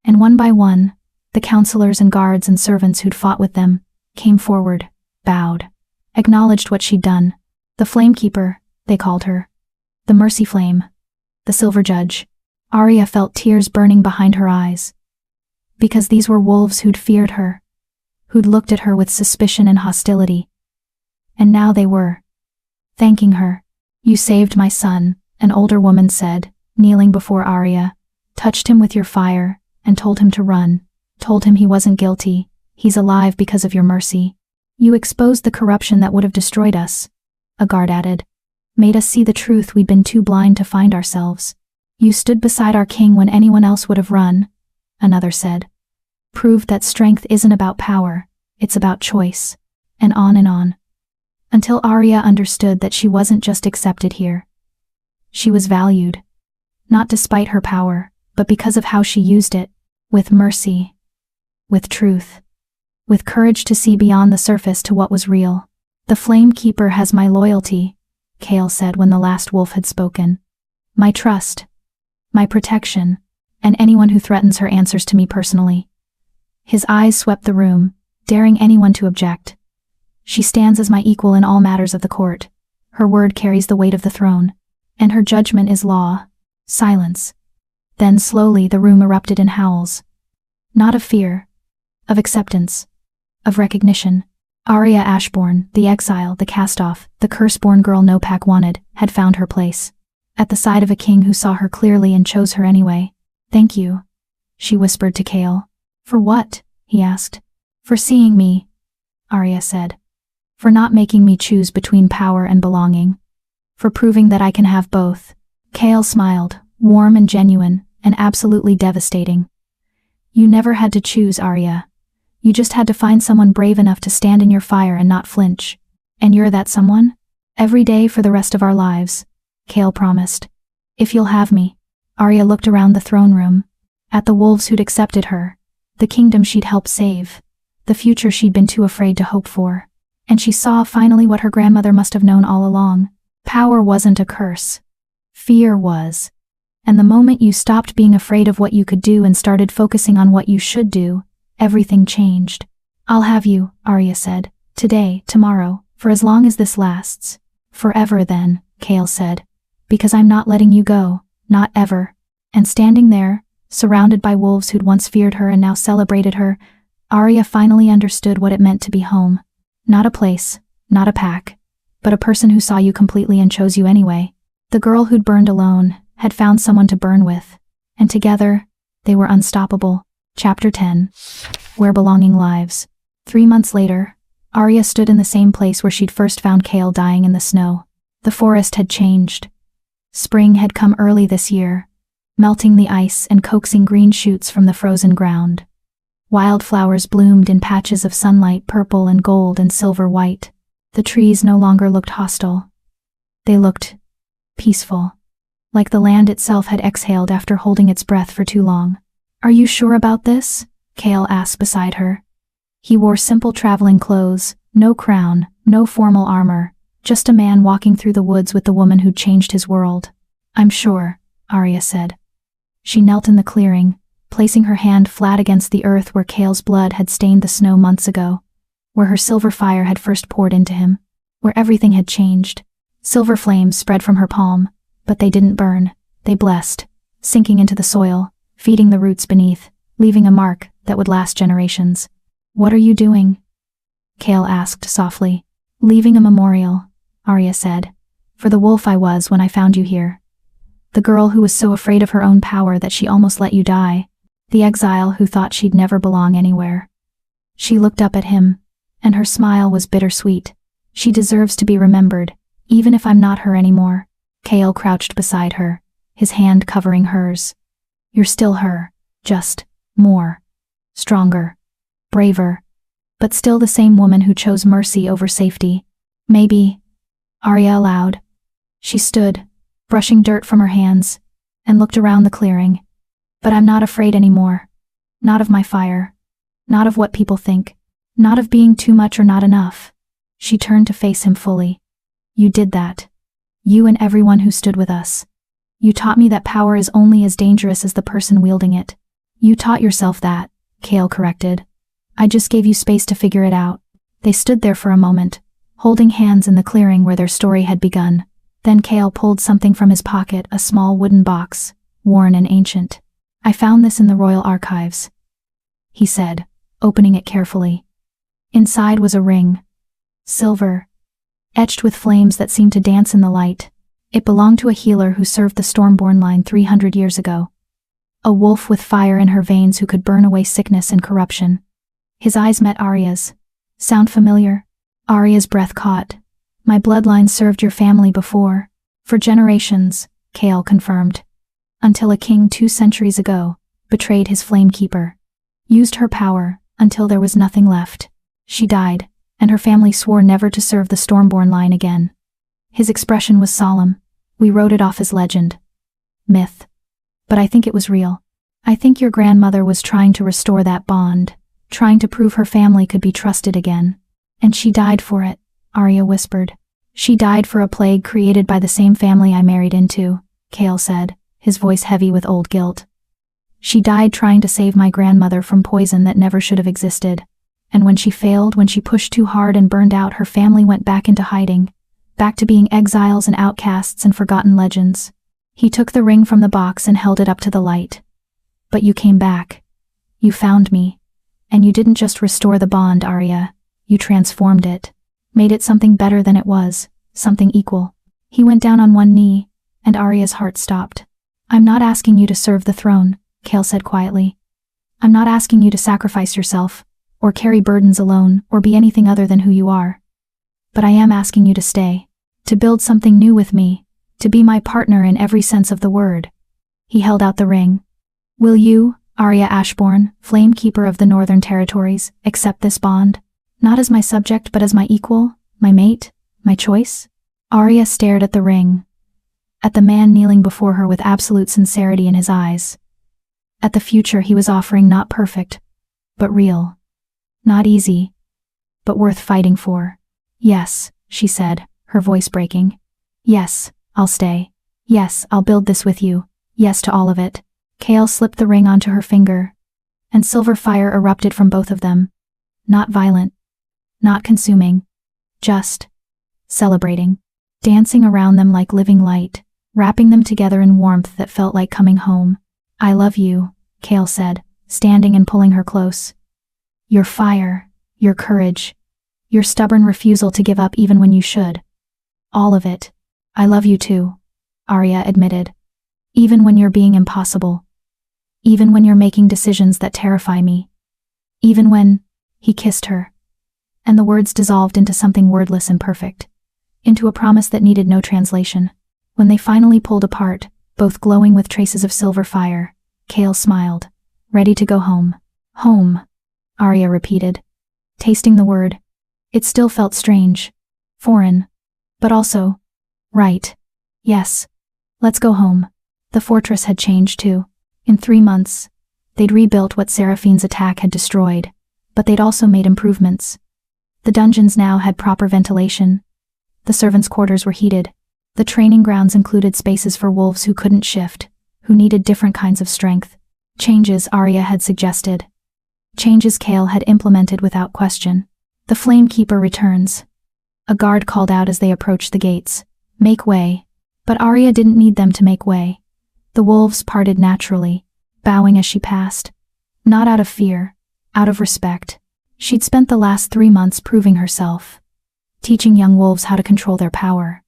And one by one, the counselors and guards and servants who'd fought with them, came forward, bowed, acknowledged what she'd done. The Flamekeeper, they called her. The Mercy Flame. The Silver Judge. Arya felt tears burning behind her eyes. Because these were wolves who'd feared her, who'd looked at her with suspicion and hostility. And now they were thanking her. "You saved my son," an older woman said, kneeling before Arya. "Touched him with your fire, and told him to run. Told him he wasn't guilty. He's alive because of your mercy. You exposed the corruption that would have destroyed us," a guard added. "Made us see the truth we'd been too blind to find ourselves. You stood beside our king when anyone else would have run," another said. "Proved that strength isn't about power, it's about choice." And on, until Arya understood that she wasn't just accepted here. She was valued. Not despite her power, but because of how she used it, with mercy, with truth, with courage to see beyond the surface to what was real. "The Flamekeeper has my loyalty," Cale said when the last wolf had spoken. "My trust, my protection, and anyone who threatens her answers to me personally." His eyes swept the room, daring anyone to object. "She stands as my equal in all matters of the court. Her word carries the weight of the throne, and her judgment is law." Silence. Then slowly the room erupted in howls. Not of fear, of acceptance, of recognition. Arya Ashbourne, the exile, the cast-off, the curse-born girl no pack wanted, had found her place. At the side of a king who saw her clearly and chose her anyway. "Thank you," she whispered to Cale. "For what?" he asked. "For seeing me," Arya said. "For not making me choose between power and belonging. For proving that I can have both." Cale smiled, warm and genuine, and absolutely devastating. "You never had to choose, Arya. You just had to find someone brave enough to stand in your fire and not flinch. And you're that someone? Every day for the rest of our lives," Cale promised. "If you'll have me." Arya looked around the throne room, at the wolves who'd accepted her, the kingdom she'd helped save, the future she'd been too afraid to hope for. And she saw finally what her grandmother must have known all along. Power wasn't a curse. Fear was. And the moment you stopped being afraid of what you could do and started focusing on what you should do, everything changed. "I'll have you," Arya said. "Today, tomorrow, for as long as this lasts." "Forever then," Cale said. "Because I'm not letting you go, not ever." And standing there, surrounded by wolves who'd once feared her and now celebrated her, Arya finally understood what it meant to be home. Not a place, not a pack, but a person who saw you completely and chose you anyway. The girl who'd burned alone had found someone to burn with, and together, they were unstoppable. Chapter 10. Where Belonging Lives. 3 months later, Arya stood in the same place where she'd first found Cale dying in the snow. The forest had changed. Spring had come early this year. melting the ice and coaxing green shoots from the frozen ground. Wildflowers bloomed in patches of sunlight, purple and gold and silver white. The trees no longer looked hostile. They looked peaceful, like the land itself had exhaled after holding its breath for too long. "Are you sure about this?" Cale asked beside her. He wore simple traveling clothes, no crown, no formal armor, just a man walking through the woods with the woman who'd changed his world. "I'm sure," Arya said. She knelt in the clearing, placing her hand flat against the earth where Cale's blood had stained the snow months ago, where her silver fire had first poured into him, where everything had changed. Silver flames spread from her palm, but they didn't burn. They blessed, sinking into the soil, feeding the roots beneath, leaving a mark that would last generations. "What are you doing?" Cale asked softly. "Leaving a memorial," Arya said, "for the wolf I was when I found you here. The girl who was so afraid of her own power that she almost let you die. The exile who thought she'd never belong anywhere." She looked up at him, and her smile was bittersweet. "She deserves to be remembered, even if I'm not her anymore." Cale crouched beside her, his hand covering hers. "You're still her, just more. Stronger. Braver. But still the same woman who chose mercy over safety. Maybe," Arya allowed. She stood, brushing dirt from her hands, and looked around the clearing. "But I'm not afraid anymore. Not of my fire. Not of what people think. Not of being too much or not enough." She turned to face him fully. "You did that. You and everyone who stood with us. You taught me that power is only as dangerous as the person wielding it." "You taught yourself that," Cale corrected. "I just gave you space to figure it out." They stood there for a moment, holding hands in the clearing where their story had begun. Then Cale pulled something from his pocket, a small wooden box, worn and ancient. "I found this in the royal archives," he said, opening it carefully. Inside was a ring. Silver, etched with flames that seemed to dance in the light. It belonged to a healer who served the Stormborn line 300 years ago. A wolf with fire in her veins who could burn away sickness and corruption. His eyes met Arya's. "Sound familiar?" Arya's breath caught. "My bloodline served your family before." "For generations," Cale confirmed. "Until a king 2 centuries ago betrayed his flamekeeper. Used her power until there was nothing left. She died, and her family swore never to serve the Stormborn line again." His expression was solemn. "We wrote it off as legend. Myth. But I think it was real. I think your grandmother was trying to restore that bond, trying to prove her family could be trusted again. And she died for it," Arya whispered. "She died for a plague created by the same family I married into," Cale said, his voice heavy with old guilt. "She died trying to save my grandmother from poison that never should have existed. And when she failed, when she pushed too hard and burned out, her family went back into hiding, back to being exiles and outcasts and forgotten legends." He took the ring from the box and held it up to the light. "But you came back. You found me. And you didn't just restore the bond, Arya. You transformed it. Made it something better than it was, something equal." He went down on one knee, and Arya's heart stopped. "I'm not asking you to serve the throne," Cale said quietly. "I'm not asking you to sacrifice yourself, or carry burdens alone, or be anything other than who you are. But I am asking you to stay, to build something new with me, to be my partner in every sense of the word." He held out the ring. "Will you, Arya Ashbourne, Flamekeeper of the Northern Territories, accept this bond? Not as my subject but as my equal, my mate, my choice?" Arya stared at the ring, at the man kneeling before her with absolute sincerity in his eyes, at the future he was offering, not perfect, but real, not easy, but worth fighting for. "Yes," she said, her voice breaking. "Yes, I'll stay. Yes, I'll build this with you. Yes to all of it." Cale slipped the ring onto her finger, and silver fire erupted from both of them. Not violent, not consuming, just celebrating, dancing around them like living light, wrapping them together in warmth that felt like coming home. "I love you," Cale said, standing and pulling her close. "Your fire, your courage, your stubborn refusal to give up even when you should. All of it. I love you too," Arya admitted. "Even when you're being impossible. Even when you're making decisions that terrify me. Even when—" He kissed her, and the words dissolved into something wordless and perfect, into a promise that needed no translation. When they finally pulled apart, both glowing with traces of silver fire. Kale smiled. Ready to go home. Home, Arya repeated, tasting the word. It still felt strange. Foreign. But also right. Yes. Let's go home. The fortress had changed too. In 3 months, they'd rebuilt what Seraphine's attack had destroyed, but they'd also made improvements. The dungeons now had proper ventilation. The servants' quarters were heated. The training grounds included spaces for wolves who couldn't shift, who needed different kinds of strength. Changes Arya had suggested. Changes Kale had implemented without question. The Flamekeeper returns. A guard called out as they approached the gates. Make way. But Arya didn't need them to make way. The wolves parted naturally, bowing as she passed. Not out of fear, out of respect. She'd spent the last 3 months proving herself, teaching young wolves how to control their power,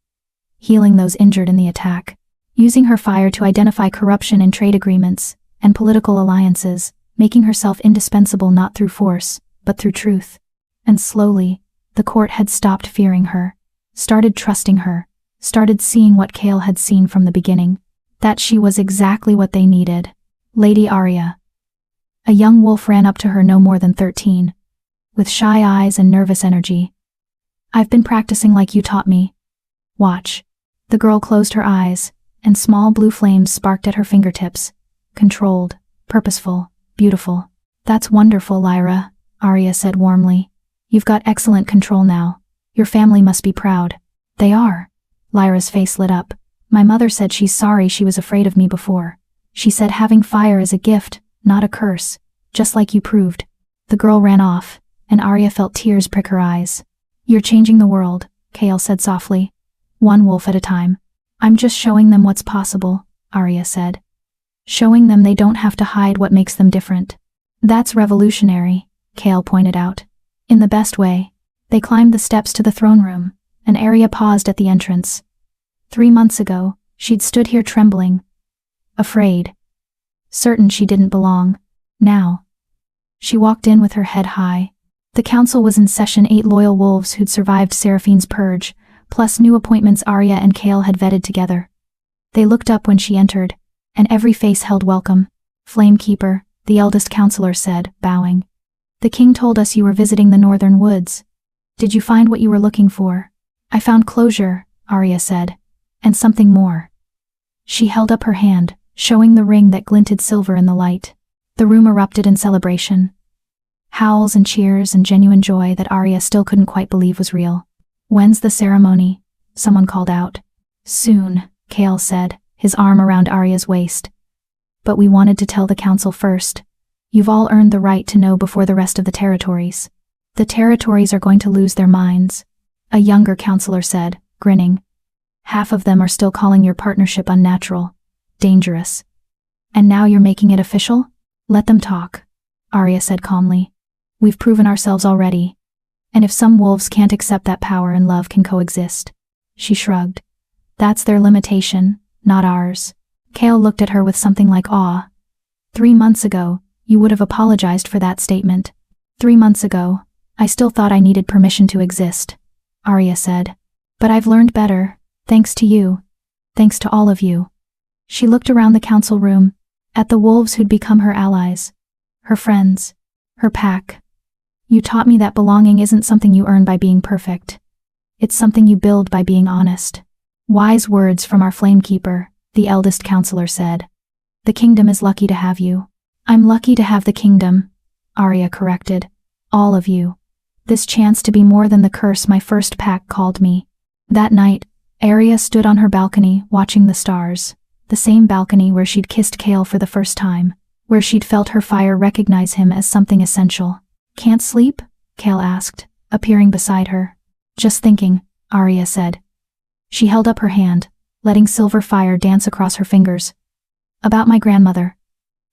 healing those injured in the attack, using her fire to identify corruption in trade agreements and political alliances, making herself indispensable not through force, but through truth. And slowly, the court had stopped fearing her, started trusting her, started seeing what Kale had seen from the beginning, that she was exactly what they needed. Lady Arya. A young wolf ran up to her no more than 13, with shy eyes and nervous energy. I've been practicing like you taught me. Watch. The girl closed her eyes, and small blue flames sparked at her fingertips. Controlled, purposeful, beautiful. That's wonderful, Lyra, Arya said warmly. You've got excellent control now. Your family must be proud. They are. Lyra's face lit up. My mother said she's sorry she was afraid of me before. She said having fire is a gift, not a curse, just like you proved. The girl ran off, and Arya felt tears prick her eyes. You're changing the world, Kale said softly. One wolf at a time. I'm just showing them what's possible, Arya said. Showing them they don't have to hide what makes them different. That's revolutionary, Kale pointed out. In the best way. They climbed the steps to the throne room, and Arya paused at the entrance. 3 months ago, she'd stood here trembling, afraid, certain she didn't belong. Now, she walked in with her head high. The council was in session. 8 loyal wolves who'd survived Seraphine's purge, plus new appointments Arya and Kale had vetted together. They looked up when she entered, and every face held welcome. Flamekeeper, the eldest counselor said, bowing. The king told us you were visiting the northern woods. Did you find what you were looking for? I found closure, Arya said, and something more. She held up her hand, showing the ring that glinted silver in the light. The room erupted in celebration. Howls and cheers and genuine joy that Arya still couldn't quite believe was real. When's the ceremony? Someone called out. Soon, Kale said, his arm around Arya's waist. But we wanted to tell the council first. You've all earned the right to know before the rest of the territories. The territories are going to lose their minds, a younger counselor said, grinning. Half of them are still calling your partnership unnatural, dangerous. And now you're making it official? Let them talk, Arya said calmly. We've proven ourselves already. And if some wolves can't accept that power and love can coexist. She shrugged. That's their limitation, not ours. Kale looked at her with something like awe. 3 months ago, you would have apologized for that statement. 3 months ago, I still thought I needed permission to exist, Arya said. But I've learned better, thanks to you. Thanks to all of you. She looked around the council room, at the wolves who'd become her allies, her friends, her pack. You taught me that belonging isn't something you earn by being perfect. It's something you build by being honest. Wise words from our Flamekeeper, the eldest counselor said. The kingdom is lucky to have you. I'm lucky to have the kingdom, Arya corrected. All of you. This chance to be more than the curse my first pack called me. That night, Arya stood on her balcony watching the stars, the same balcony where she'd kissed Kale for the first time, where she'd felt her fire recognize him as something essential. Can't sleep? Kale asked, appearing beside her. Just thinking, Arya said. She held up her hand, letting silver fire dance across her fingers. About my grandmother.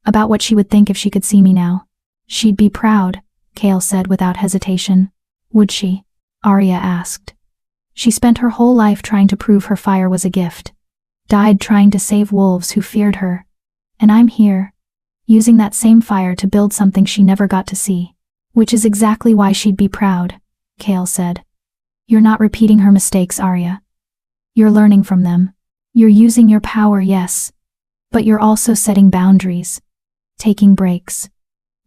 About what she would think if she could see me now. She'd be proud, Kale said without hesitation. Would she? Arya asked. She spent her whole life trying to prove her fire was a gift. Died trying to save wolves who feared her. And I'm here, using that same fire to build something she never got to see. Which is exactly why she'd be proud, Kale said. You're not repeating her mistakes, Arya. You're learning from them. You're using your power, yes, But you're also setting boundaries, taking breaks,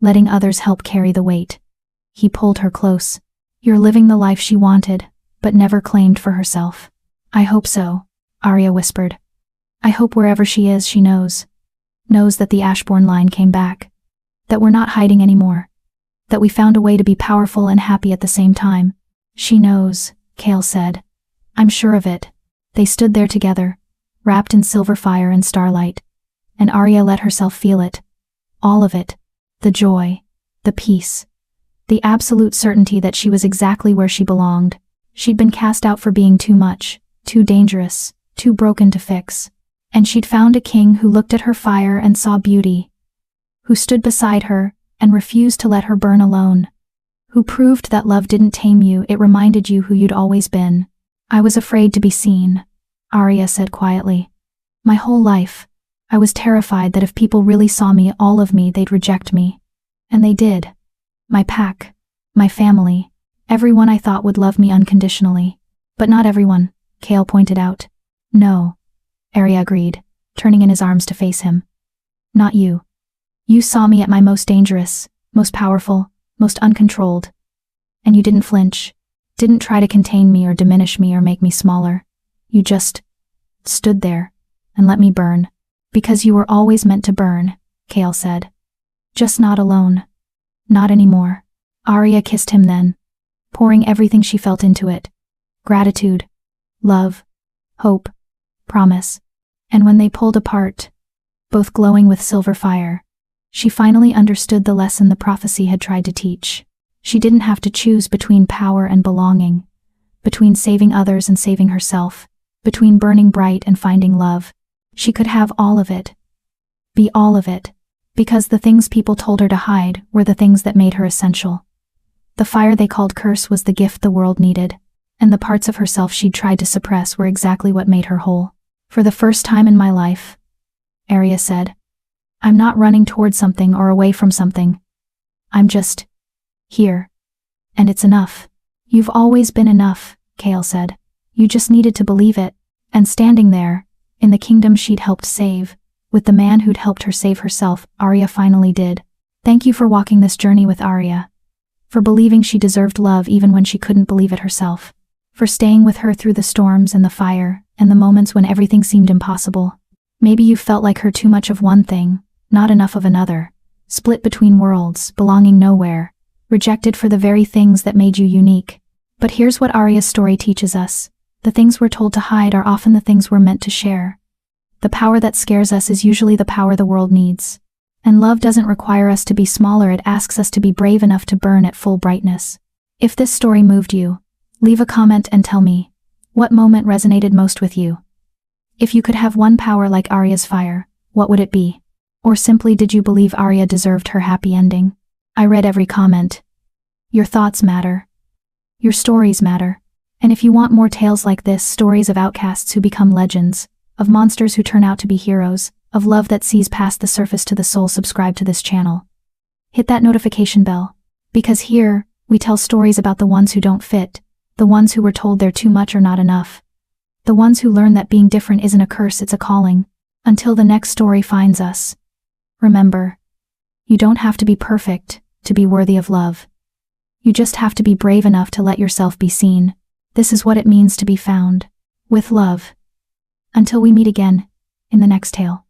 letting others help carry the weight. He pulled her close. You're living the life she wanted, but never claimed for herself. I hope so, Arya whispered. I hope wherever she is, she knows that the Ashbourne line came back, that we're not hiding anymore, that we found a way to be powerful and happy at the same time. She knows, Cale said. I'm sure of it. They stood there together, wrapped in silver fire and starlight, and Arya let herself feel it. All of it. The joy, the peace, the absolute certainty that she was exactly where she belonged. She'd been cast out for being too much, too dangerous, too broken to fix. And she'd found a king who looked at her fire and saw beauty, who stood beside her and refused to let her burn alone, who proved that love didn't tame you, it reminded you who you'd always been. I was afraid to be seen, Arya said quietly. My whole life, I was terrified that if people really saw me, all of me, they'd reject me. And they did. My pack, my family, everyone I thought would love me unconditionally. But not everyone, Cale pointed out. No, Arya agreed, turning in his arms to face him. Not you. You saw me at my most dangerous, most powerful, most uncontrolled. And you didn't flinch, didn't try to contain me or diminish me or make me smaller. You just stood there and let me burn. Because you were always meant to burn, Cale said. Just not alone. Not anymore. Arya kissed him then, pouring everything she felt into it. Gratitude, love, hope, promise. And when they pulled apart, both glowing with silver fire, she finally understood the lesson the prophecy had tried to teach. She didn't have to choose between power and belonging, between saving others and saving herself, between burning bright and finding love. She could have all of it. Be all of it. Because the things people told her to hide were the things that made her essential. The fire they called curse was the gift the world needed, and the parts of herself she'd tried to suppress were exactly what made her whole. For the first time in my life, Arya said, I'm not running towards something or away from something. I'm just here. And it's enough. You've always been enough, Cale said. You just needed to believe it. And standing there, in the kingdom she'd helped save, with the man who'd helped her save herself, Arya finally did. Thank you for walking this journey with Arya. For believing she deserved love even when she couldn't believe it herself. For staying with her through the storms and the fire, and the moments when everything seemed impossible. Maybe you felt like her, too much of one thing, not enough of another. Split between worlds, belonging nowhere. Rejected for the very things that made you unique. But here's what Arya's story teaches us. The things we're told to hide are often the things we're meant to share. The power that scares us is usually the power the world needs. And love doesn't require us to be smaller, it asks us to be brave enough to burn at full brightness. If this story moved you, leave a comment and tell me, what moment resonated most with you? If you could have one power like Arya's fire, what would it be? Or simply, did you believe Arya deserved her happy ending? I read every comment. Your thoughts matter. Your stories matter. And if you want more tales like this, stories of outcasts who become legends, of monsters who turn out to be heroes, of love that sees past the surface to the soul, subscribe to this channel. Hit that notification bell. Because here, we tell stories about the ones who don't fit, the ones who were told they're too much or not enough. The ones who learn that being different isn't a curse, it's a calling. Until the next story finds us. Remember, you don't have to be perfect to be worthy of love. You just have to be brave enough to let yourself be seen. This is what it means to be found. With love. Until we meet again, in the next tale.